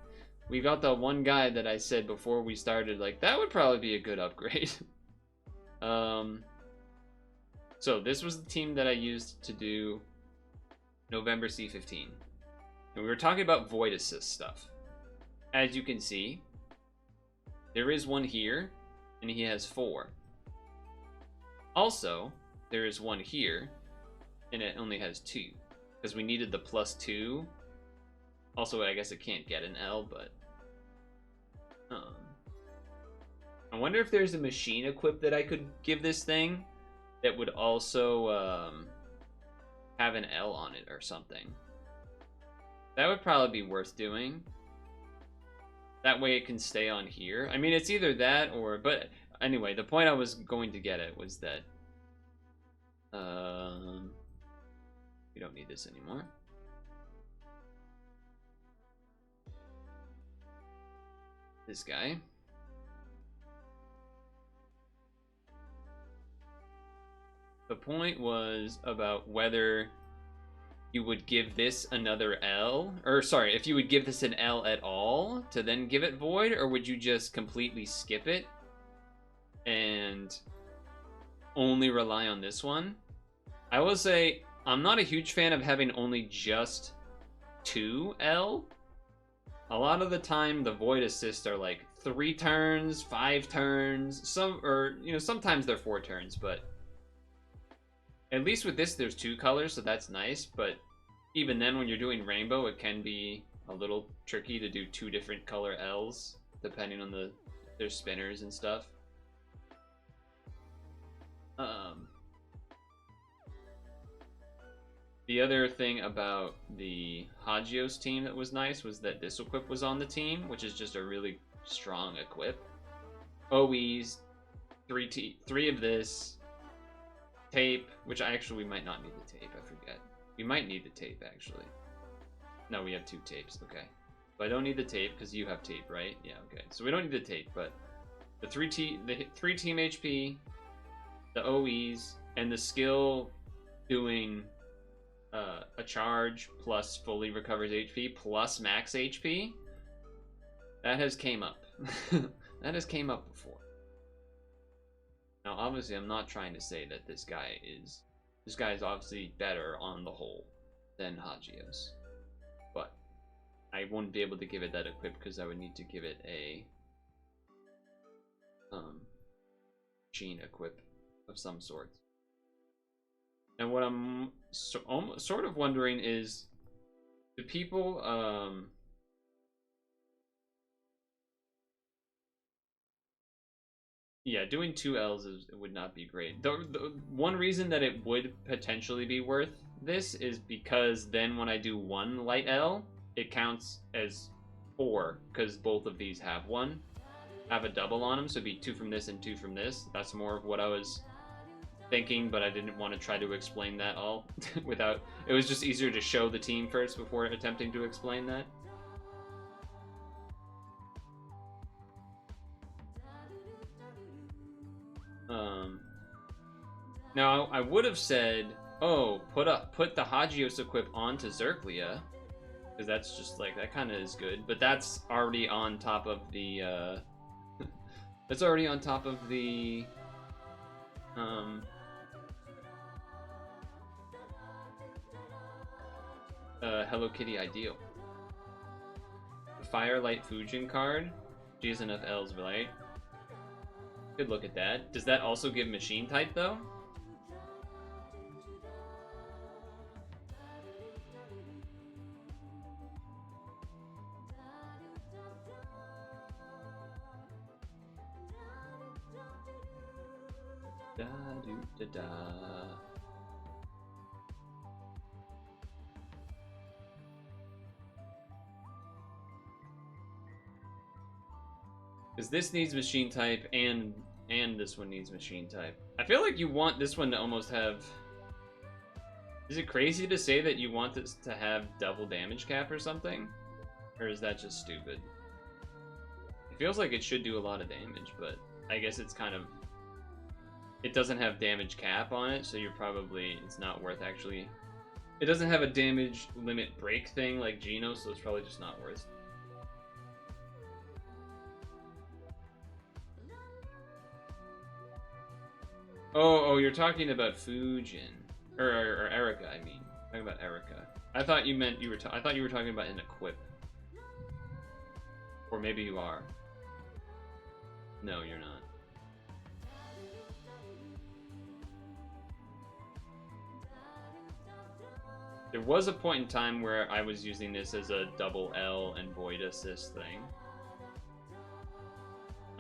We got the one guy that I said before we started, like, that would probably be a good upgrade. So, this was the team that I used to do November C15. And we were talking about Void Assist stuff. As you can see, there is one here, and he has 4. Also, there is one here, and it only has 2. Because we needed the +2. Also, I guess it can't get an L, but... I wonder if there's a machine equip that I could give this thing that would also have an L on it or something. That would probably be worth doing. That way it can stay on here. I mean, it's either that or... But anyway, the point I was going to get at was that... we don't need this anymore. This guy. The point was about whether you would give this another L, or sorry, if you would give this an L at all to then give it Void, or would you just completely skip it and only rely on this one? I will say I'm not a huge fan of having only just 2 L. A lot of the time the Void Assists are like 3 turns, 5 turns, sometimes they're 4 turns, but at least with this there's 2 colors, so that's nice. But even then, when you're doing rainbow, it can be a little tricky to do 2 different color L's depending on their spinners and stuff. The other thing about the Hagios team that was nice was that this equip was on the team, which is just a really strong equip. OEs, 3 of this, tape, which we might not need the tape, I forget. We might need the tape, actually. No, we have 2 tapes, okay. But I don't need the tape because you have tape, right? Yeah, okay. So we don't need the tape, but the 3 team HP, the OEs, and the skill doing a charge plus fully recovers HP plus max HP, that has came up. That has came up before. Now, obviously, I'm not trying to say that this guy is obviously better on the whole than Hagios, but I wouldn't be able to give it that equip because I would need to give it a gene equip of some sort. And what I'm sort of wondering is, do people yeah, doing 2 L's would not be great. The one reason that it would potentially be worth this is because then when I do 1 light L, it counts as 4 because both of these have 1. have a double on them, so it'd be 2 from this and 2 from this. That's more of what I was thinking, but I didn't want to try to explain that all without... It was just easier to show the team first before attempting to explain that. Now, I would have said, oh, put the Hagios equip onto Zerklia, because that's just like, that kind of is good, but that's already on top of the, that's already on top of the, Hello Kitty Ideal. The Firelight Fujin card, she has enough L's, right? Good look at that. Does that also give machine type, though? Da do da da. Because this needs machine type and this one needs machine type. I feel like you want this one to almost have... Is it crazy to say that you want this to have double damage cap or something? Or is that just stupid? It feels like it should do a lot of damage, but I guess it's kind of... It doesn't have damage cap on it, so you're probably... It's not worth actually... It doesn't have a damage limit break thing like Geno, so it's probably just not worth. Oh, you're talking about Fujin. Or Erica, I mean. Talking about Erica. I thought you meant I thought you were talking about an equip. Or maybe you are. No, you're not. There was a point in time where I was using this as a double L and void assist thing.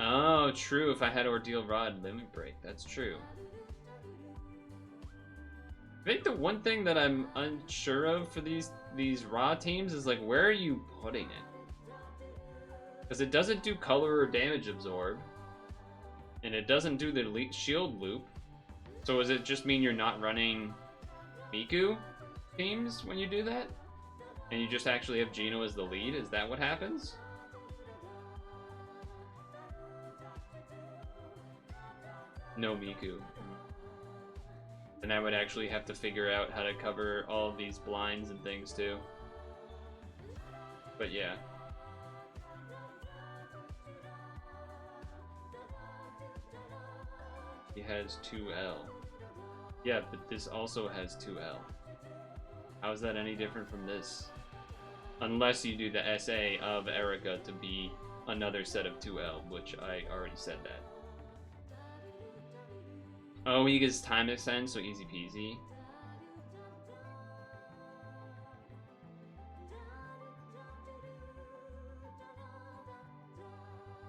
Oh, true. If I had Ordeal Rod Limit Break, that's true. I think the one thing that I'm unsure of for these raw teams is like, where are you putting it? Because it doesn't do color or damage absorb, and it doesn't do the shield loop. So does it just mean you're not running Miku teams when you do that? And you just actually have Geno as the lead? Is that what happens? No Miku. Then I would actually have to figure out how to cover all of these blinds and things too. But yeah. He has 2L. Yeah, but this also has 2L. How is that any different from this? Unless you do the SA of Erica to be another set of 2L, which I already said that. Oh, he gets time extend, so easy peasy.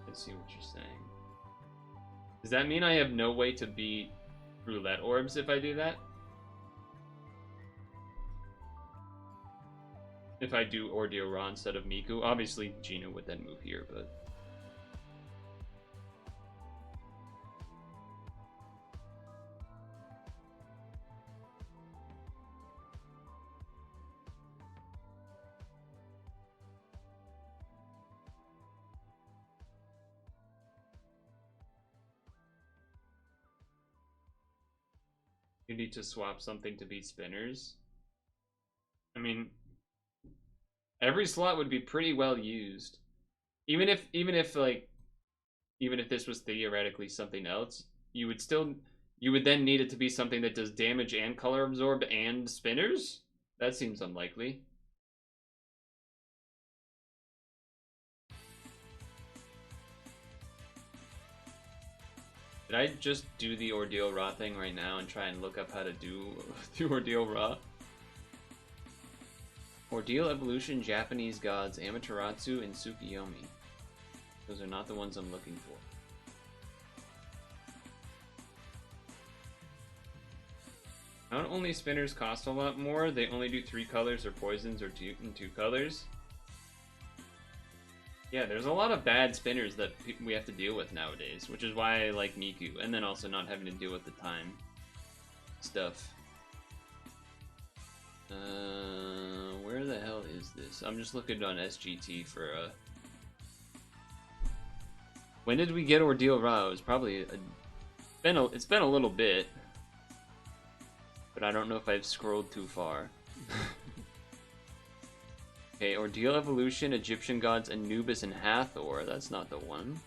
Let's see what you're saying. Does that mean I have no way to beat roulette orbs if I do that? If I do Ordeal Ra instead of Miku? Obviously, Geno would then move here, but... You need to swap something to beat spinners. I mean, every slot would be pretty well used. Even if this was theoretically something else, you would then need it to be something that does damage and color absorb and spinners? That seems unlikely. Did I just do the Ordeal Ra thing right now and try and look up how to do the Ordeal Ra? Ordeal Evolution, Japanese Gods, Amaterasu, and Tsukiyomi. Those are not the ones I'm looking for. Not only spinners cost a lot more, they only do 3 colors or poisons or 2 colors. Yeah, there's a lot of bad spinners that we have to deal with nowadays, which is why I like Miku, and then also not having to deal with the time stuff. Where the hell is this? I'm just looking on SGT for a... When did we get Ordeal Ra? It was probably it's been a little bit, but I don't know if I've scrolled too far. Okay, Ordeal Evolution, Egyptian Gods, Anubis, and Hathor. That's not the one.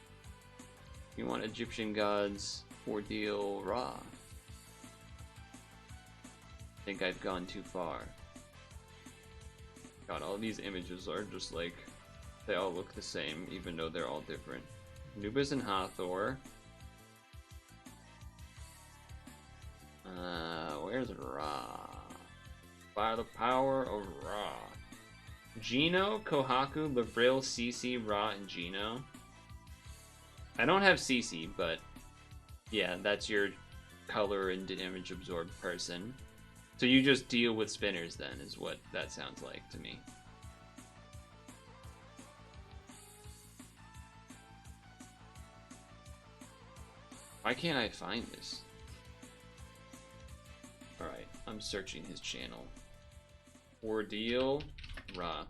You want Egyptian Gods, Ordeal Ra. I think I've gone too far. God, all these images are just like, they all look the same, even though they're all different. Anubis and Hathor. Where's Ra? By the power of Ra. Gino, Kohaku, Lavril, Cece, Ra, and Gino. I don't have Cece, but yeah, that's your color and damage absorbed person. So you just deal with spinners then, is what that sounds like to me. Why can't I find this? Alright, I'm searching his channel. Ordeal Ra.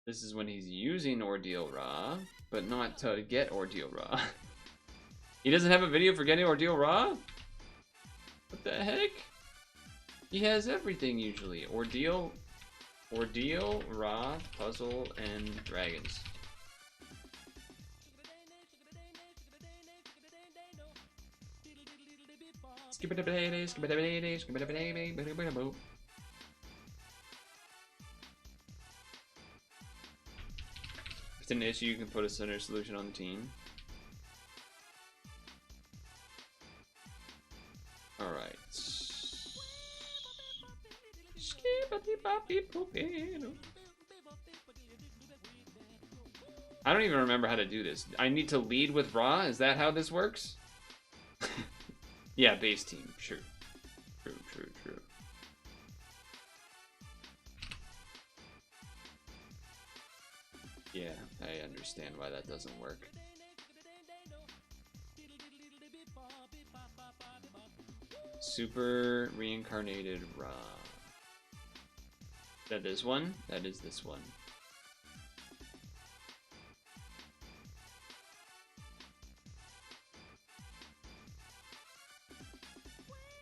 This is when he's using Ordeal Ra, but not to get Ordeal Ra. He doesn't have a video for getting Ordeal Ra? What the heck? He has everything usually. Ordeal, Ra, Puzzle, and Dragons. If it's an issue, you can put a center solution on the team. Alright. I don't even remember how to do this. I need to lead with Ra? Is that how this works? Yeah, base team. Sure. True. Yeah, I understand why that doesn't work. Super reincarnated Ra. Is that this one? That is this one.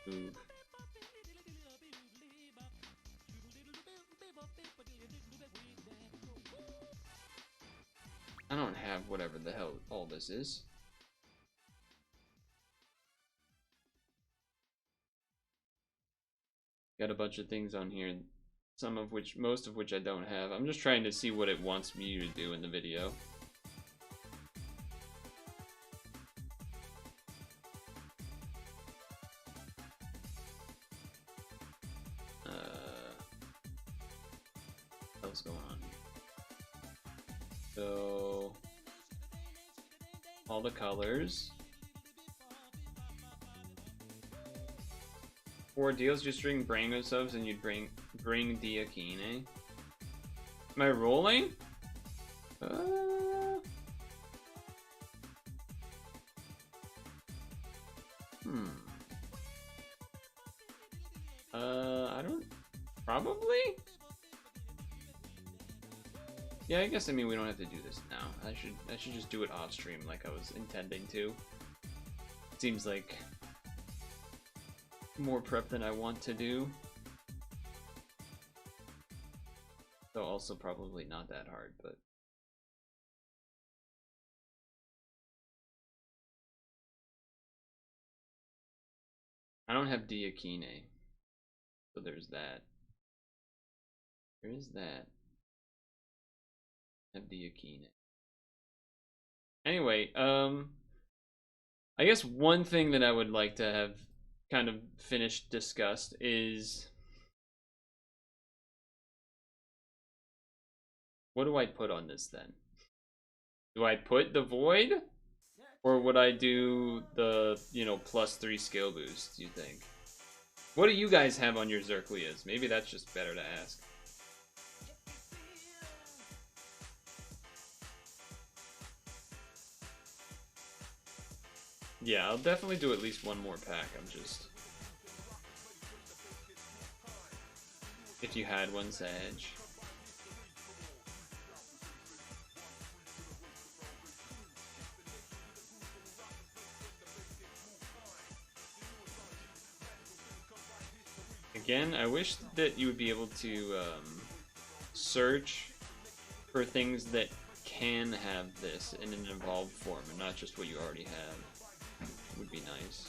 Ooh. I don't have whatever the hell all this is. Got a bunch of things on here, most of which I don't have. I'm just trying to see what it wants me to do in the video. What's going on here? So, all the colors. 4 deals, just bring Brango subs and you'd bring Diakine. Am I rolling? I don't... Probably? Yeah, I guess, I mean, we don't have to do this now. I should just do it off stream like I was intending to. Seems like more prep than I want to do. Though also probably not that hard, but... I don't have Diakine. So there's that. Where is that? I have Diakine. Anyway, I guess one thing that I would like to have kind of finished discussed is, what do I put on this then? Do I put the Void? Or would I do the, +3 skill boost, do you think? What do you guys have on your Zerklias? Maybe that's just better to ask. Yeah, I'll definitely do at least one more pack. I'm just... If you had one, Sage. Again, I wish that you would be able to search for things that can have this in an evolved form and not just what you already have. Would be nice.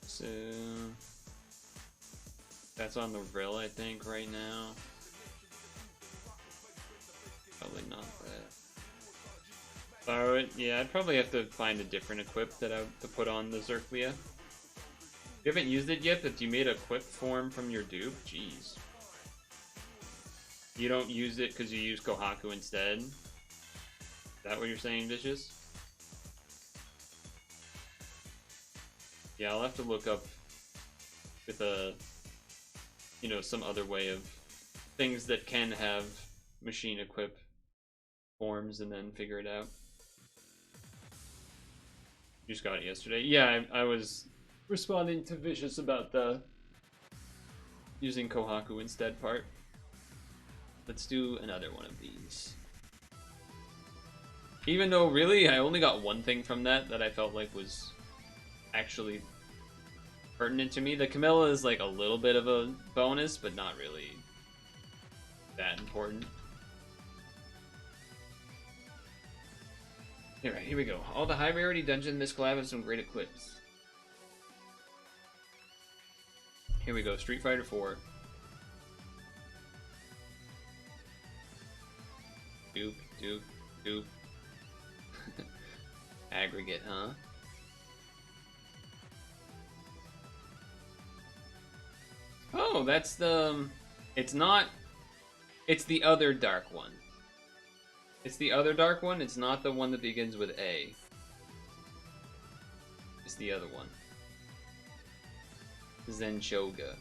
So that's on the Rill, I think, right now. Probably not that. Alright, yeah, I'd probably have to find a different equip that to put on the Zerklia. You haven't used it yet, but you made a equip form from your dupe? Jeez. You don't use it because you use Kohaku instead? Is that what you're saying, Vicious? Yeah, I'll have to look up with a, you know, some other way of things that can have machine equip forms and then figure it out. You just got it yesterday? Yeah, I was responding to Vicious about the using Kohaku instead part. Let's do another one of these. Even though, really, I only got one thing from that I felt like was actually pertinent to me. The Camilla is like a little bit of a bonus, but not really that important. Alright, here we go. All the high rarity dungeon in this collab have some great equips. Here we go, Street Fighter 4. Doop, doop, doop. Aggregate, huh? Oh, that's the... It's not... It's the other dark one. It's the other dark one, it's not the one that begins with A. It's the other one. Zenshoga.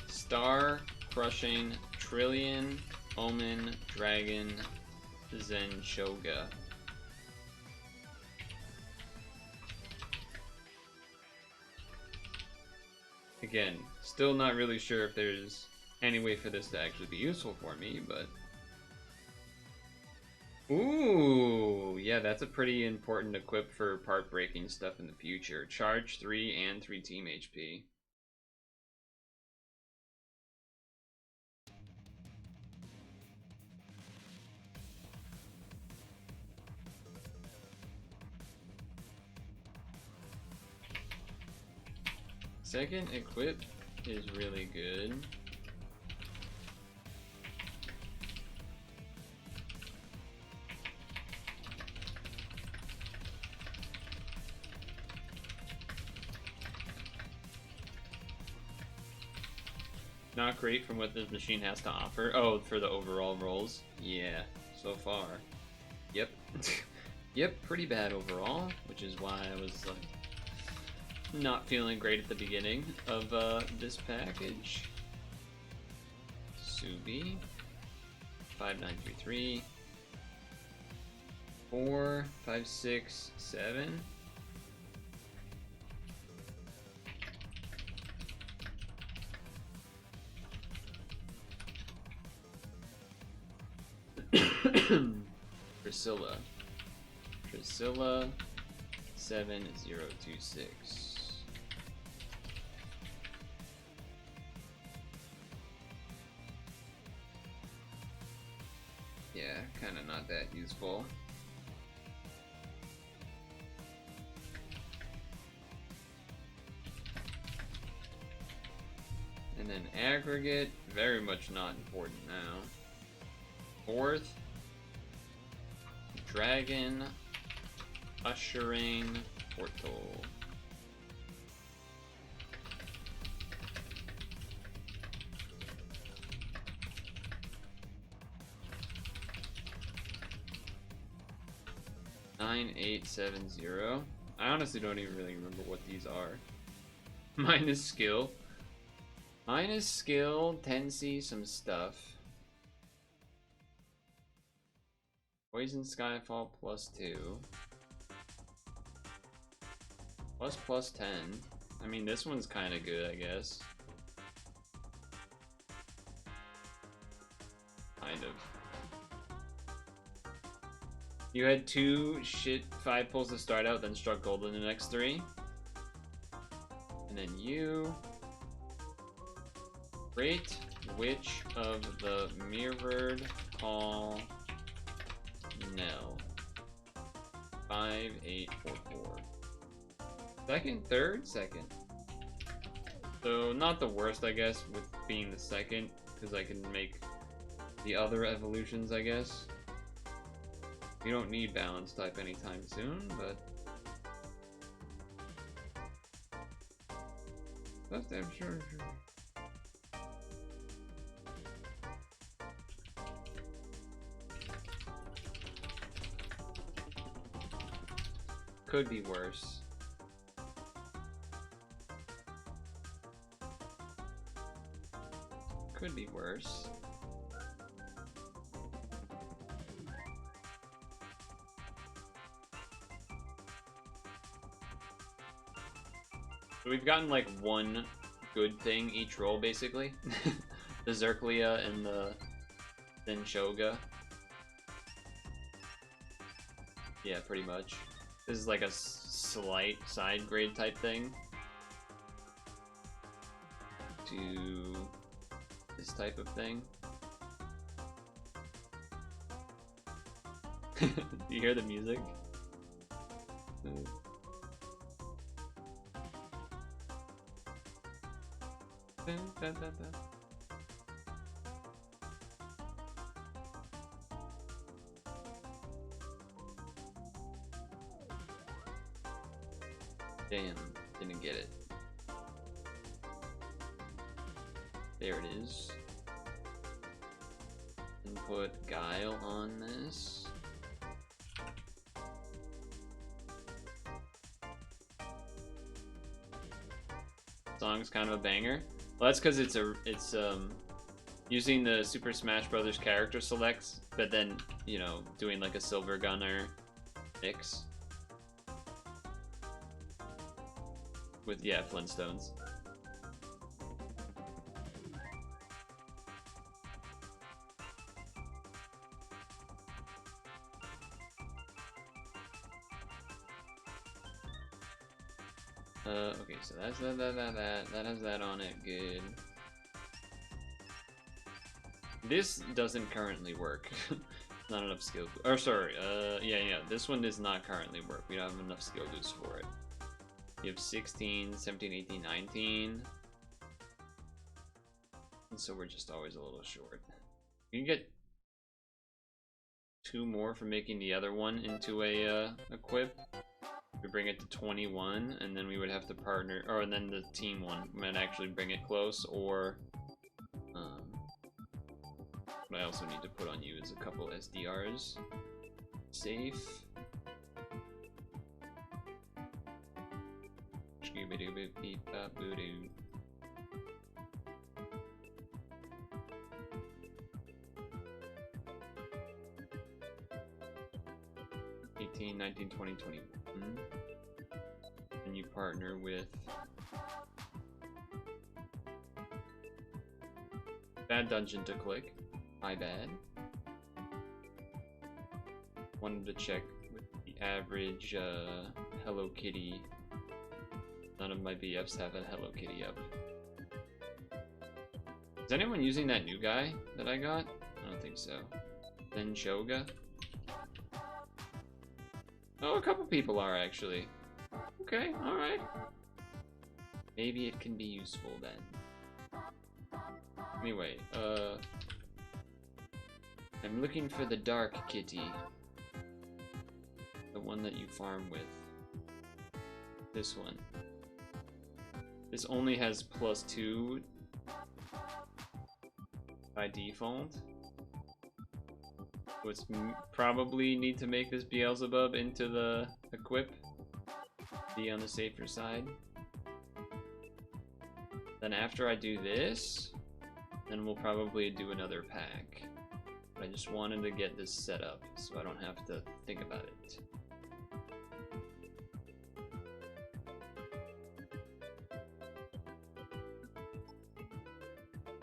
Star, Crushing, Trillion, Omen, Dragon, Zenshoga. Again, still not really sure if there's any way for this to actually be useful for me, but... Ooh, yeah, that's a pretty important equip for part breaking stuff in the future. Charge 3 and 3 team HP. Second equip is really good. Not great from what this machine has to offer. Oh, for the overall rolls? Yeah, so far. Yep. Yep, pretty bad overall, which is why I was like not feeling great at the beginning of this package. Subi. 5933. 4, 5, 6, 7. Priscilla. Priscilla 7026. Yeah, kinda not that useful. And then aggregate, very much not important now. Fourth, Dragon, Ushering, Purtle. 9870. I honestly don't even really remember what these are. Mine is skill. Mine is skill, Tensi, some stuff. Poison Skyfall +2. Plus 10. I mean, this one's kind of good, I guess. Kind of. You had 2 shit 5 pulls to start out, then struck gold in the next 3. And then you rate which of the mirrored call Nell. 5844. Second, third, second. So not the worst, I guess, with being the second, because I can make the other evolutions, I guess. You don't need balance type anytime soon, but that's damn sure. Could be worse. Could be worse. So we've gotten like one good thing each roll, basically. The Zerklia and the Shoga. Yeah, pretty much. This is like a slight side grade type thing to this type of thing. Do you hear the music? Damn, didn't get it. There it is. And put Guile on this. Song's kind of a banger. Well, that's because it's using the Super Smash Brothers character selects, but then, you know, doing like a Silver Gunner mix with, yeah, Flintstones. Okay, so that's that has that on it. Good. This doesn't currently work. Not enough skill. Or sorry, yeah. This one does not currently work. We don't have enough skill boosts for it. You have 16, 17, 18, 19. And so we're just always a little short. You can get 2 more for making the other one into a equip. We bring it to 21, and then we would have to partner, or and then the team one might actually bring it close, or what I also need to put on you is a couple SDRs. Safe. Scooby-doo-boop-beep-bop-boo-doo. $18, $19, $20, $21. And you partner with bad dungeon to click. My bad. Wanted to check with the average Hello Kitty. None of my BFs have a Hello Kitty up. Is anyone using that new guy that I got? I don't think so. Then Shoga. Oh, a couple people are actually. Okay, alright. Maybe it can be useful then. Anyway, I'm looking for the Dark Kitty. The one that you farm with. This one. This only has +2 by default. Let's probably need to make this Beelzebub into the equip. Be on the safer side. Then after I do this, then we'll probably do another pack. But I just wanted to get this set up so I don't have to think about it.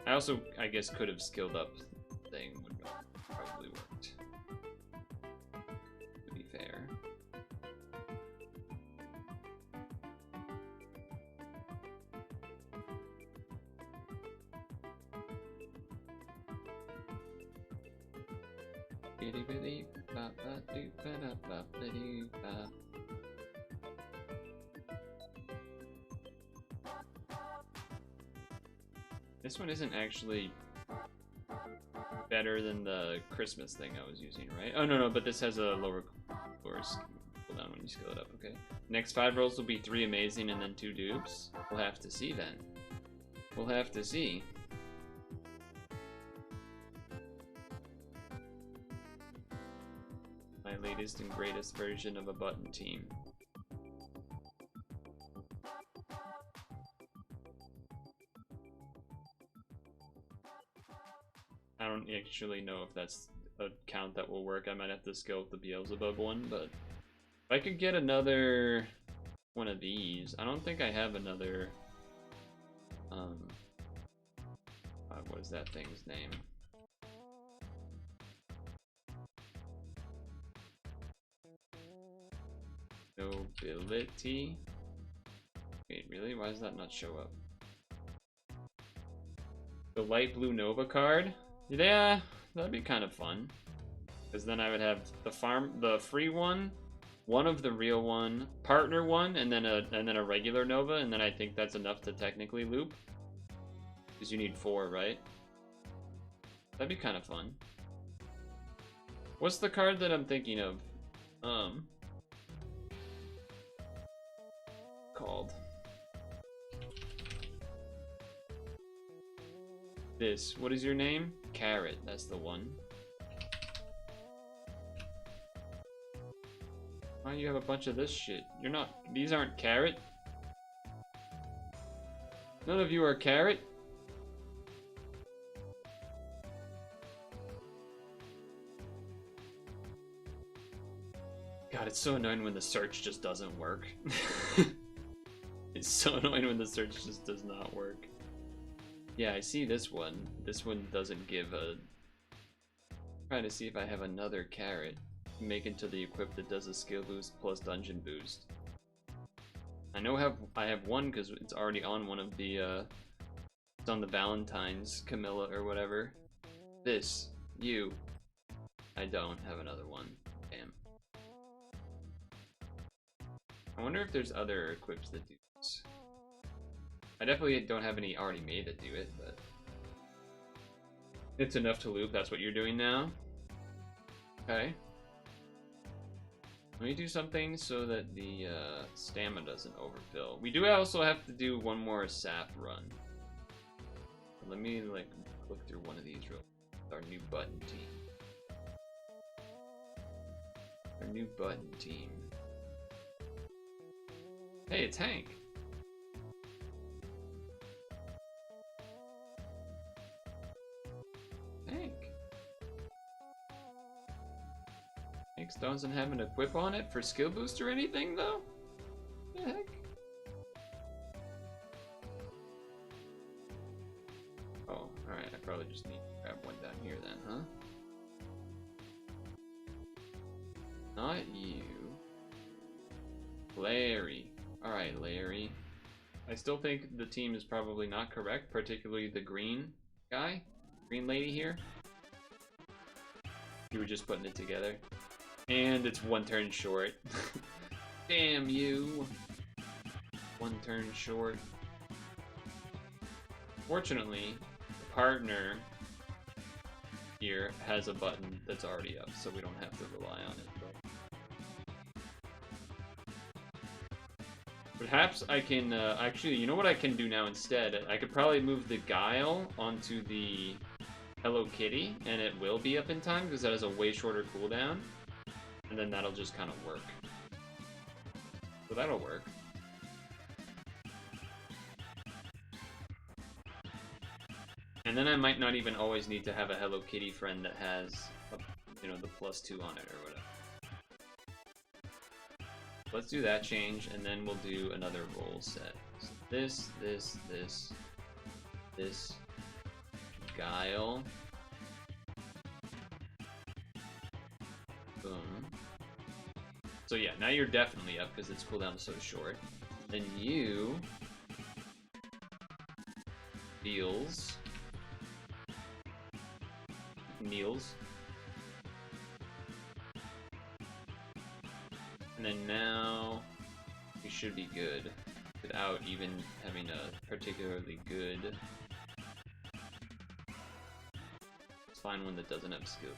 I also, I guess, could have skilled up thing would probably worked. To be fair. This one isn't actually better than the Christmas thing I was using, right? Oh, no, but this has a lower cooldown when you skill it up, okay. Next 5 rolls will be 3 amazing and then 2 dupes. We'll have to see then. We'll have to see. My latest and greatest version of a button team. I don't actually know if that's a count that will work. I might have to skill with the Beelzebub one, but if I could get another one of these, I don't think I have another, what is that thing's name? Nobility? Wait, really? Why does that not show up? The light blue Nova card? Yeah, that'd be kind of fun. Because then I would have the free one of the real one, partner one, and then a regular Nova, and then I think that's enough to technically loop. Because you need 4, right? That'd be kind of fun. What's the card that I'm thinking of? Called this. What is your name? Carrot. That's the one. Why do you have a bunch of this shit? You're not. These aren't Carrot. None of you are Carrot. God, it's so annoying when the search just doesn't work. It's so annoying when the search just does not work. Yeah, I see this one. This one doesn't give a... I'm trying to see if I have another carrot. Make into the equip that does a skill boost plus dungeon boost. I know I have one because it's already on one of the, it's on the Valentine's Camilla or whatever. This. You. I don't have another one. Damn. I wonder if there's other equips that do this. I definitely don't have any already made that do it, but it's enough to loop. That's what you're doing now. Okay. Let me do something so that the stamina doesn't overfill. We do also have to do one more sap run. Let me like click through one of these real quick. Our new button team. Our new button team. Hey, it's Hank. Hank doesn't have an equip on it for skill boost or anything, though? What the heck? Oh, alright, I probably just need to grab one down here then, huh? Not you. Larry. Alright, Larry. I still think the team is probably not correct, particularly the green guy. Green lady here. You were just putting it together. And it's one turn short. Damn you. One turn short. Fortunately, the partner here has a button that's already up, so we don't have to rely on it. Perhaps I can, actually, you know what I can do now instead? I could probably move the Guile onto the Hello Kitty, and it will be up in time because that has a way shorter cooldown. And then that'll just kind of work. So that'll work. And then I might not even always need to have a Hello Kitty friend that has, you know, the +2 on it or whatever. Let's do that change, and then we'll do another roll set. So this, Guile. Boom. So yeah, now you're definitely up because its cooldown is so short. Then you... Kneels. And then now we should be good without even having a particularly good. Let's find one that doesn't have skill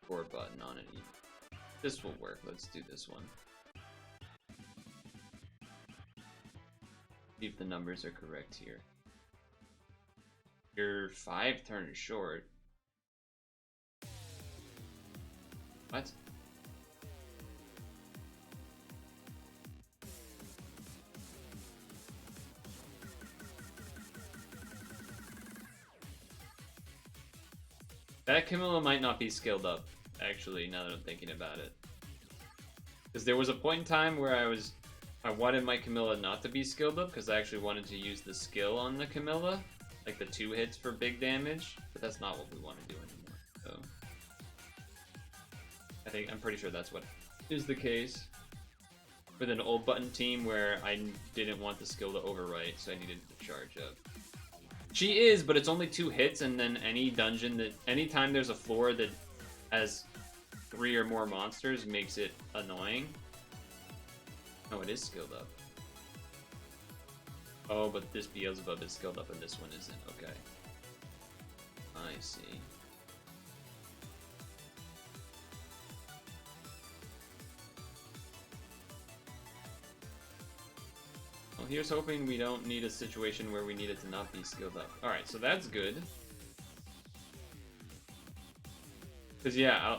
or button on it. This will work. Let's do this one. See if the numbers are correct here. You're 5 turns short. What? That Camilla might not be skilled up, actually, now that I'm thinking about it. Because there was a point in time where I wanted my Camilla not to be skilled up, because I actually wanted to use the skill on the Camilla. Like the 2 hits for big damage, but that's not what we want to do anymore, so... I'm pretty sure that's what is the case. With an old button team where I didn't want the skill to overwrite, so I needed to charge up. She is, but it's only 2 hits, and then any dungeon that... Anytime there's a floor that has 3 or more monsters makes it annoying. Oh, it is skilled up. Oh, but this Beelzebub is skilled up and this one isn't. Okay. I see. Well, here's hoping we don't need a situation where we need it to not be skilled up. Alright, so that's good. Because, yeah,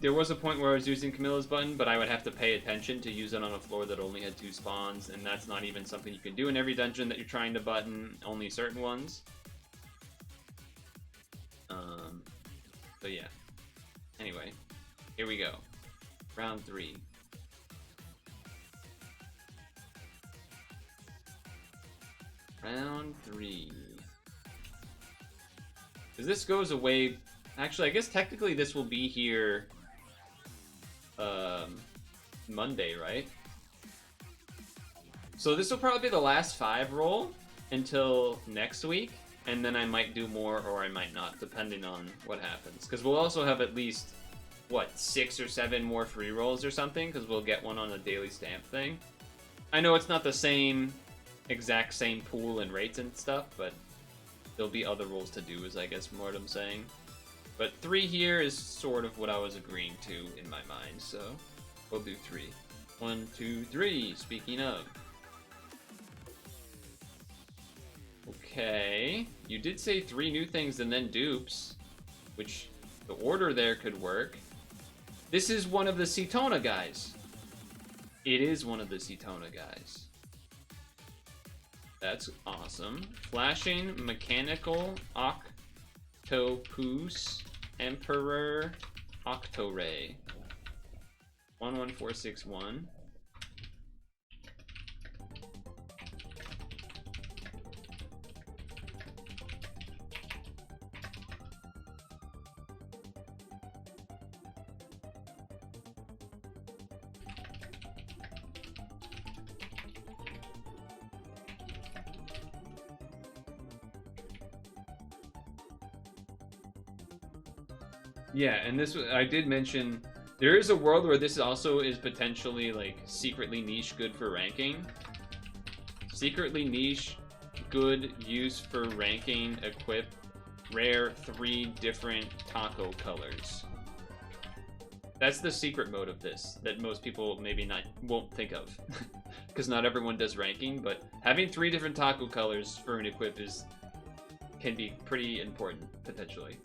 there was a point where I was using Camilla's button, but I would have to pay attention to use it on a floor that only had 2 spawns, and that's not even something you can do in every dungeon that you're trying to button, only certain ones. So yeah. Anyway, here we go. Round 3. Round 3. Because this goes away... Actually, I guess technically this will be here Monday, right? So this will probably be the last 5 roll until next week, and then I might do more or I might not, depending on what happens. Because we'll also have at least, what, 6 or 7 more free rolls or something, because we'll get one on a daily stamp thing. I know it's not the exact same pool and rates and stuff, but there'll be other rolls to do, is I guess more what I'm saying. But 3 here is sort of what I was agreeing to in my mind, so we'll do 3. 1, 2, 3, speaking of. Okay, you did say 3 new things and then dupes, which the order there could work. This is one of the Cetona guys. It is one of the Cetona guys. That's awesome. Flashing Mechanical Octopus Emperor Octoray. 11461. Yeah, and this I did mention there is a world where this also is potentially like secretly niche good for ranking. Secretly niche good use for ranking equip rare 3 different taco colors. That's the secret mode of this that most people maybe won't think of. Because not everyone does ranking, but having 3 different taco colors for an equip can be pretty important, potentially.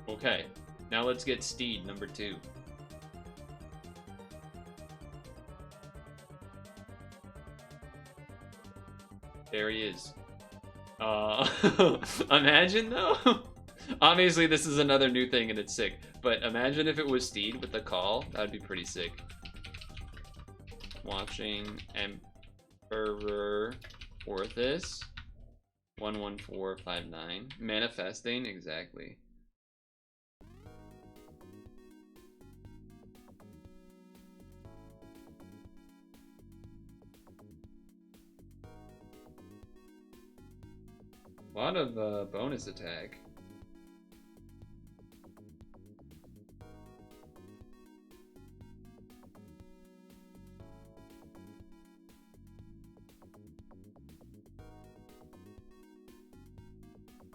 Okay, now let's get Steed, number 2. There he is. Imagine though. Obviously, this is another new thing and it's sick. But imagine if it was Steed with the call. That'd be pretty sick. Watching Emperor Orthus. 11459. Manifesting, exactly. A lot of bonus attack.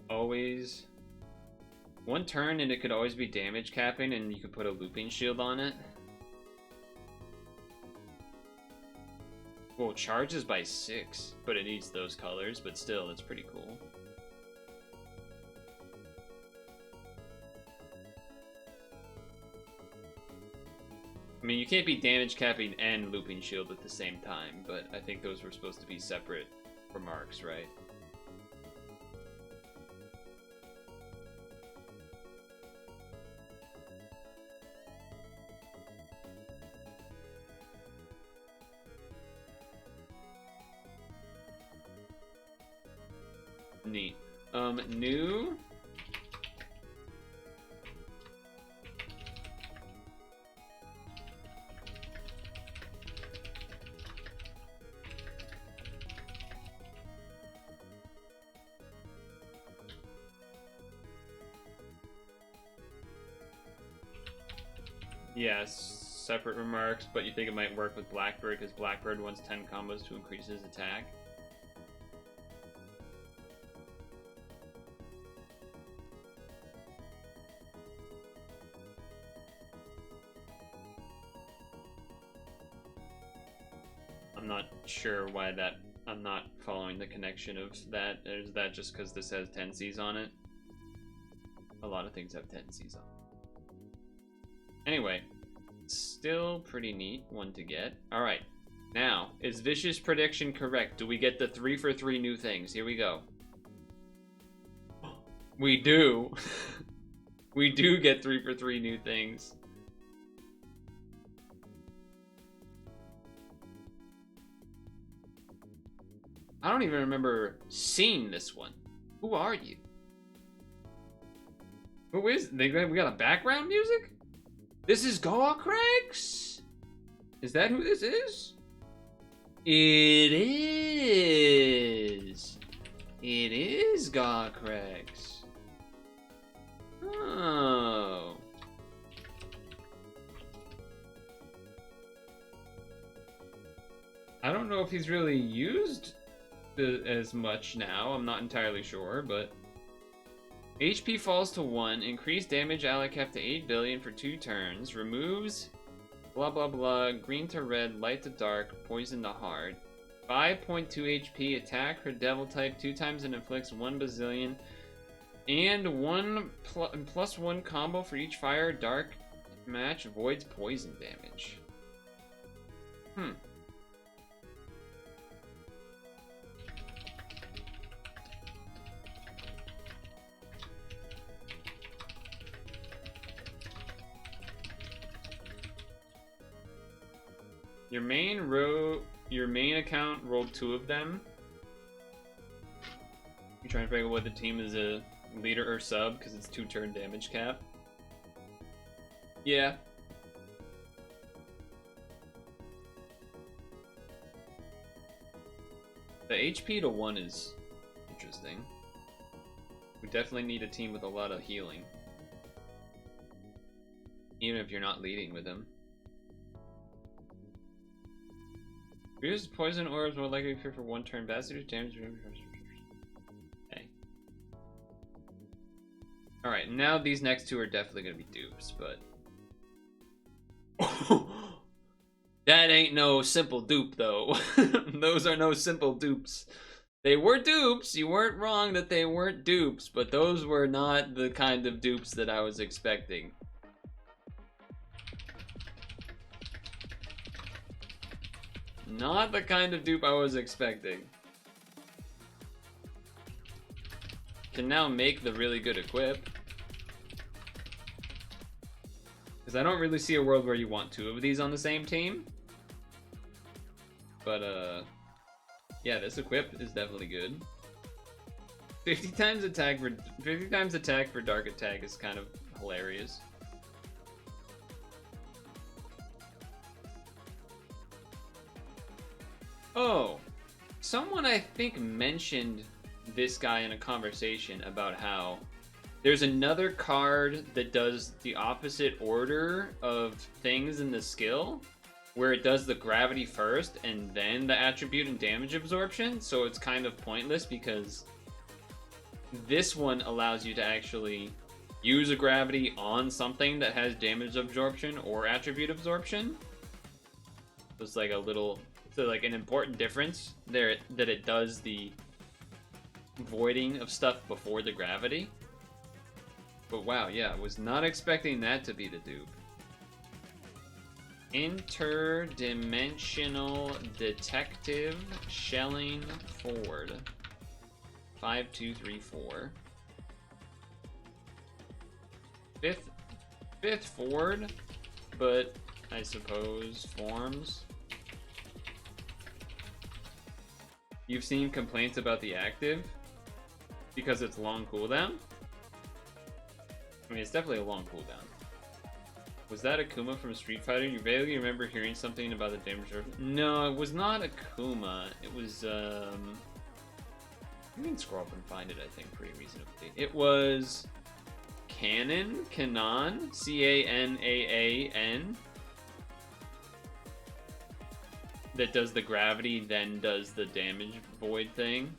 Always one turn and it could always be damage capping and you could put a looping shield on it. Well, charges by 6, but it needs those colors, but still, it's pretty cool. I mean, you can't be damage capping and looping shield at the same time, but I think those were supposed to be separate remarks, right? Neat. New. Yes, separate remarks, but you think it might work with Blackbird because Blackbird wants 10 combos to increase his attack. I'm not sure why that. I'm not following the connection of that. Is that just because this has 10 Cs on it? A lot of things have 10 Cs on. Anyway, still pretty neat one to get. All right, now is Vicious prediction correct? Do we get the 3 for 3 new things? Here we go. We do. We do get 3 for 3 new things. I don't even remember seeing this one. Who are you? Who is? We got a background music? This is Gorkrax? Is that who this is? It is. It is Gorkrax. Oh. I don't know if he's really used as much now. I'm not entirely sure, but HP falls to 1, increased damage ally cap to 8 billion for 2 turns, removes blah blah blah, green to red, light to dark, poison to hard, 5.2 HP, attack her devil type 2 times and inflicts 1 bazillion, and plus 1 combo for each fire dark match avoids poison damage. Your main account rolled 2 of them. You're trying to figure out whether the team is a leader or sub because it's 2 turn damage cap. Yeah. The HP to 1 is interesting. We definitely need a team with a lot of healing. Even if you're not leading with him. Use poison orbs more likely to appear for 1 turn. Bastard damage. Okay. Alright, now these next 2 are definitely going to be dupes, but. That ain't no simple dupe, though. Those are no simple dupes. They were dupes. You weren't wrong that they weren't dupes, but those were not the kind of dupes that I was expecting. Not the kind of dupe I was expecting. Can now make the really good equip. Because I don't really see a world where you want two of these on the same team. But, yeah, this equip is definitely good. 50 times attack for dark attack is kind of hilarious. Oh, someone I think mentioned this guy in a conversation about how there's another card that does the opposite order of things in the skill, where it does the gravity first and then the attribute and damage absorption, so it's kind of pointless because this one allows you to actually use a gravity on something that has damage absorption or attribute absorption. So it's like a little, so like an important difference there, that it does the voiding of stuff before the gravity. But wow, yeah, I was not expecting that to be the dupe. Interdimensional Detective Shelling Ford. 5234. Fifth Ford, but I suppose forms. You've seen complaints about the active because it's long cooldown? I mean, it's definitely a long cooldown. Was that Akuma from Street Fighter? You vaguely remember hearing something about the damage? No, it was not Akuma. It was, you can scroll up and find it, I think, pretty reasonably. It was Kanan, C-A-N-A-A-N, that does the gravity, then does the damage void thing.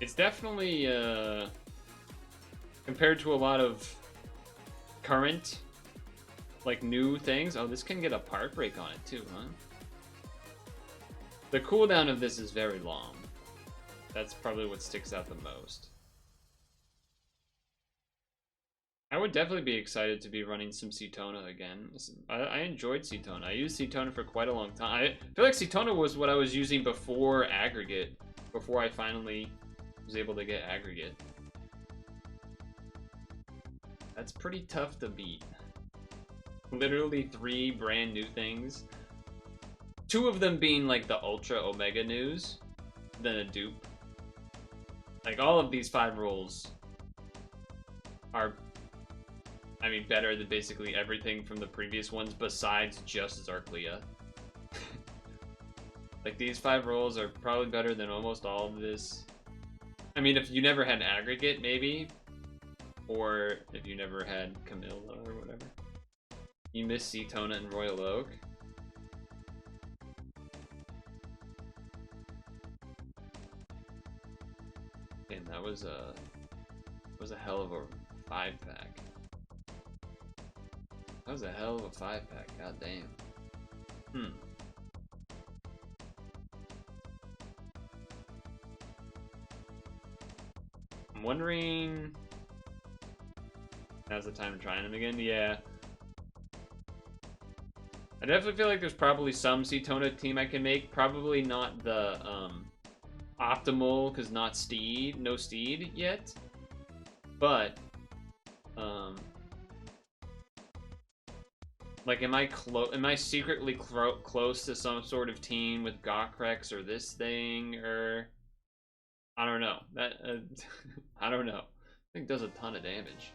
It's definitely, compared to a lot of current, like, new things. Oh, this can get a part break on it too, huh? The cooldown of this is very long. That's probably what sticks out the most. I would definitely be excited to be running some Cetona again. I enjoyed Cetona. I used Cetona for quite a long time. I feel like Cetona was what I was using before aggregate, before I finally was able to get aggregate. That's pretty tough to beat. Literally 3 brand new things. 2 of them being like the Ultra Omega news, then a dupe. Like all of these 5 rolls are, I mean, better than basically everything from the previous ones besides just Zarklia. Like these 5 rolls are probably better than almost all of this. I mean, if you never had aggregate, maybe. Or if you never had Camilla or whatever. You missed Cetona and Royal Oak. And that was a hell of a 5-pack. That was a hell of a 5-pack, god damn. I'm wondering... Now's the time to try them again? Yeah. I definitely feel like there's probably some Cetona team I can make. Probably not the optimal, because not Steed. No Steed yet. But, like, am I secretly close to some sort of team with Gokrex or this thing, or... I don't know. That I don't know. I think it does a ton of damage.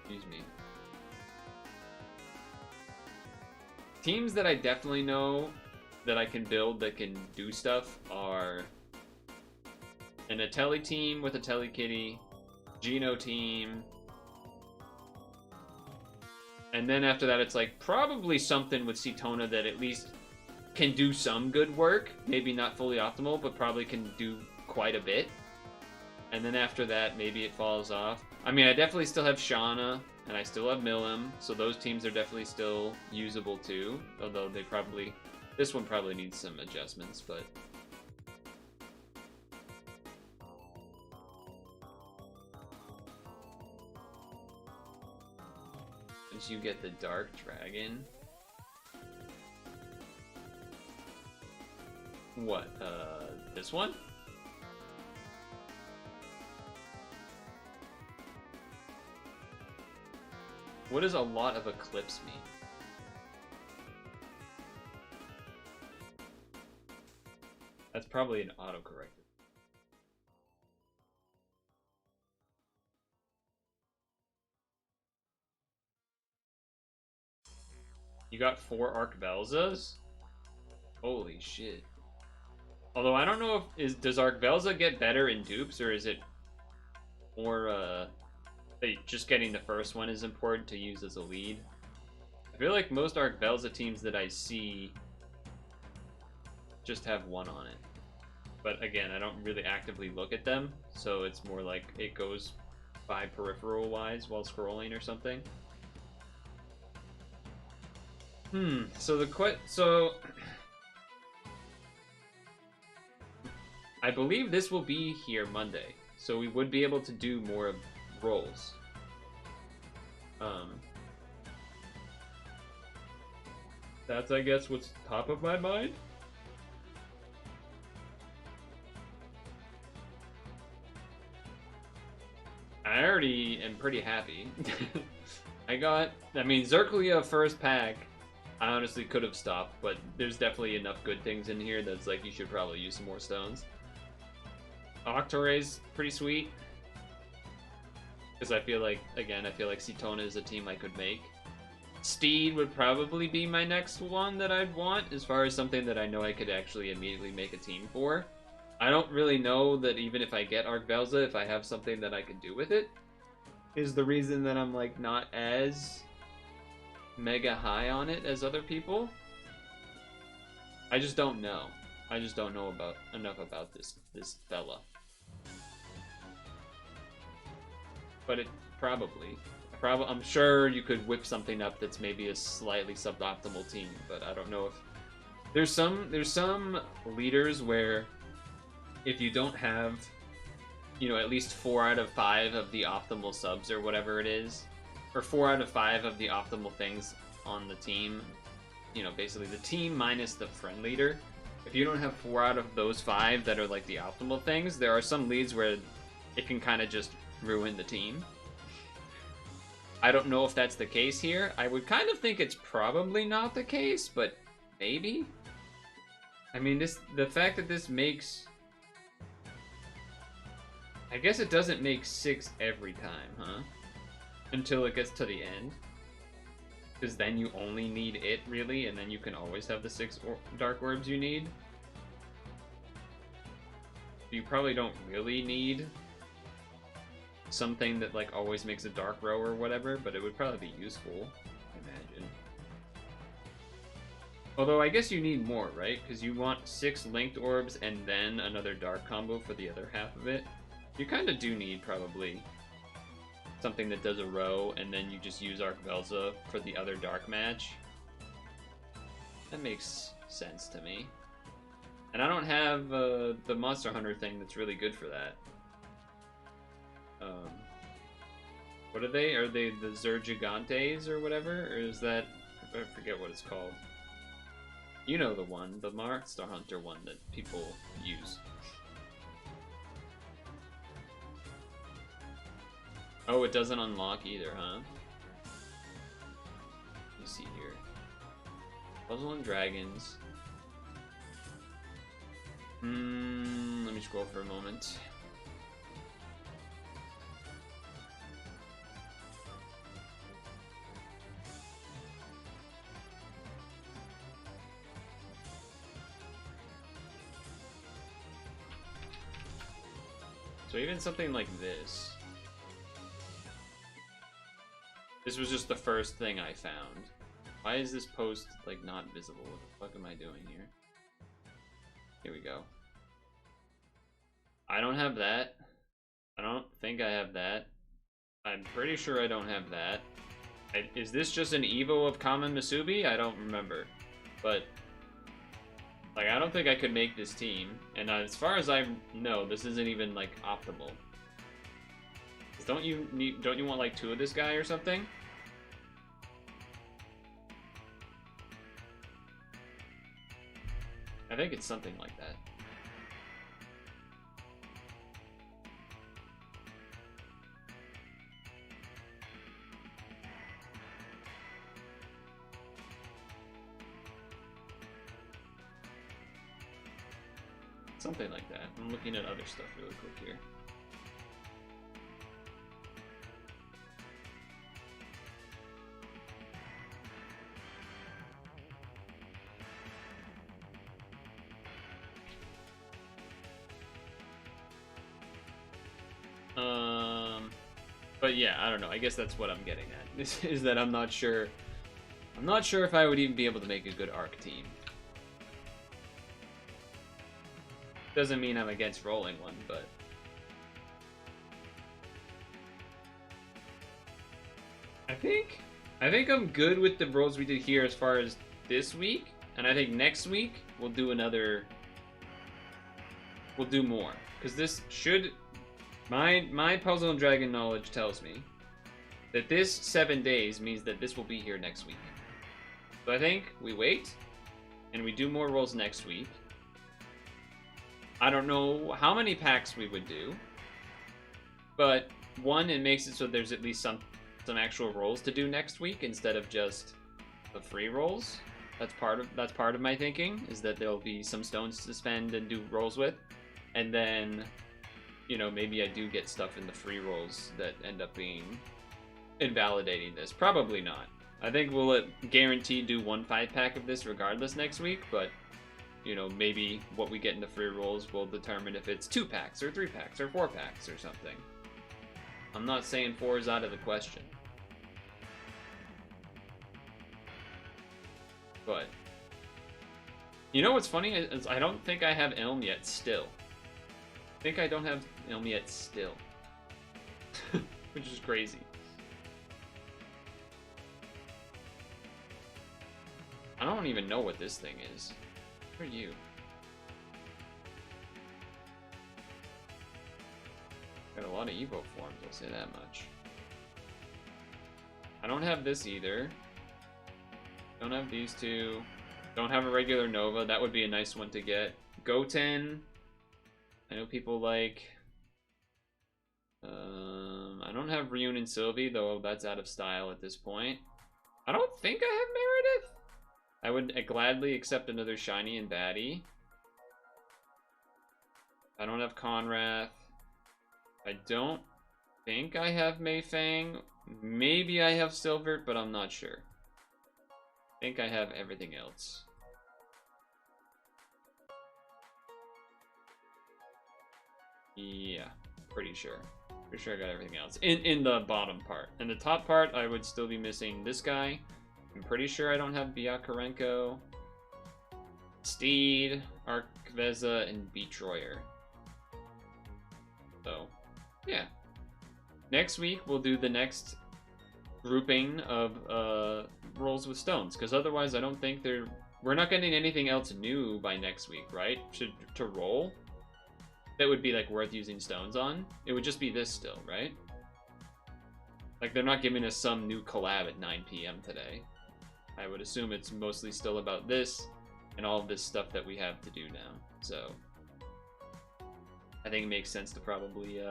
Excuse me. Teams that I definitely know that I can build that can do stuff are an Ateli team with a Ateli Kitty, Geno team, and then after that it's like probably something with Cetona that at least can do some good work, maybe not fully optimal, but probably can do quite a bit. And then after that, maybe it falls off. I mean, I definitely still have Shauna, and I still have Milim, so those teams are definitely still usable too, although they probably... This one probably needs some adjustments, but... Once you get the Dark Dragon... What, this one? What does a lot of Eclipse mean? That's probably an autocorrector. You got 4 Arc Velzas? Holy shit. Although I don't know if does Arc Velza get better in dupes, or is it more just getting the first one is important to use as a lead? I feel like most Arc Velza teams that I see just have 1 on it. But again, I don't really actively look at them, so it's more like it goes by peripheral wise while scrolling or something. So I believe this will be here Monday, so we would be able to do more of rolls. That's, I guess, what's top of my mind. I already am pretty happy. I mean, Zerklia first pack, I honestly could have stopped, but there's definitely enough good things in here that's like, you should probably use some more stones. Octoray's pretty sweet. Because I feel like, again, Cetona is a team I could make. Steed would probably be my next one that I'd want, as far as something that I know I could actually immediately make a team for. I don't really know that even if I get Arc Velza, if I have something that I could do with it, is the reason that I'm like not as mega high on it as other people. I just don't know. I just don't know enough about this fella. But it probably, I'm sure you could whip something up that's maybe a slightly suboptimal team, but I don't know if there's some leaders where if you don't have, you know, at least 4 out of 5 of the optimal subs or whatever it is, or 4 out of 5 of the optimal things on the team, you know, basically the team minus the friend leader, if you don't have 4 out of those 5 that are like the optimal things, there are some leads where it can kind of just ruin the team. I don't know if that's the case here. I would kind of think it's probably not the case, but maybe. I mean, the fact that this makes, I guess it doesn't make 6 every time, huh? Until it gets to the end. Because then you only need it, really, and then you can always have the 6 Dark Orbs you need. You probably don't really need something that, like, always makes a Dark Row or whatever, but it would probably be useful, I imagine. Although, I guess you need more, right? Because you want 6 Linked Orbs and then another Dark combo for the other half of it. You kind of do need, probably, something that does a row, and then you just use Arc Velza for the other Dark match. That makes sense to me. And I don't have the Monster Hunter thing that's really good for that. What are they? Are they the Zergigantes or whatever? Or is that... I forget what it's called. You know the one, the Monster Hunter one that people use. Oh, it doesn't unlock either, huh? Let me see here. Puzzle and Dragons. Let me scroll for a moment. So even something like this. This was just the first thing I found. Why is this post, like, not visible? What the fuck am I doing here? Here we go. I don't have that. I don't think I have that. I'm pretty sure I don't have that. Is this just an Evo of Common Masubi? I don't remember. But, like, I don't think I could make this team. And as far as I know, this isn't even, like, optimal. Don't you want, like, 2 of this guy or something? I think it's something like that. Something like that. I'm looking at other stuff really quick here. But yeah, I don't know. I guess that's what I'm getting at. This is that I'm not sure. I'm not sure if I would even be able to make a good ARC team. Doesn't mean I'm against rolling one, but I think I'm good with the rolls we did here as far as this week, and I think next week we'll do another. We'll do more because this should. My Puzzle and Dragon knowledge tells me that this 7 days means that this will be here next week. So I think we wait and we do more rolls next week. I don't know how many packs we would do, but one, it makes it so there's at least some actual rolls to do next week instead of just the free rolls. That's part of my thinking, is that there'll be some stones to spend and do rolls with, and then, you know, maybe I do get stuff in the free rolls that end up being invalidating this. Probably not. I think we'll guaranteed do 1 5-pack of this regardless next week, but, you know, maybe what we get in the free rolls will determine if it's 2 packs or 3 packs or 4 packs or something. I'm not saying 4 is out of the question. But, you know what's funny is I don't think I have Elm yet still. I think I don't have Elm yet still. Which is crazy. I don't even know what this thing is. What are you? Got a lot of Evo forms, I'll say that much. I don't have this either. Don't have these two. Don't have a regular Nova. That would be a nice one to get. Goten. I know people like. I don't have Ryun and Sylvie, though that's out of style at this point. I don't think I have Meredith. I would gladly accept another shiny and baddie. I don't have Conrath. I don't think I have Mayfang. Maybe I have Silvert, but I'm not sure. I think I have everything else. Yeah, pretty sure. Pretty sure I got everything else. In the bottom part. In the top part, I would still be missing this guy. I'm pretty sure I don't have Byakarenko, Steed, Arkveza, and Beatroyer. So, yeah. Next week, we'll do the next grouping of rolls with stones, because otherwise I don't think we're not getting anything else new by next week, right? To roll that would be like worth using stones on. It would just be this still, right? Like, they're not giving us some new collab at 9 p.m. today. I would assume it's mostly still about this and all of this stuff that we have to do now. So I think it makes sense to probably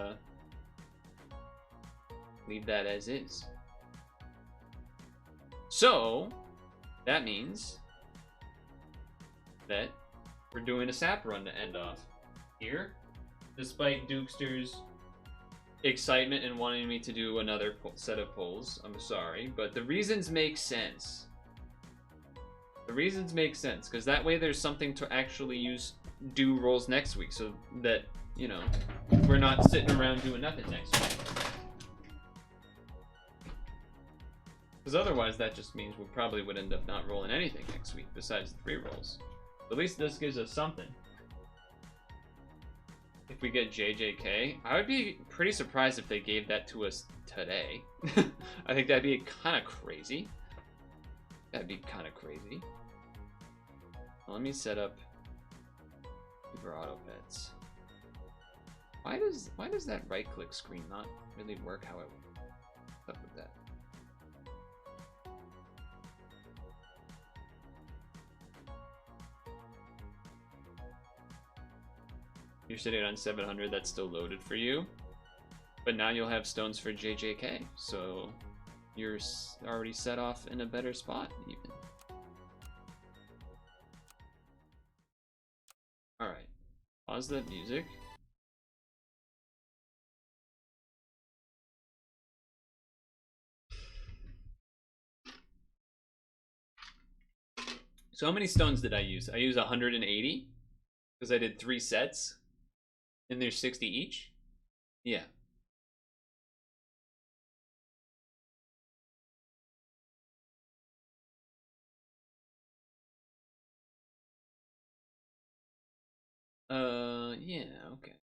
leave that as is. So that means that we're doing a sap run to end off here, despite Dukester's excitement in wanting me to do another set of polls. I'm sorry, but the reasons make sense. The reasons make sense, because that way there's something to actually do rolls next week, so that you know, we're not sitting around doing nothing next week. Because otherwise, that just means we probably would end up not rolling anything next week besides the 3 rolls. At least this gives us something. If we get JJK, I would be pretty surprised if they gave that to us today. I think that'd be kind of crazy. That'd be kind of crazy. Well, let me set up Super Auto Pets. Why does that right-click screen not really work how it stuff with that? You're sitting on 700, that's still loaded for you. But now you'll have stones for JJK, so you're already set off in a better spot, even. Alright, pause that music. So how many stones did I use? I used 180, because I did 3 sets. And there's 60 each? Yeah. Yeah, okay.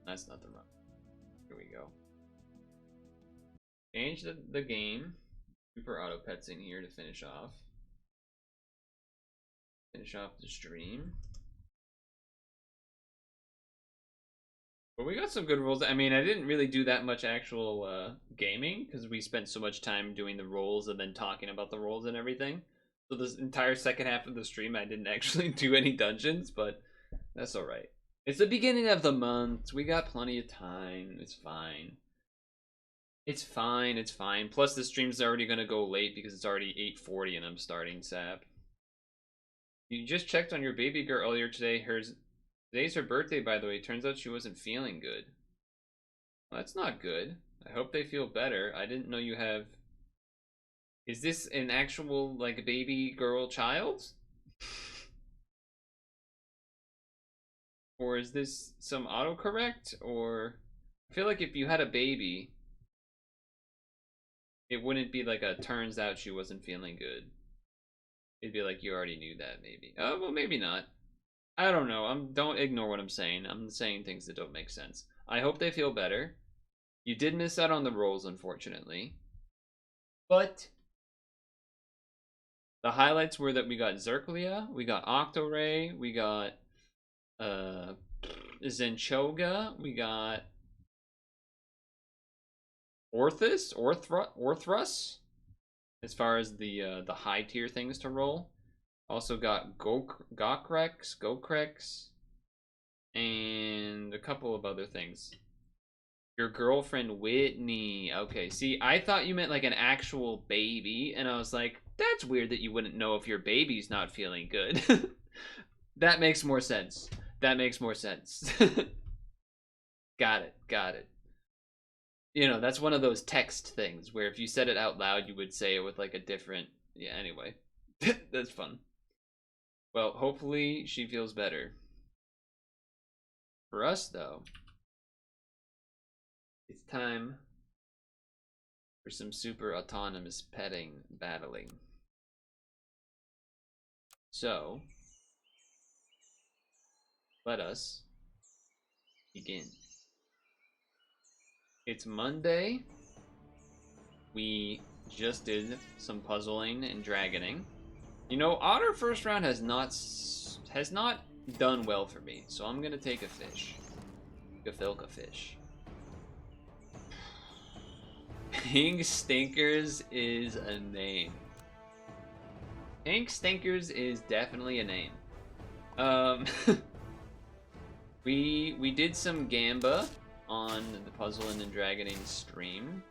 That's nothing wrong. Here we go. Change the game. Super Auto Pets in here to finish off. Finish off the stream. But we got some good rolls. I mean, I didn't really do that much actual gaming because we spent so much time doing the rolls and then talking about the rolls and everything. So this entire second half of the stream, I didn't actually do any dungeons, but that's alright. It's the beginning of the month. We got plenty of time. It's fine. It's fine. It's fine. Plus, the stream's already going to go late because it's already 8:40 and I'm starting SAP. You just checked on your baby girl earlier today. Today's her birthday, by the way. Turns out she wasn't feeling good. Well, that's not good. I hope they feel better. I didn't know you have... Is this an actual, like, baby girl child? Or is this some autocorrect? Or... I feel like if you had a baby, it wouldn't be like a turns out she wasn't feeling good. It'd be like you already knew that, maybe. Oh, well, maybe not. I don't know. Don't ignore what I'm saying. I'm saying things that don't make sense. I hope they feel better. You did miss out on the rolls, unfortunately. But the highlights were that we got Zerklia, we got Octoray, we got Zenchoga, we got Orthrus, as far as the high tier things to roll. Also got Gokrex, and a couple of other things. Your girlfriend Whitney. Okay, see, I thought you meant like an actual baby, and I was like, that's weird that you wouldn't know if your baby's not feeling good. That makes more sense. That makes more sense. Got it. Got it. You know, that's one of those text things where if you said it out loud, you would say it with like a different... Yeah, anyway. That's fun. Well, hopefully she feels better. For us, though, it's time for some super autonomous petting battling. So, let us begin. It's Monday. We just did some puzzling and dragoning. You know, Otter first round has not done well for me, so I'm gonna take a fish. Gafilka fish. Pink Stinkers is a name. Pink Stinkers is definitely a name. We did some Gamba on the Puzzling and Dragoning stream.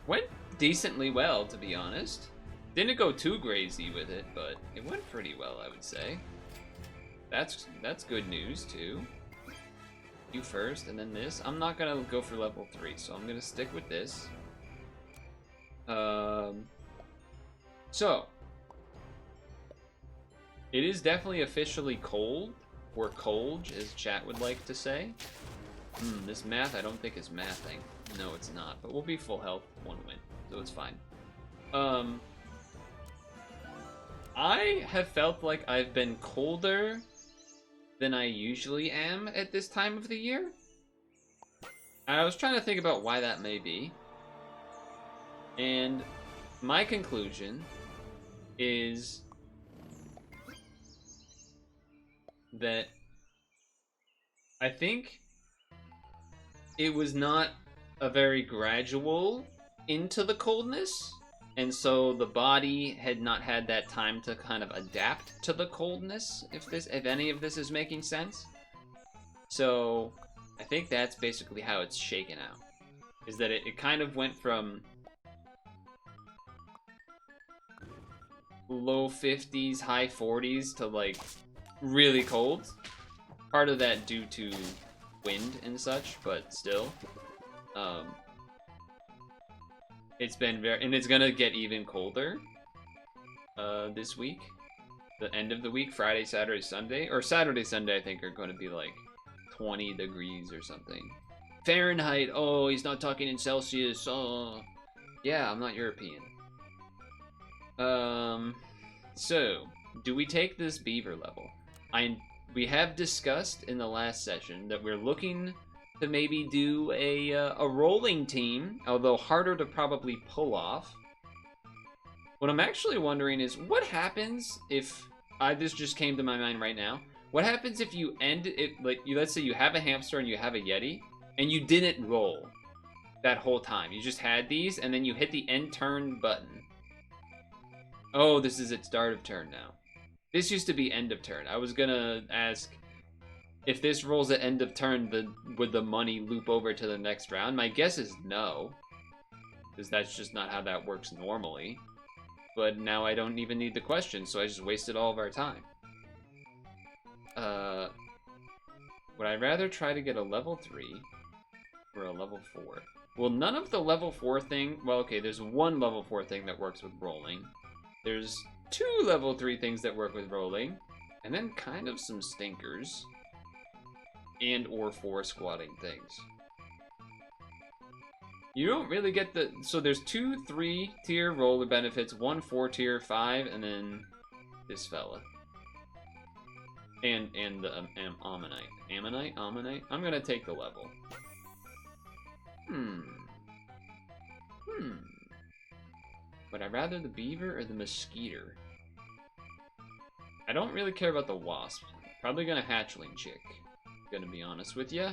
Went decently well, to be honest. Didn't go too crazy with it, but it went pretty well, I would say. That's good news too. You first, and then this. I'm not gonna go for level 3, so I'm gonna stick with this. So It is definitely officially cold, or colge, as chat would like to say. This math I don't think is mathing. No, it's not. But we'll be full health, 1 win, so it's fine. I have felt like I've been colder than I usually am at this time of the year. I was trying to think about why that may be. And my conclusion is that I think it was not a very gradual into the coldness, and so the body had not had that time to kind of adapt to the coldness, if any of this is making sense. So I think that's basically how it's shaken out, is that it kind of went from low 50s, high 40s to like really cold. Part of that due to wind and such, but still. It's been and it's gonna get even colder this week. The end of the week, Friday, Saturday, Sunday, or Saturday, Sunday, I think are going to be like 20 degrees or something. Fahrenheit. Oh, he's not talking in Celsius. Oh, yeah, I'm not European. So do we take this beaver level? We have discussed in the last session that we're looking to maybe do a rolling team, although harder to probably pull off. What I'm actually wondering is, what happens if this just came to my mind right now. What happens if you end it, like, let's say you have a hamster and you have a Yeti, and you didn't roll that whole time. You just had these, and then you hit the end turn button. Oh, this is its start of turn now. This used to be end of turn. I was gonna ask, if this rolls at end of turn, would the money loop over to the next round? My guess is no, because that's just not how that works normally. But now I don't even need the question, so I just wasted all of our time. Would I rather try to get a level 3 or a level 4? Well, none of the level 4 thing... Well, okay, there's one level 4 thing that works with rolling. There's 2 level 3 things that work with rolling. And then kind of some stinkers. And or 4 squatting things. You don't really get the... So there's 2 3-tier roller benefits, 1 4-tier, 5, and then this fella. And the Ammonite. Ammonite? I'm gonna take the level. Would I rather the beaver or the mosquito? I don't really care about the wasp. Probably gonna hatchling chick. Gonna be honest with ya.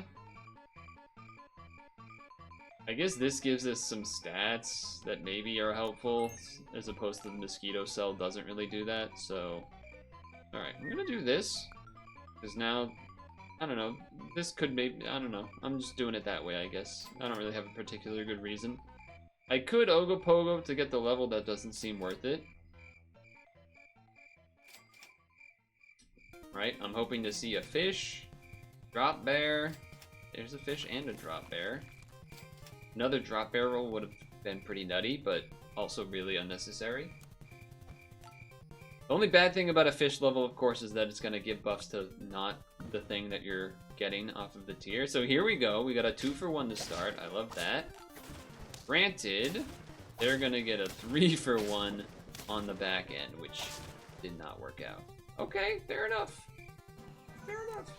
I guess this gives us some stats that maybe are helpful, as opposed to the mosquito cell doesn't really do that, so... Alright, I'm gonna do this. Because now, I don't know, this could maybe, I don't know. I'm just doing it that way, I guess. I don't really have a particular good reason. I could Ogopogo to get the level that doesn't seem worth it. Right, I'm hoping to see a fish, drop bear. There's a fish and a drop bear. Another drop bear roll would have been pretty nutty, but also really unnecessary. The only bad thing about a fish level, of course, is that it's going to give buffs to not the thing that you're getting off of the tier. So here we go. We got a 2-for-1 to start. I love that. Granted, they're going to get a 3-for-1 on the back end, which did not work out. Okay, fair enough. Fair enough.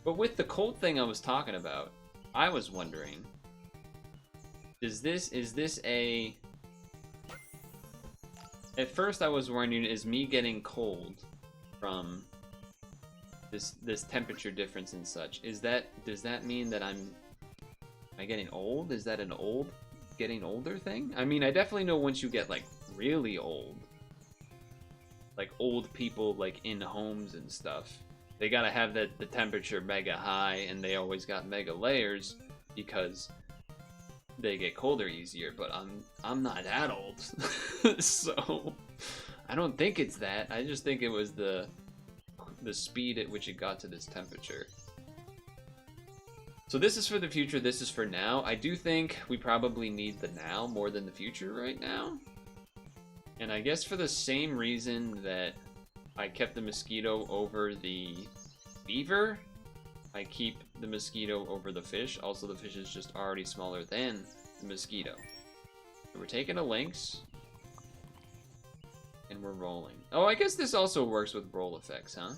But with the cold thing I was talking about, I was wondering, is this a... At first I was wondering, is me getting cold from this temperature difference and such, does that mean that am I getting old? Is that an getting older thing? I mean, I definitely know once you get like really old, like old people like in homes and stuff, they gotta have the temperature mega high, and they always got mega layers because they get colder easier, but I'm not that old. So I don't think it's that. I just think it was the speed at which it got to this temperature. So this is for the future, this is for now. I do think we probably need the now more than the future right now. And I guess for the same reason that I kept the mosquito over the beaver. I keep the mosquito over the fish. Also, the fish is just already smaller than the mosquito. So we're taking a lynx. And we're rolling. Oh, I guess this also works with roll effects, huh?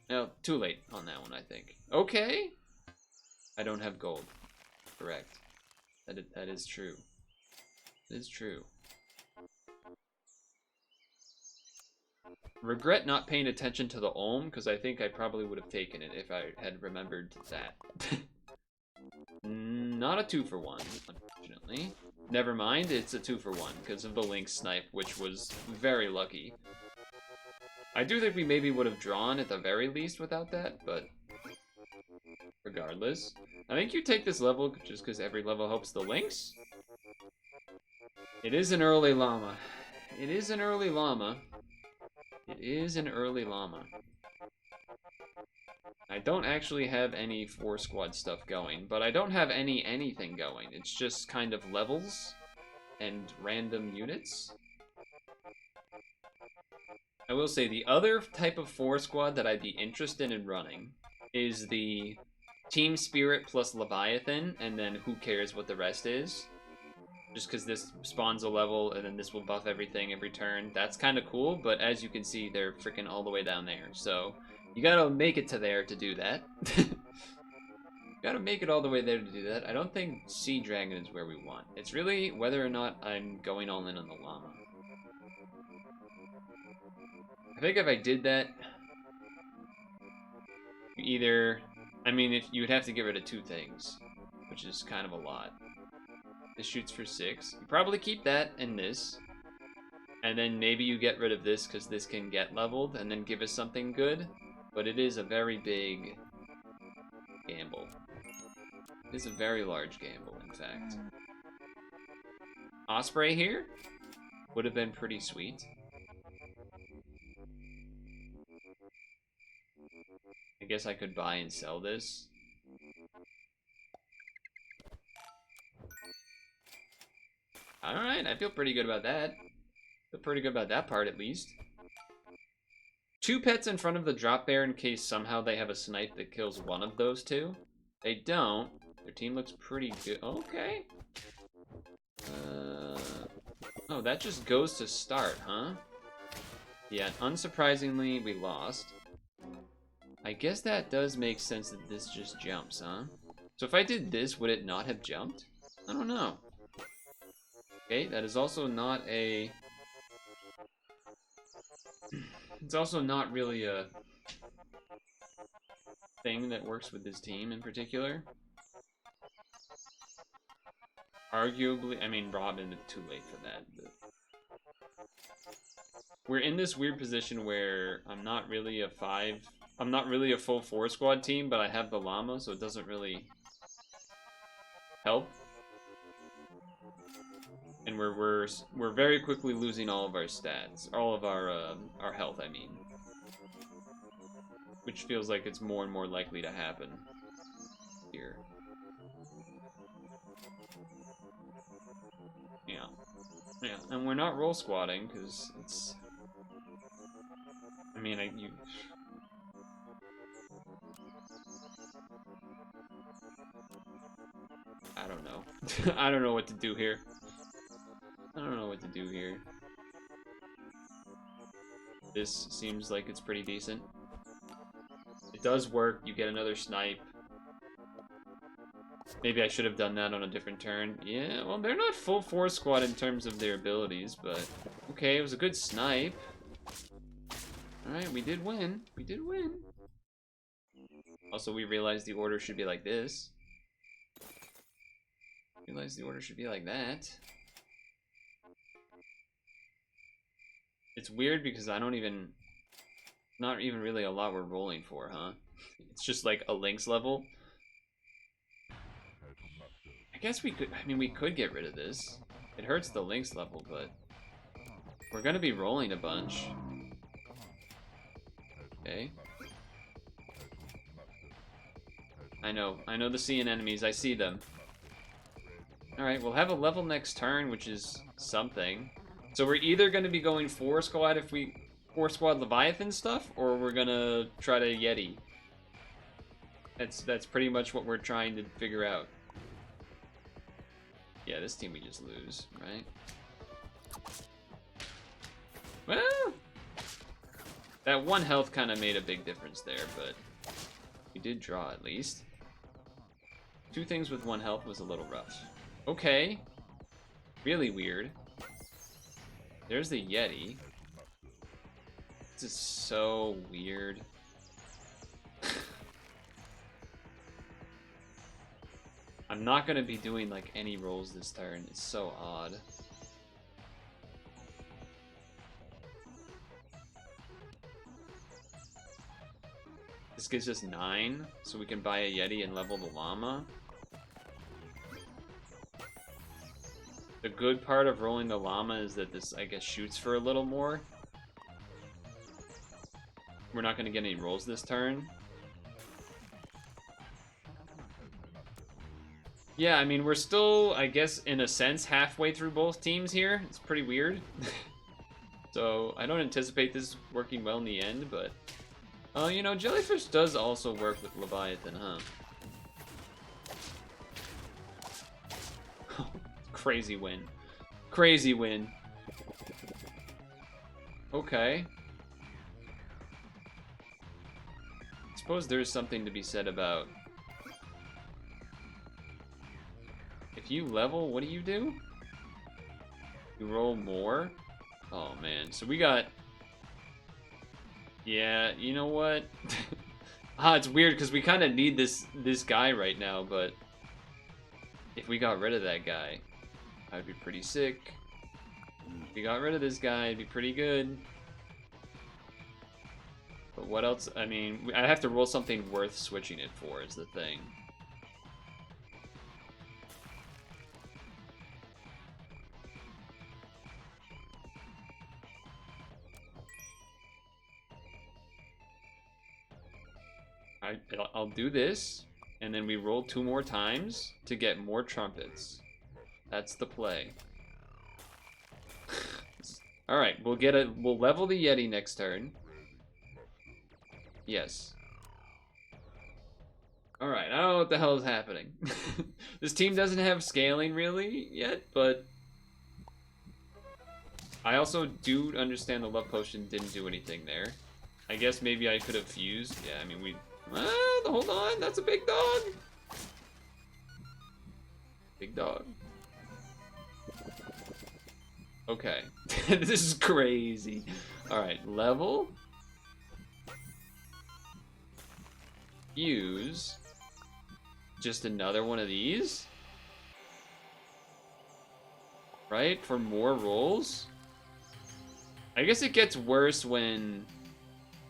No, too late on that one, I think. Okay. I don't have gold. Correct. That is true. It is true. Regret not paying attention to the Olm, because I think I probably would have taken it if I had remembered that. Not a 2-for-1, unfortunately. Never mind, it's a 2-for-1 because of the Lynx snipe, which was very lucky. I do think we maybe would have drawn at the very least without that, but regardless. I think you take this level just because every level helps the Lynx. It is an early llama. It is an early llama. It is an early llama. I don't actually have any 4-squad stuff going, but I don't have anything going. It's just kind of levels and random units. I will say the other type of 4-squad that I'd be interested in running is the Team Spirit plus Leviathan, and then who cares what the rest is. Just because this spawns a level, and then this will buff everything every turn. That's kind of cool, but as you can see, they're freaking all the way down there, so you gotta make it to there to do that. Gotta make it all the way there to do that. I don't think Sea Dragon is where we want. It's really whether or not I'm going all in on the llama. I think if I did that, either, I mean, if you would have to get rid of 2 things, which is kind of a lot. This shoots for 6. You probably keep that and this. And then maybe you get rid of this because this can get leveled and then give us something good. But it is a very big gamble. It is a very large gamble, in fact. Osprey here would have been pretty sweet. I guess I could buy and sell this. Alright, I feel pretty good about that. Feel pretty good about that part, at least. 2 pets in front of the drop bear in case somehow they have a snipe that kills one of those 2. They don't. Their team looks pretty good. Okay. Oh, that just goes to start, huh? Yeah, unsurprisingly, we lost. I guess that does make sense that this just jumps, huh? So if I did this, would it not have jumped? I don't know. Okay, that is also not a... It's also not really a thing that works with this team in particular. Arguably, I mean, Robin is too late for that, but... We're in this weird position where I'm not really a full 4-squad team, but I have the llama, so it doesn't really help. And we're very quickly losing all of our stats, all of our health, I mean. Which feels like it's more and more likely to happen here. Yeah. Yeah, and we're not roll squatting, because it's... I mean, I don't know. I don't know what to do here. I don't know what to do here. This seems like it's pretty decent. It does work. You get another snipe. Maybe I should have done that on a different turn. Yeah, well, they're not full 4-squad in terms of their abilities, but... Okay, it was a good snipe. Alright, we did win. We did win. Also, we realized the order should be like this. Realized the order should be like that. It's weird because I don't even... Not even really a lot we're rolling for, huh? It's just like a Lynx level. I guess we could... I mean, we could get rid of this. It hurts the Lynx level, but... We're gonna be rolling a bunch. Okay. I know the Seeing enemies, I see them. Alright, we'll have a level next turn, which is something. So we're either going to be going 4-squad if we 4-squad Leviathan stuff, or we're going to try to Yeti. That's pretty much what we're trying to figure out. Yeah, this team we just lose, right? Well, that 1 health kind of made a big difference there, but we did draw at least. 2 things with 1 health was a little rough. Okay. Really weird. There's the Yeti. This is so weird. I'm not gonna be doing like any rolls this turn. It's so odd. This gives us 9, so we can buy a Yeti and level the llama. The good part of rolling the llama is that this, I guess, shoots for a little more. We're not going to get any rolls this turn. Yeah, I mean, we're still, I guess, in a sense, halfway through both teams here. It's pretty weird. So, I don't anticipate this working well in the end, but... you know, Jellyfish does also work with Leviathan, huh? Crazy win. Crazy win. Okay. I suppose there's something to be said about... If you level, what do? You roll more? Oh, man. So we got... Yeah, you know what? It's weird because we kind of need this guy right now, but... If we got rid of that guy... I'd be pretty sick. If we got rid of this guy, it'd be pretty good. But what else? I mean, I have to roll something worth switching it for, is the thing. I'll do this, and then we roll 2 more times to get more trumpets. That's the play. All right, we'll level the Yeti next turn. Yes. All right, I don't know what the hell is happening. This team doesn't have scaling really yet, but I also do understand the love potion didn't do anything there. I guess maybe I could have fused. Yeah, I mean we. Hold on, that's a big dog. Big dog. Okay. This is crazy. Alright, level. Use. Just another one of these. Right? For more rolls. I guess it gets worse when...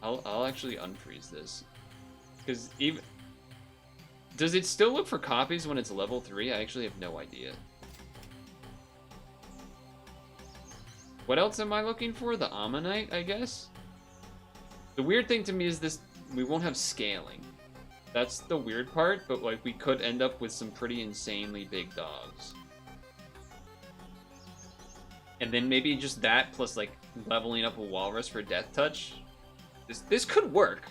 I'll actually unfreeze this. Because even... Does it still look for copies when it's level 3? I actually have no idea. What else am I looking for? The Ammonite, I guess? The weird thing to me is this, we won't have scaling. That's the weird part, but like we could end up with some pretty insanely big dogs. And then maybe just that plus like leveling up a walrus for death touch. This could work.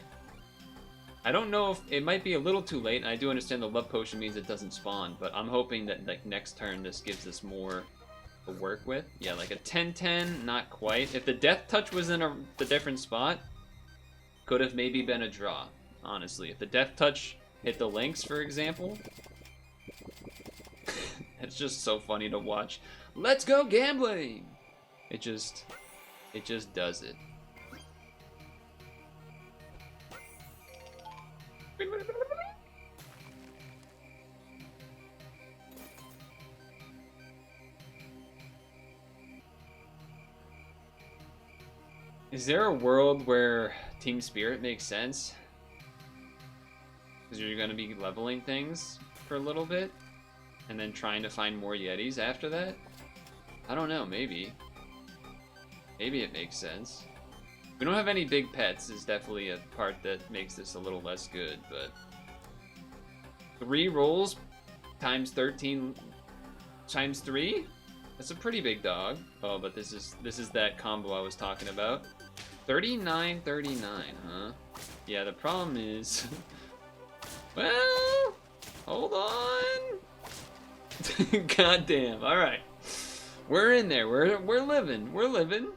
I don't know if it might be a little too late, and I do understand the love potion means it doesn't spawn, but I'm hoping that like next turn this gives us more to work with. Yeah, like a 10-10, not quite. If the death touch was in the different spot, could have maybe been a draw, honestly. If the death touch hit the links, for example. It's just so funny to watch. Let's go gambling! It just does it. Is there a world where Team Spirit makes sense? Because you're going to be leveling things for a little bit, and then trying to find more Yetis after that? I don't know, maybe. Maybe it makes sense. We don't have any big pets is definitely a part that makes this a little less good, but... 3 rolls times 13 times 3? That's a pretty big dog. Oh, but this is that combo I was talking about. 39.39, huh? Yeah, the problem is... well, hold on. Goddamn. All right. We're in there. We're living. We're living.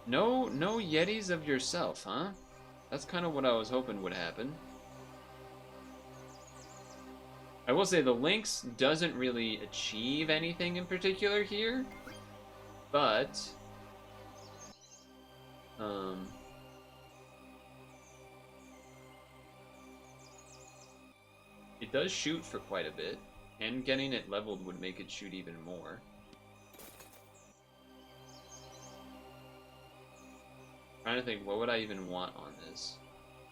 No Yetis of yourself, huh? That's kind of what I was hoping would happen. I will say the Lynx doesn't really achieve anything in particular here, but it does shoot for quite a bit, and getting it leveled would make it shoot even more. Trying to think, what would I even want on this?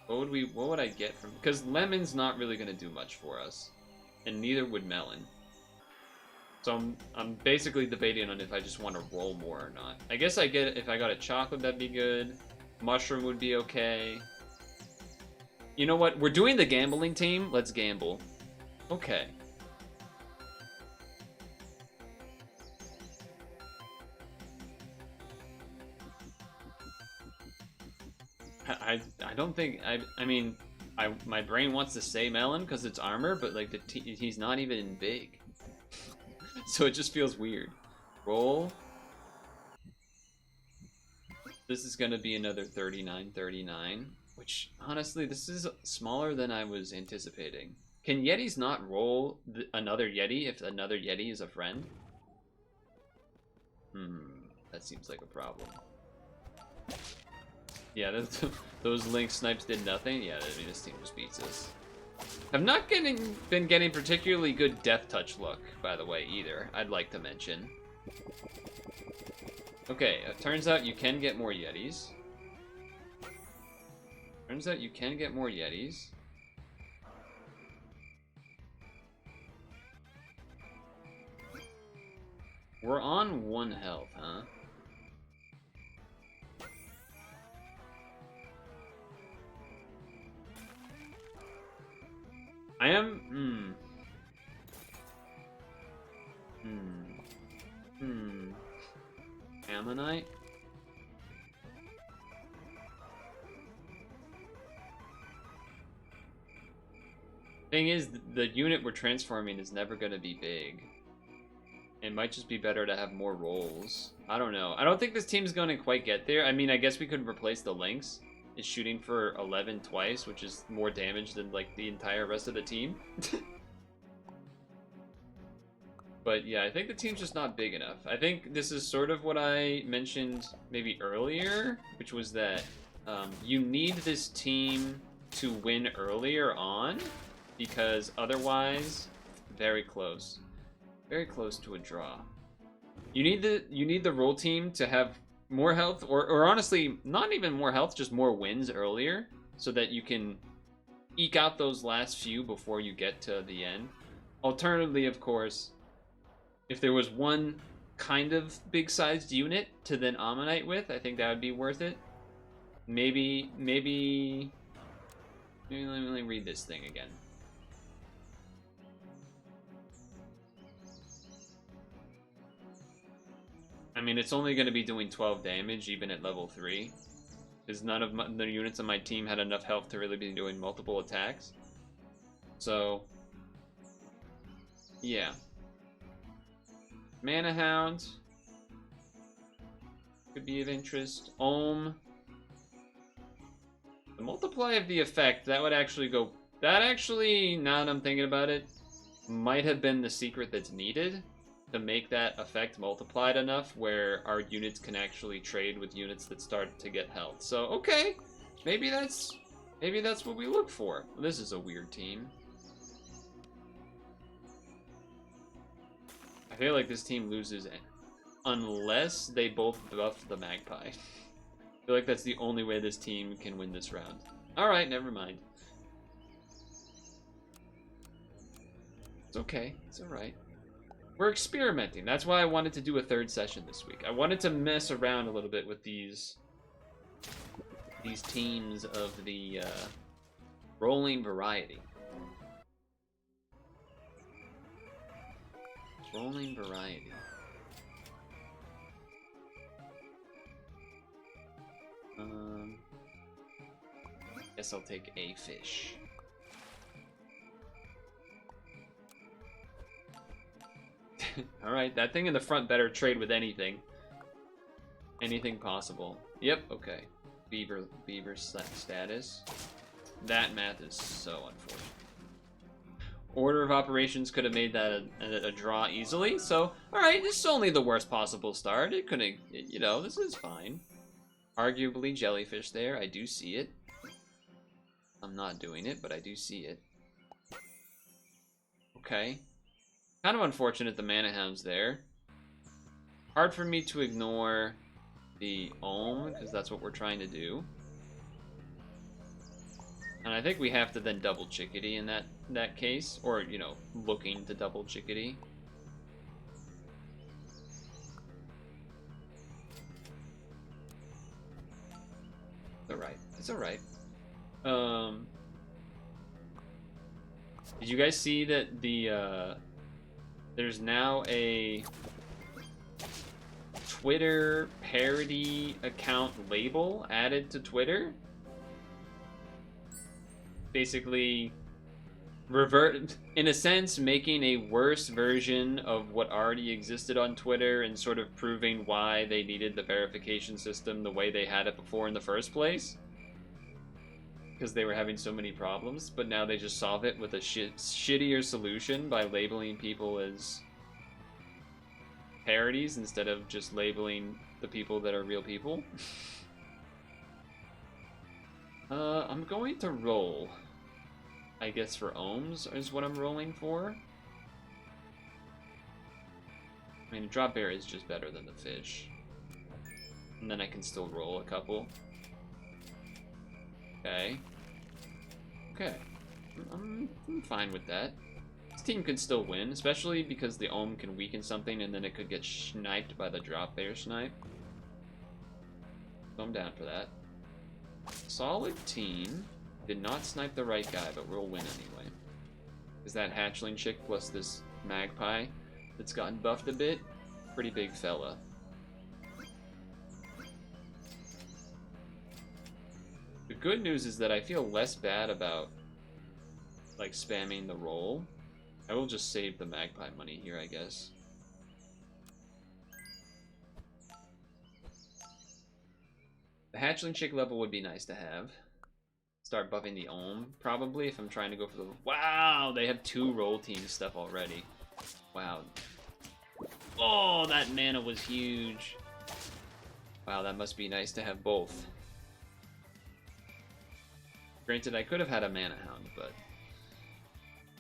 What would I get from? Because Lemon's not really gonna do much for us, and neither would Melon. So I'm basically debating on if I just want to roll more or not. I guess if I got a chocolate, that'd be good. Mushroom would be okay. You know what? We're doing the gambling team. Let's gamble. Okay. I don't think I mean my brain wants to say Melon because it's armor, but like he's not even big, so it just feels weird. Roll. This is gonna be another 39.39, which honestly this is smaller than I was anticipating. Can Yetis not roll another Yeti if another Yeti is a friend? That seems like a problem. Yeah, those Lynx snipes did nothing. Yeah, I mean, this team just beats us. I've not been getting particularly good death touch luck, by the way, either. I'd like to mention. Okay, it turns out you can get more Yetis. Turns out you can get more Yetis. We're on 1 health, huh? I am, Ammonite? Thing is, the unit we're transforming is never going to be big. It might just be better to have more rolls. I don't know. I don't think this team's going to quite get there. I mean, I guess we could replace the Lynx. It's shooting for 11 twice, which is more damage than like the entire rest of the team. But yeah, I think the team's just not big enough. I think this is sort of what I mentioned maybe earlier, which was that you need this team to win earlier on, because otherwise, very close to a draw. You need the roll team to have more health, or honestly, not even more health, just more wins earlier, so that you can eke out those last few before you get to the end. Alternatively, of course, if there was one kind of big-sized unit to then Ammonite with, I think that would be worth it. Maybe let me read this thing again. I mean, it's only going to be doing 12 damage, even at level 3. Because none of the units on my team had enough health to really be doing multiple attacks. So, yeah. Mana Hound could be of interest. Ohm. The multiply of the effect, that would actually go... That actually, now that I'm thinking about it, might have been the secret that's needed to make that effect multiplied enough where our units can actually trade with units that start to get health. So, okay, maybe that's what we look for. This is a weird team. I feel like this team loses unless they both buff the Magpie. I feel like that's the only way this team can win this round. Alright, never mind. It's okay, it's alright. We're experimenting. That's why I wanted to do a 3rd session this week. I wanted to mess around a little bit with these teams of the rolling variety. rolling variety. Guess I'll take a fish. Alright, that thing in the front better trade with anything. Anything possible. Yep, okay. Beaver status. That math is so unfortunate. Order of operations could have made that a draw easily, so, alright, this is only the worst possible start. It couldn't, you know, this is fine. Arguably jellyfish there, I do see it. I'm not doing it, but I do see it. Okay. Kind of unfortunate the Mana Hound's there. Hard for me to ignore the Ohm, because that's what we're trying to do. And I think we have to then double Chickadee in that case, or, you know, looking to double Chickadee. It's alright. It's alright. Did you guys see that there's now a Twitter parody account label added to Twitter? Basically, in a sense, making a worse version of what already existed on Twitter and sort of proving why they needed the verification system the way they had it before in the first place. Because they were having so many problems, but now they just solve it with a shittier solution by labeling people as parodies instead of just labeling the people that are real people. I'm going to roll. I guess for ohms is what I'm rolling for. I mean, a drop bear is just better than the fish. And then I can still roll a couple. Okay. Okay. I'm fine with that. This team could still win, especially because the Ohm can weaken something and then it could get sniped by the drop bear snipe. So I'm down for that. Solid team. Did not snipe the right guy, but we'll win anyway. Is that hatchling chick plus this magpie that's gotten buffed a bit? Pretty big fella. The good news is that I feel less bad about, like, spamming the roll. I will just save the magpie money here, I guess. The hatchling chick level would be nice to have. Start buffing the Ohm, probably, if I'm trying to go for the... Wow, they have 2 roll team stuff already. Wow. Oh, that mana was huge. Wow, that must be nice to have both. Granted, I could have had a Mana Hound, but...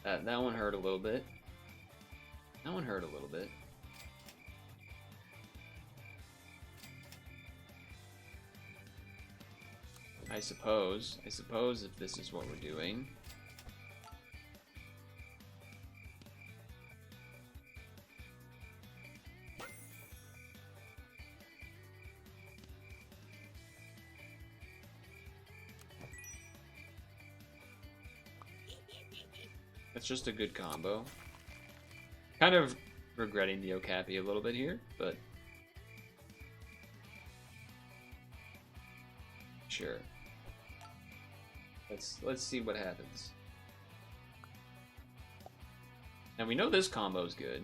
That one hurt a little bit. That one hurt a little bit. I suppose if this is what we're doing. That's just a good combo. Kind of regretting the Okapi a little bit here, but sure. Let's see what happens. Now we know this combo's good.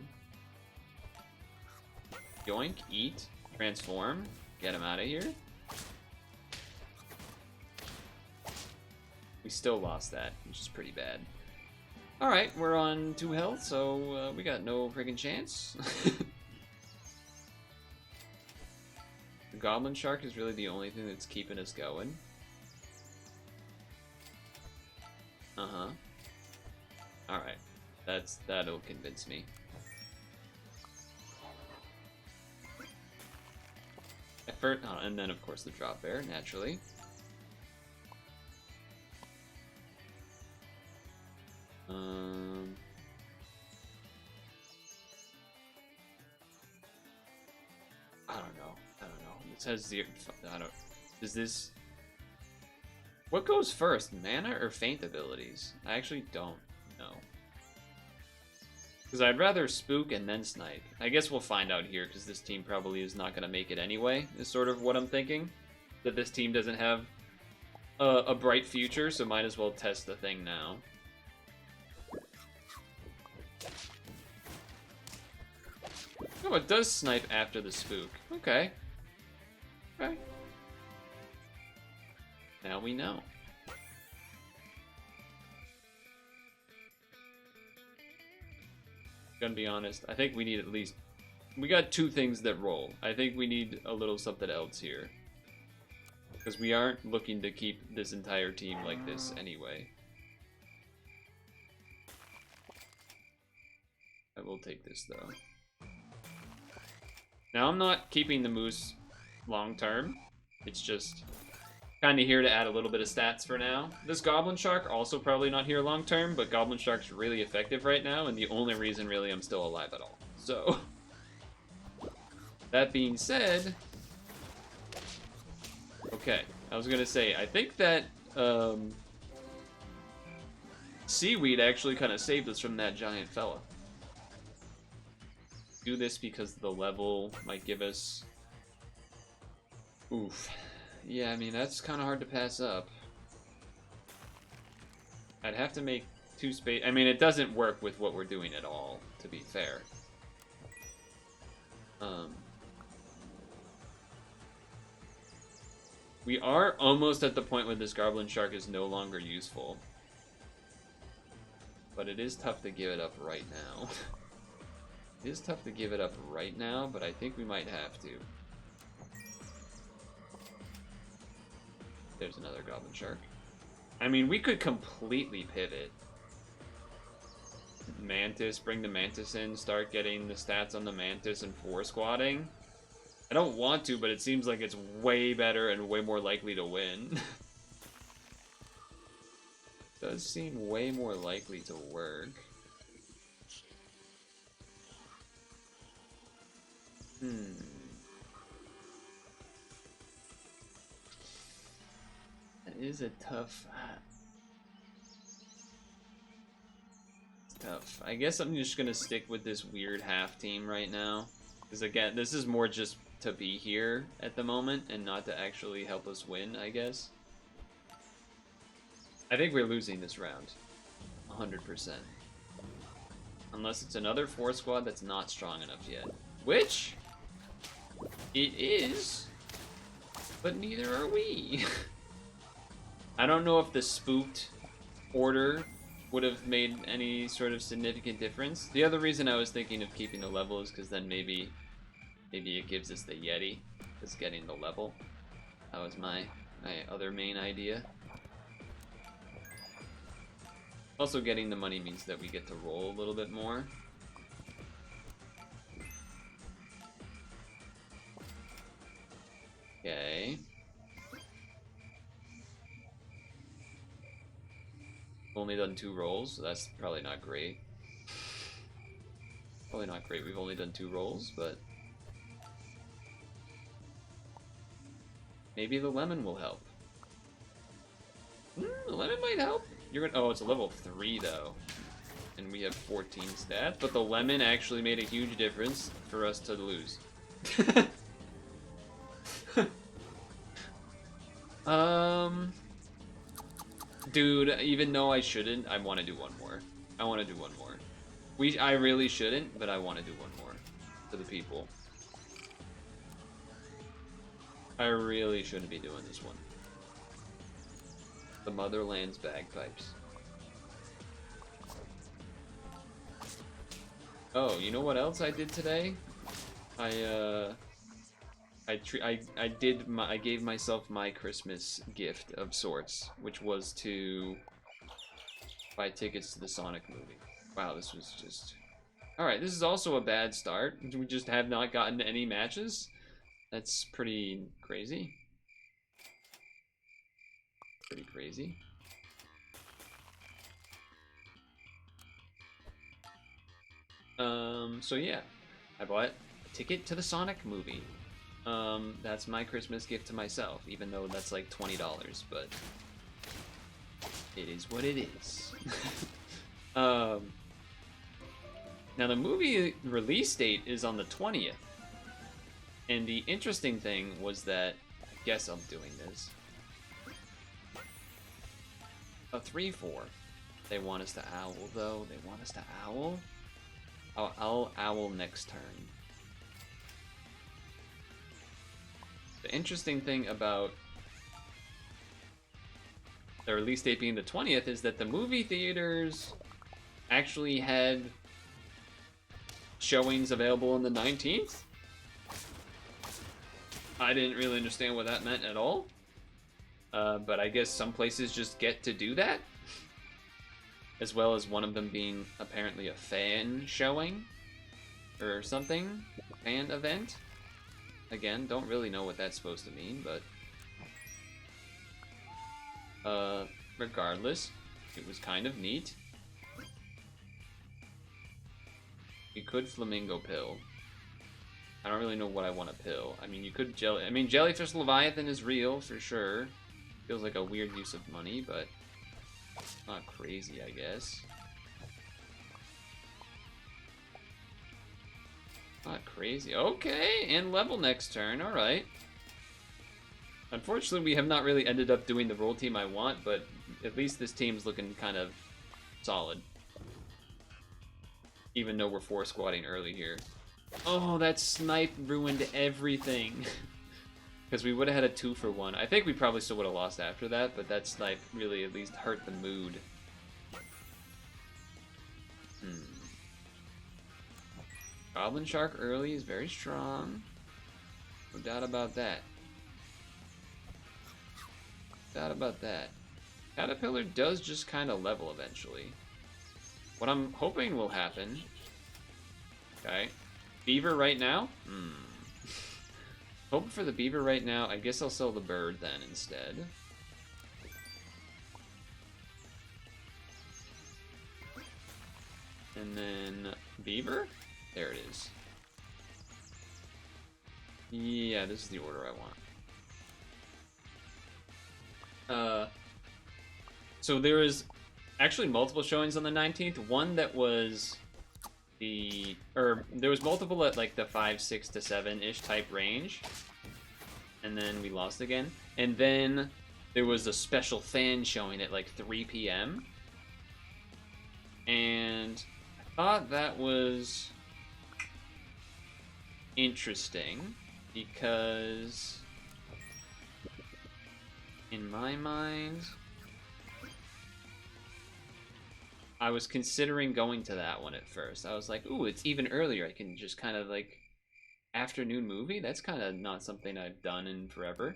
Yoink, eat, transform, get him out of here. We still lost that, which is pretty bad. Alright, we're on 2 health, so we got no friggin' chance. The Goblin Shark is really the only thing that's keeping us going. Uh-huh. Alright. That'll convince me. And then of course the drop bear, naturally. I don't know. It says the... Is this... What goes first, mana or feint abilities? I actually don't know. Because I'd rather spook and then snipe. I guess we'll find out here, because this team probably is not going to make it anyway, is sort of what I'm thinking. That this team doesn't have a bright future, so might as well test the thing now. Oh, it does snipe after the spook. Okay. Okay. Now we know. Gonna be honest, I think we need at least... We got 2 things that roll. I think we need a little something else here. Because we aren't looking to keep this entire team like this anyway. I will take this though. Now I'm not keeping the moose long term. It's just kind of here to add a little bit of stats for now. This Goblin Shark also probably not here long term, but Goblin Shark's really effective right now, and the only reason really I'm still alive at all. So, that being said, okay, I was gonna say, I think that seaweed actually kind of saved us from that giant fella. Do this because the level might give us... Oof. Yeah, I mean, that's kind of hard to pass up. I'd have to make 2 space... I mean, it doesn't work with what we're doing at all, to be fair. We are almost at the point where this Goblin Shark is no longer useful. But it is tough to give it up right now. It is tough to give it up right now, but I think we might have to. There's another Goblin Shark. I mean, we could completely pivot. Mantis, bring the Mantis in, start getting the stats on the Mantis and 4-squatting. I don't want to, but it seems like it's way better and way more likely to win. Does seem way more likely to work. That is a tough... It's tough. I guess I'm just gonna stick with this weird half team right now. Because again, this is more just to be here at the moment and not to actually help us win, I guess. I think we're losing this round. 100%. Unless it's another 4-squad that's not strong enough yet. Which... it is, but neither are we. I don't know if the spooked order would have made any sort of significant difference. The other reason I was thinking of keeping the level is because then maybe it gives us the Yeti, is getting the level. That was my other main idea. Also, getting the money means that we get to roll a little bit more. Okay. Only done 2 rolls, so that's probably not great. Probably not great. We've only done 2 rolls, but maybe the lemon will help. The lemon might help. You're gonna. Oh, it's a level 3 though, and we have 14 stats. But the lemon actually made a huge difference for us to lose. Dude, even though I shouldn't, I want to do one more. I want to do one more. I really shouldn't, but I want to do one more for the people. I really shouldn't be doing this one. The Motherland's bagpipes. Oh, you know what else I did today? I gave myself my Christmas gift of sorts, which was to buy tickets to the Sonic movie. Wow, this was just... Alright, this is also a bad start. We just have not gotten to any matches. That's pretty crazy. Pretty crazy. So yeah, I bought a ticket to the Sonic movie. That's my Christmas gift to myself, even though that's like $20, but it is what it is. Now, the movie release date is on the 20th. And the interesting thing was that, I guess I'm doing this. A 3-4. They want us to owl, though. They want us to owl? I'll owl next turn. The interesting thing about the release date being the 20th is that the movie theaters actually had showings available on the 19th. I didn't really understand what that meant at all. But I guess some places just get to do that. As well as one of them being apparently a fan showing or something. Fan event. Again, don't really know what that's supposed to mean, but regardless, it was kind of neat. You could flamingo pill. I don't really know what I want to pill. I mean, you could Jellyfish Leviathan is real for sure. Feels like a weird use of money, but not crazy, I guess. Not crazy. Okay, and level next turn. All right. Unfortunately, we have not really ended up doing the roll team I want, but at least this team's looking kind of solid. Even though we're 4-squatting early here. Oh, that snipe ruined everything. Because we would have had a 2-for-1. I think we probably still would have lost after that, but that snipe really at least hurt the mood. Goblin Shark early is very strong. No doubt about that. No doubt about that. Caterpillar does just kind of level eventually. What I'm hoping will happen... Okay. Beaver right now? Hoping for the beaver right now. I guess I'll sell the bird then instead. And then beaver? There it is. Yeah, this is the order I want. So there was actually multiple showings on the 19th. One that was there was multiple at like the 5, 6 to 7-ish type range. And then we lost again. And then there was a special fan showing at like 3 p.m. And I thought that was interesting because in my mind I was considering going to that one at first. I was like, ooh, it's even earlier. I can just kind of like afternoon movie. That's kind of not something I've done in forever.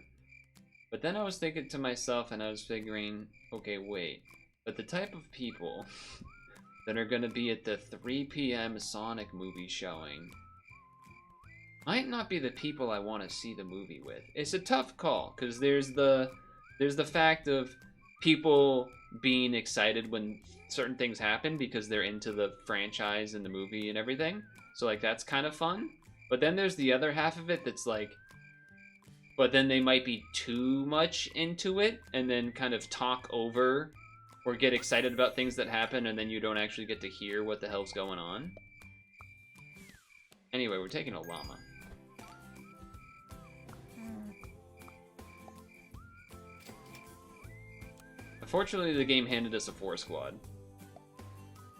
But then I was thinking to myself and I was figuring, okay, wait, but the type of people that are going to be at the 3 p.m. Sonic movie showing might not be the people I want to see the movie with. It's a tough call because there's the fact of people being excited when certain things happen because they're into the franchise and the movie and everything. So like that's kind of fun. But then there's the other half of it that's like, but then they might be too much into it and then kind of talk over or get excited about things that happen and then you don't actually get to hear what the hell's going on. Anyway, we're taking a llama. Unfortunately, the game handed us a 4-squad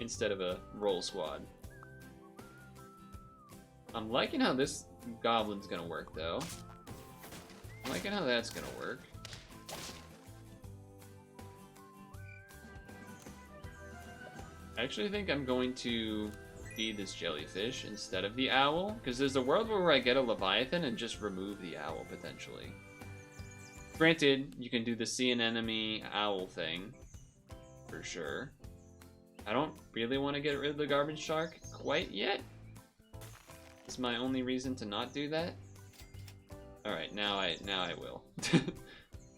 instead of a roll squad. I'm liking how this goblin's gonna work, though. I'm liking how that's gonna work. I actually think I'm going to feed this jellyfish instead of the owl, because there's a world where I get a Leviathan and just remove the owl, potentially. Granted, you can do the see an enemy owl thing, for sure. I don't really want to get rid of the garbage shark quite yet. It's my only reason to not do that. Alright, now I will.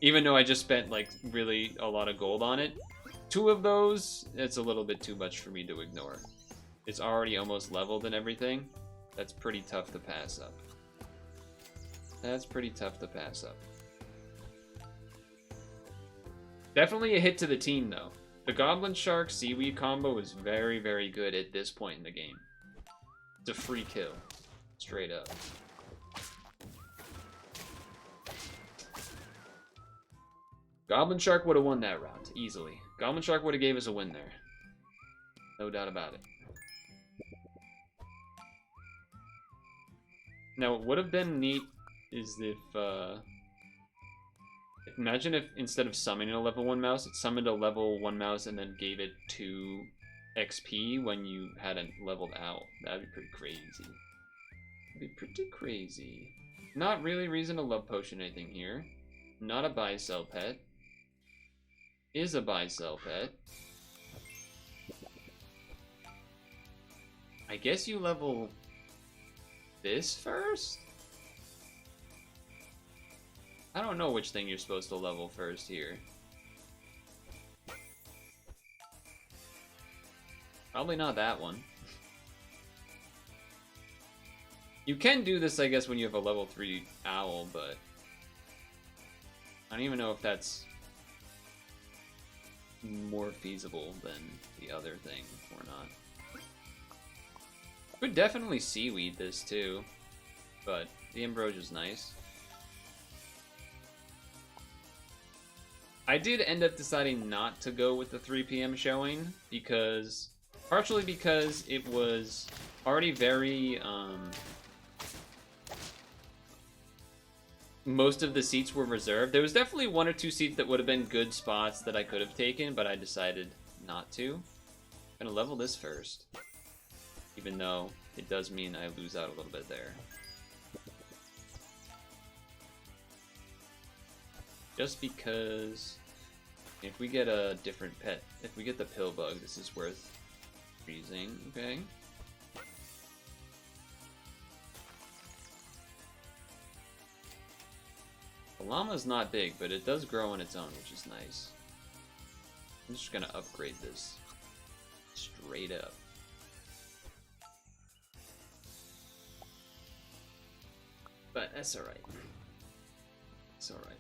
Even though I just spent like really a lot of gold on it. 2 of those, it's a little bit too much for me to ignore. It's already almost leveled and everything. That's pretty tough to pass up. That's pretty tough to pass up. Definitely a hit to the team, though. The Goblin Shark Seaweed combo is very, very good at this point in the game. It's a free kill. Straight up. Goblin Shark would have won that round, easily. Goblin Shark would have gave us a win there. No doubt about it. Now, what would have been neat is if, imagine if instead of summoning a level 1 mouse, it summoned a level 1 mouse and then gave it 2 XP when you hadn't leveled out. That'd be pretty crazy. That'd be pretty crazy. Not really reason to love potion anything here. Not a buy-sell pet. Is a buy-sell pet. I guess you level this first? I don't know which thing you're supposed to level first here. Probably not that one. You can do this, I guess, when you have a level 3 owl, but I don't even know if that's more feasible than the other thing or not. Could definitely seaweed this too, but the Ambrosia's nice. I did end up deciding not to go with the 3 p.m. showing because, partially because it was already very, most of the seats were reserved. There was definitely 1 or 2 seats that would have been good spots that I could have taken, but I decided not to. I'm gonna level this first, even though it does mean I lose out a little bit there. Just because if we get a different pet, if we get the pill bug, this is worth freezing, okay? The llama's not big, but it does grow on its own, which is nice. I'm just gonna upgrade this straight up. But that's alright. It's alright.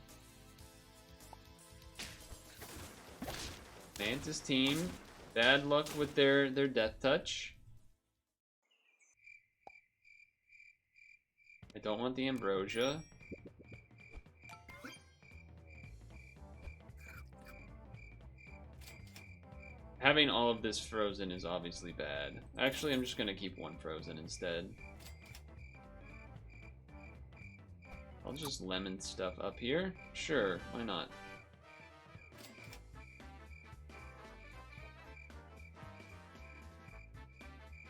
Mantis team, bad luck with their death touch. I don't want the ambrosia. Having all of this frozen is obviously bad. Actually, I'm just gonna keep 1 frozen instead. I'll just lemon stuff up here. Sure, why not?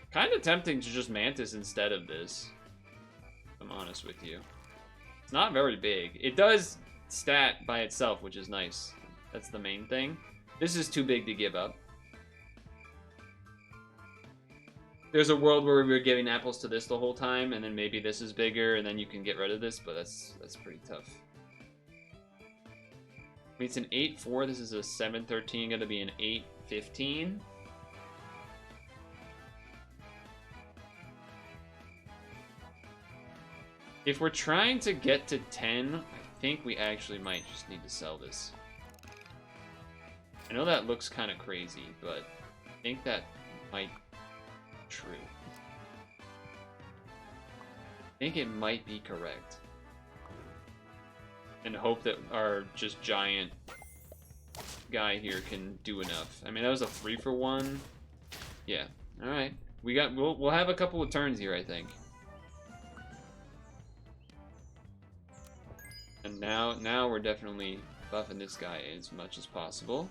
Kind of tempting to just Mantis instead of this, if I'm honest with you. It's not very big. It does stat by itself, which is nice. That's the main thing. This is too big to give up. There's a world where we were giving apples to this the whole time, and then maybe this is bigger, and then you can get rid of this, but that's pretty tough. I mean, it's an 8-4, this is a 7-13, gonna be an 8-15. If we're trying to get to 10, I think we actually might just need to sell this. I know that looks kind of crazy, but I think that might be true. I think it might be correct. And hope that our just giant guy here can do enough. I mean, that was a 3-for-1. Yeah. All right. We'll have a couple of turns here, I think. And now we're definitely buffing this guy as much as possible.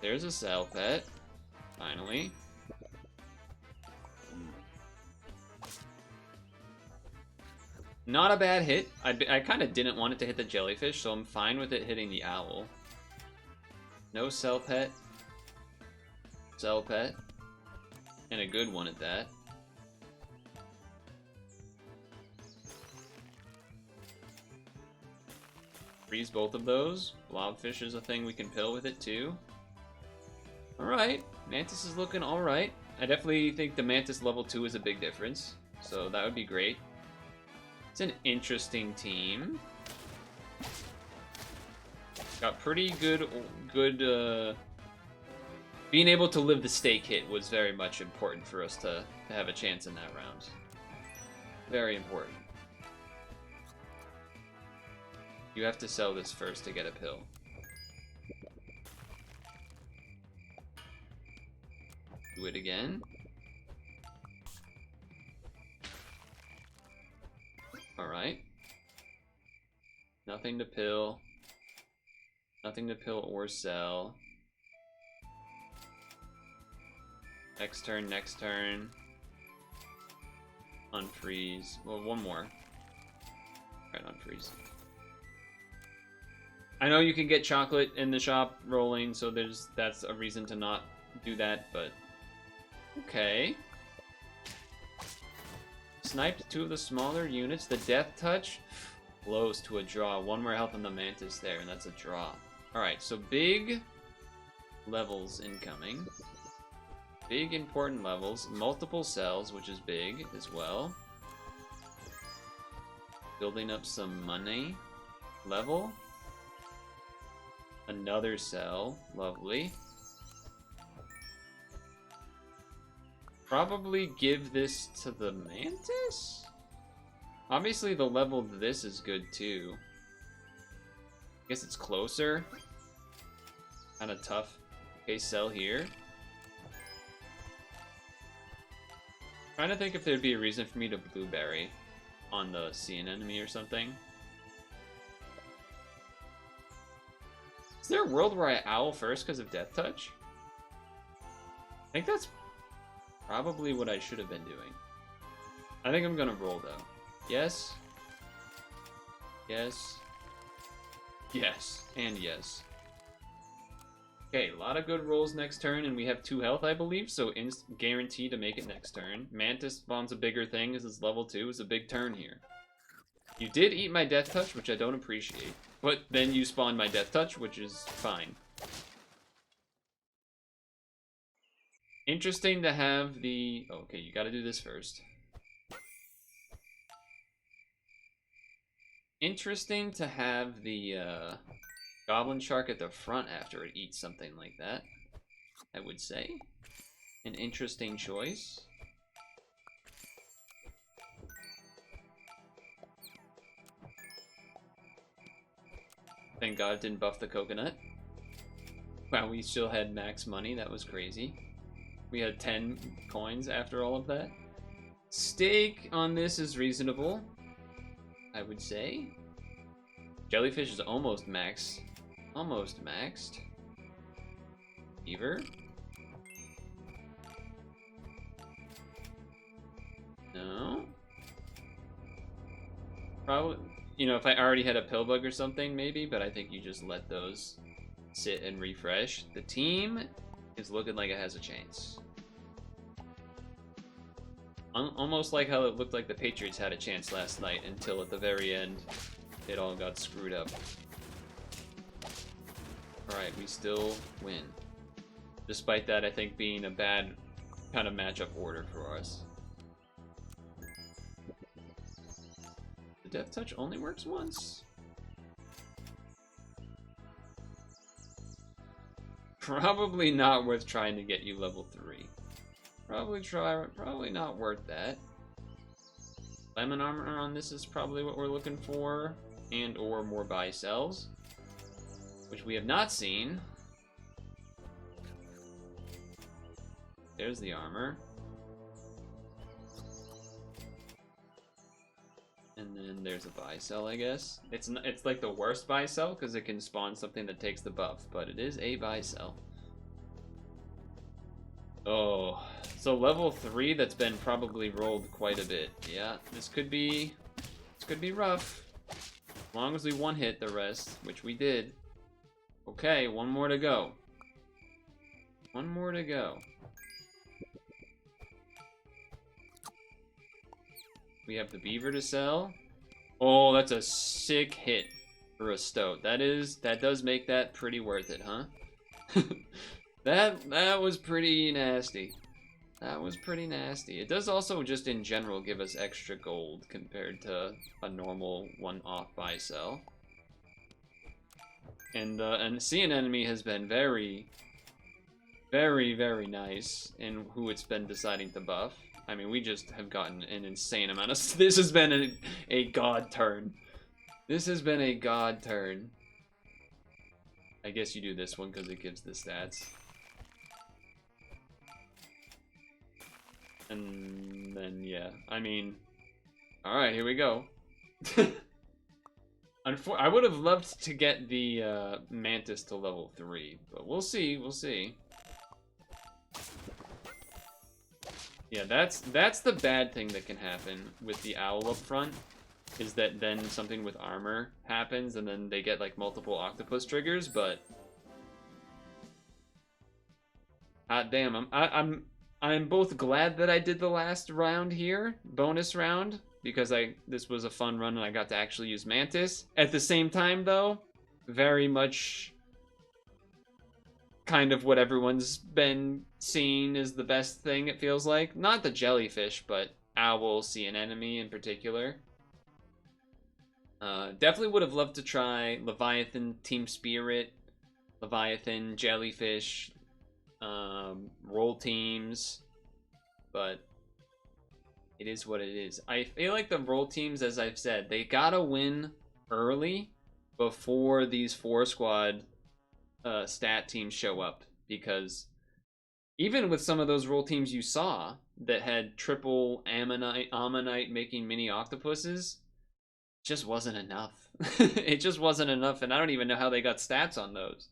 There's a cell pet, finally. Not a bad hit. I kind of didn't want it to hit the jellyfish, so I'm fine with it hitting the owl. No cell pet. Cell pet. And a good one at that. Freeze both of those. Blobfish is a thing we can pill with it too. Alright, Mantis is looking alright. I definitely think the Mantis level 2 is a big difference, so that would be great. It's an interesting team. Got pretty good being able to live the stake hit was very much important for us to have a chance in that round. Very important. You have to sell this first to get a pill. Do it again. Alright. Nothing to pill. Nothing to pill or sell. Next turn, next turn. Unfreeze. Well, one more. Right, unfreeze. I know you can get chocolate in the shop rolling, so that's a reason to not do that, but okay. Sniped two of the smaller units. The death touch blows to a draw. One more health on the mantis there, and that's a draw. Alright, so big levels incoming. Big important levels. Multiple cells, which is big as well. Building up some money. Level. Another cell. Lovely. Probably give this to the mantis? Obviously the level of this is good too. I guess it's closer. Kinda tough. Okay, sell here. Trying to think if there'd be a reason for me to blueberry on the sea anemone or something. Is there a world where I owl first because of death touch? I think that's probably what I should have been doing. I think I'm gonna roll though. Yes. Yes. Yes. And yes. Okay, a lot of good rolls next turn, and we have 2 health, I believe, so guaranteed to make it next turn. Mantis spawns a bigger thing, because it's level 2. It's a big turn here. You did eat my death touch, which I don't appreciate, but then you spawned my death touch, which is fine. Interesting to have the... Okay, you gotta do this first. Interesting to have the goblin shark at the front after it eats something like that, I would say. An interesting choice. Thank God it didn't buff the coconut. Wow, we still had max money. That was crazy. We had 10 coins after all of that. Stake on this is reasonable, I would say. Jellyfish is almost maxed. Almost maxed. Beaver. No. Probably, you know, if I already had a pill bug or something, maybe, but I think you just let those sit and refresh. The team is looking like it has a chance. Almost like how it looked like the Patriots had a chance last night until at the very end it all got screwed up. Alright, we still win. Despite that, I think being a bad kind of matchup order for us. The death touch only works once. Probably not worth trying to get you level 3. Probably not worth that. Lemon armor on this is probably what we're looking for, and or more buy sells, which we have not seen. There's the armor. And then there's a buy sell, I guess. It's like the worst buy sell because it can spawn something that takes the buff, but it is a buy sell. Oh, so level 3 that's been probably rolled quite a bit. Yeah, this could be rough. As long as we one hit the rest, which we did. Okay, one more to go. One more to go. We have the beaver to sell. Oh, that's a sick hit for a stoat. That does make that pretty worth it, huh? That was pretty nasty. That was pretty nasty. It does also just in general give us extra gold compared to a normal one-off buy sell. And sea anemone has been very very, very nice in who it's been deciding to buff. I mean, we just have gotten an insane amount of... This has been a god turn. This has been a god turn. I guess you do this one because it gives the stats. And then, yeah. I mean... Alright, here we go. I would have loved to get the Mantis to level 3, but we'll see, we'll see. Yeah, that's the bad thing that can happen with the owl up front, is that then something with armor happens, and then they get like multiple octopus triggers. But damn, I'm both glad that I did the last round here, bonus round, because this was a fun run and I got to actually use Mantis. At the same time, though, very much kind of what everyone's been seeing is the best thing, it feels like. Not the jellyfish, but owl, sea anemone in particular. Definitely would have loved to try Leviathan, Team Spirit, Leviathan, jellyfish, roll teams, but it is what it is. I feel like the roll teams, as I've said, they gotta win early before these 4-squad stat teams show up, because even with some of those roll teams you saw that had triple ammonite making mini octopuses, it just wasn't enough. It just wasn't enough, and I don't even know how they got stats on those.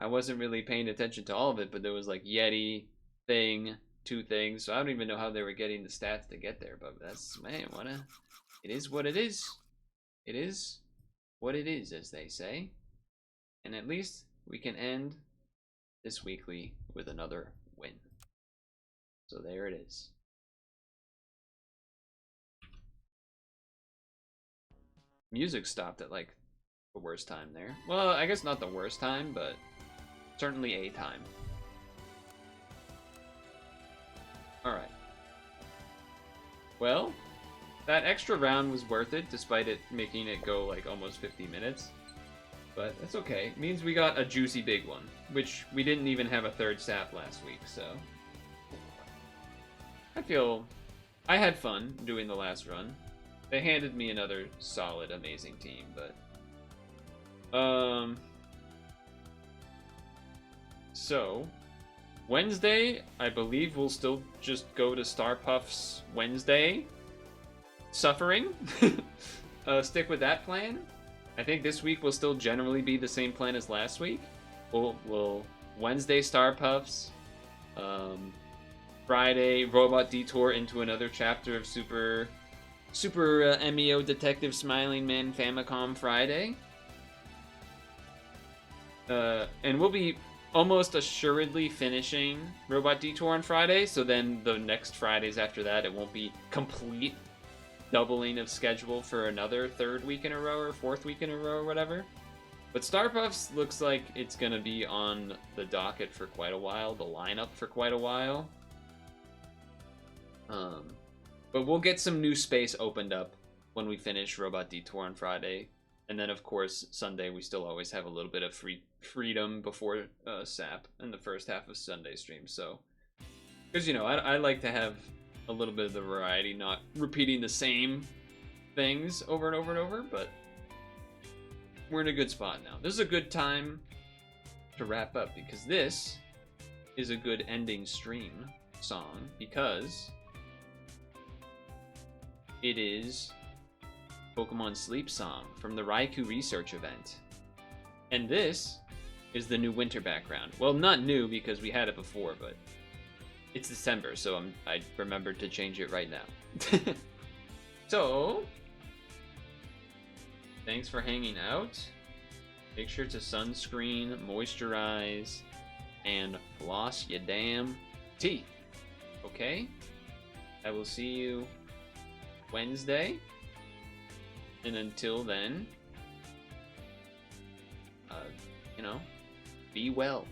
I wasn't really paying attention to all of it, but there was like Yeti thing, 2 things, so I don't even know how they were getting the stats to get there. But that's, man, it is what it is. It is what it is, as they say. And at least we can end this weekly with another win. So there it is. Music stopped at like the worst time there. Well, I guess not the worst time, but certainly a time. Alright. Well, that extra round was worth it, despite it making it go like almost 50 minutes. But that's okay. It means we got a juicy big one, which we didn't even have a 3rd sap last week, so I had fun doing the last run. They handed me another solid, amazing team, but so Wednesday, I believe we'll still just go to Star Puff's Wednesday suffering. Stick with that plan. I think this week will still generally be the same plan as last week. We'll Wednesday Star Puffs, Friday Robot Detour into another chapter of Super MEO Detective Smiling Man Famicom Friday. And we'll be almost assuredly finishing Robot Detour on Friday, so then the next Fridays after that, it won't be complete doubling of schedule for another 3rd week in a row or 4th week in a row or whatever. But Star Puffs looks like it's gonna be on the docket for quite a while, the lineup for quite a while. But we'll get some new space opened up when we finish Robot Detour on Friday. And then, of course, Sunday, we still always have a little bit of freedom before SAP in the first half of Sunday stream. So, because, you know, I like to have a little bit of the variety, not repeating the same things over and over and over, but we're in a good spot now. This is a good time to wrap up, because this is a good ending stream song, because it is Pokemon Sleep Song from the Raikou Research event. And this is the new winter background. Well, not new because we had it before, but it's December, so I remembered to change it right now. So, thanks for hanging out. Make sure to sunscreen, moisturize, and floss your damn teeth. Okay? I will see you Wednesday. And until then, you know, be well.